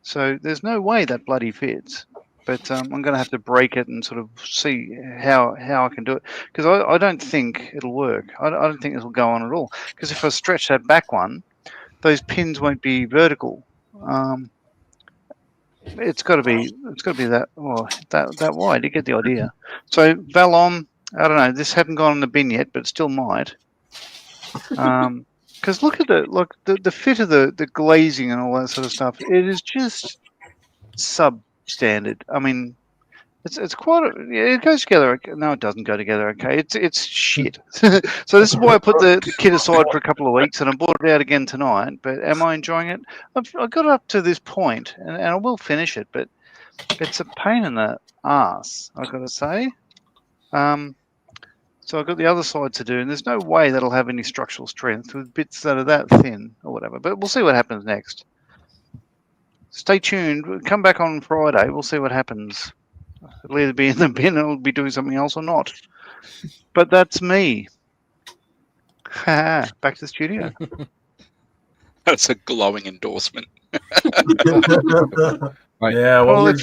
So there's no way that bloody fits. But I'm going to have to break it and sort of see how I can do it. Because I don't think it'll work. I don't think it'll go on at all. Because if I stretch that back one, those pins won't be vertical. It's got to be that that wide. You get the idea. So Valom, I don't know. This hasn't gone in the bin yet, but it still might. Because look at the fit of the glazing and all that sort of stuff. It is just substandard. I mean, it's quite. It goes together. No, it doesn't go together. Okay, it's shit. So this is why I put the kit aside for a couple of weeks, and I bought it out again tonight. But am I enjoying it? I got up to this point, and I will finish it. But it's a pain in the ass, I've got to say. So I've got the other side to do, and there's no way that'll have any structural strength with bits that are that thin or whatever. But we'll see what happens next. Stay tuned. We'll come back on Friday. We'll see what happens. It'll either be in the bin or it'll be doing something else or not. But that's me. Back to the studio. That's a glowing endorsement. Right. Yeah, well, Well,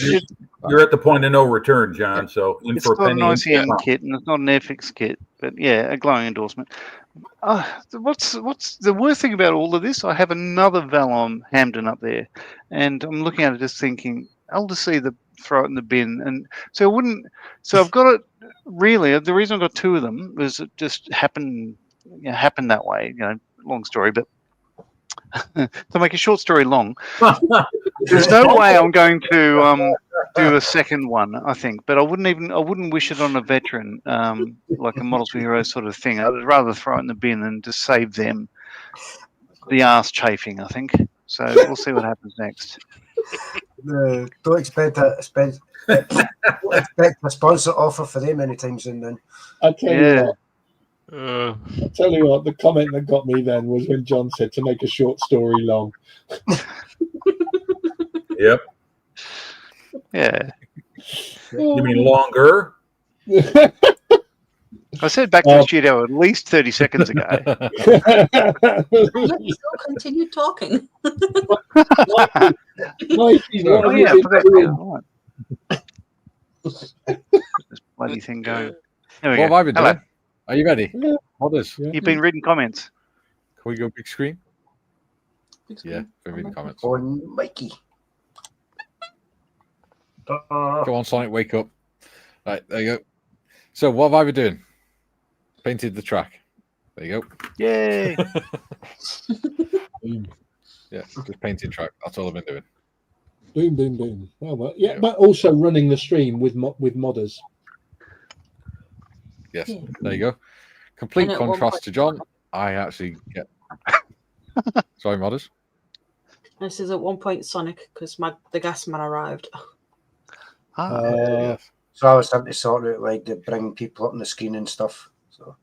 you're at the point of no return, John. So in it's for a not an penny. ICM kit, and it's not an FX kit, but yeah, a glowing endorsement. What's the worst thing about all of this? I have another Valom Hamden up there, and I'm looking at it just thinking, I'll just see the throw it in the bin, and so I wouldn't. So I've got it. Really, the reason I got two of them was it just happened that way. Long story, but to make a short story long, there's no way I'm going to do a second one, I think. But I wouldn't wish it on a veteran, like a Models for Heroes sort of thing. I'd rather throw it in the bin and just save them the arse chafing, I think. So we'll see what happens next. Don't expect a sponsor offer for them anytime soon. Then I tell you what, the comment that got me then was when John said to make a short story long. Yep. Yeah. You mean longer? I said back to the studio at least 30 seconds ago. Let's still continue talking. Oh, yeah, I forgot. This bloody thing going. There we What go. have I been Hello. doing? Are you ready? Yeah. Modders, Yeah. You've been reading comments. can we go big screen? Yeah, been reading comments. on Mikey. Go on, Sonic, wake up. Right, there you go. So, what have I been doing? Painted the track. There you go. Yay. Yeah, just painting track. That's all I've been doing. Boom, boom, boom. Well, yeah, but also running the stream with modders. Yes, Yeah. there you go. Complete And at one contrast point- to John. I actually get. Sorry, modders. This is at one point Sonic because the gas man arrived. Yes. So I was having to sort out like to bring people up on the screen and stuff. So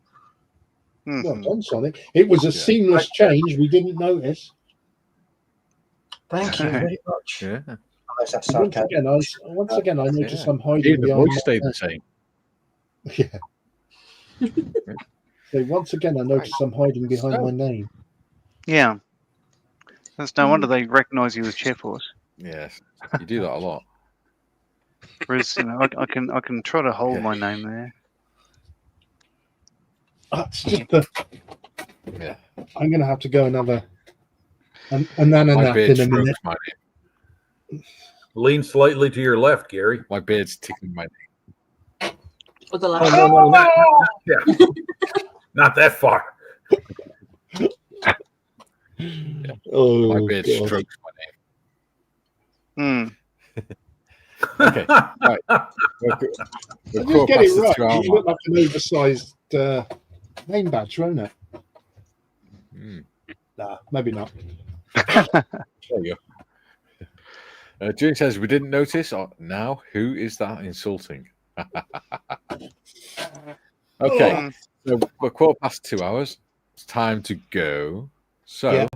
Well done, Sonic. It was a Yeah. seamless change. We didn't notice. thank you very much. Yeah. Unless that's Once sarcasm. again, I noticed Yeah. I'm hiding Even the behind. voice stayed the same. Yeah. So once again, I noticed I'm hiding behind my name. Yeah. That's no wonder they recognise you as Chairforce. Yes, you do that a lot. Whereas, I can try to hold my name there. That's just the. Yeah. I'm going to have to go and have a nana My nap beard in a minute. strokes my name. Lean slightly to your left, Gary. My beard's tickling my name. With the Oh, last no, yeah. Not that far. Oh, My beard God. strokes my name. Hmm. Okay, right. We're Just quarter get past it the right. 2 hour You look like an oversized name badge, won't it? mark. Nah, maybe not. There you go. June says we didn't notice. Now, who is that insulting? Okay, so we're quarter past 2 hours. It's time to go. So, Yeah.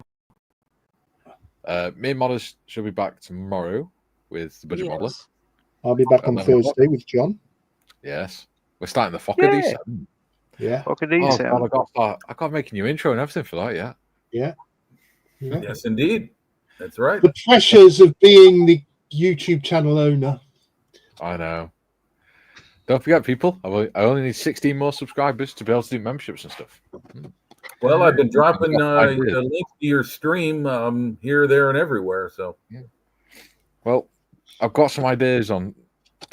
me and Modders shall be back tomorrow with the budget modeler. years. I'll be back on 11 o'clock. Thursday with John. Yes, we're starting the Fokker Yeah. D7. Yeah. What could Oh, he God, sound? I got making you intro and everything for that. Yeah. Yeah. Yes, indeed. That's right. The pressures of being the YouTube channel owner. I know. Don't forget, people. I only need 16 more subscribers to be able to do memberships and stuff. Well, I've been dropping I did. a link to your stream here, there, and everywhere. So, Well, I've got some ideas on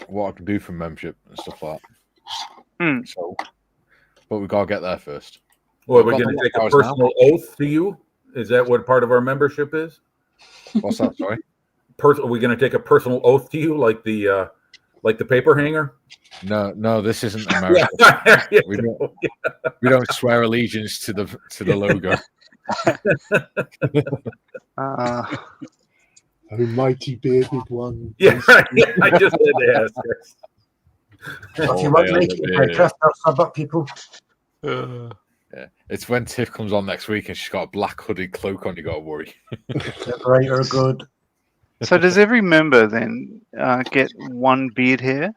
what I can do for membership and stuff like that. So, but we gotta get there first. well, we're going to take a personal oath to you. Is that what part of our membership is? What's that? Sorry. Are we going to take a personal oath to you, like the paper hanger? No, this isn't America. we don't swear allegiance to the logo. Oh, mighty bearded one. Yeah, I just had to ask. If you want to make it Minecraft, I'll sub up people. Yeah, it's when Tiff comes on next week and she's got a black hooded cloak on. You got to worry. Right or good. So does every member then get one beard hair?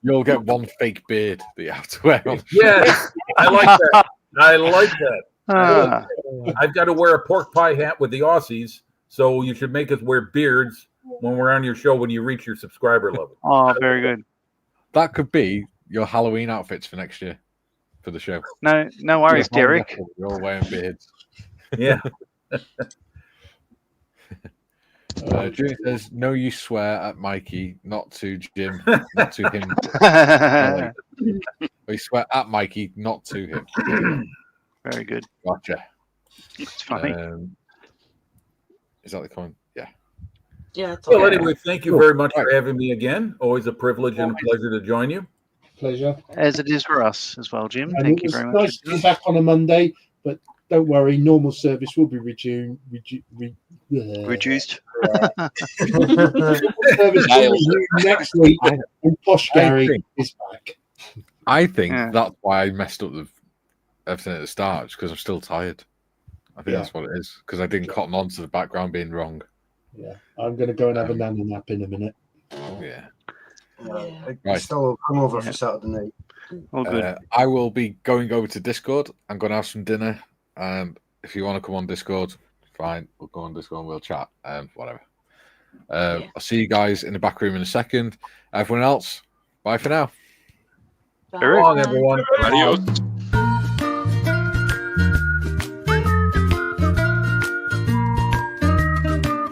You'll get one fake beard that you have to wear on. Yes, I like that. I like that. I've got to wear a pork pie hat with the Aussies, so you should make us wear beards when we're on your show when you reach your subscriber level. Oh, very good. That could be your Halloween outfits for next year for the show. No worries, Derek. You're all wearing beards. Yeah. Jimmy says, no, you swear at Mikey, not to Jim, not to him. We swear at Mikey, not to him. Very good. Gotcha. It's funny. Is that the comment? Yeah. Yeah. Well, anyway, thank you very much for having me again. Always a privilege and a pleasure to join you. Pleasure. As it is for us as well, Jim. And Thank you very much. Nice to be back on a Monday, but don't worry, normal service will be reduced. Reduced. Service will resume next week, and Posh Gary is back. I think that's why I messed up everything at the start, because I'm still tired. I think that's what it is, because I didn't cotton on to the background being wrong. Yeah, I'm going to go and have a nana nap in a minute. Yeah. I still come over for Saturday night. All good. I will be going over to Discord. I'm going to have some dinner, and if you want to come on Discord, fine. We'll go on Discord and we'll chat and whatever. I'll see you guys in the back room in a second. Everyone else, bye for now. Bye. So long, everyone. Adios.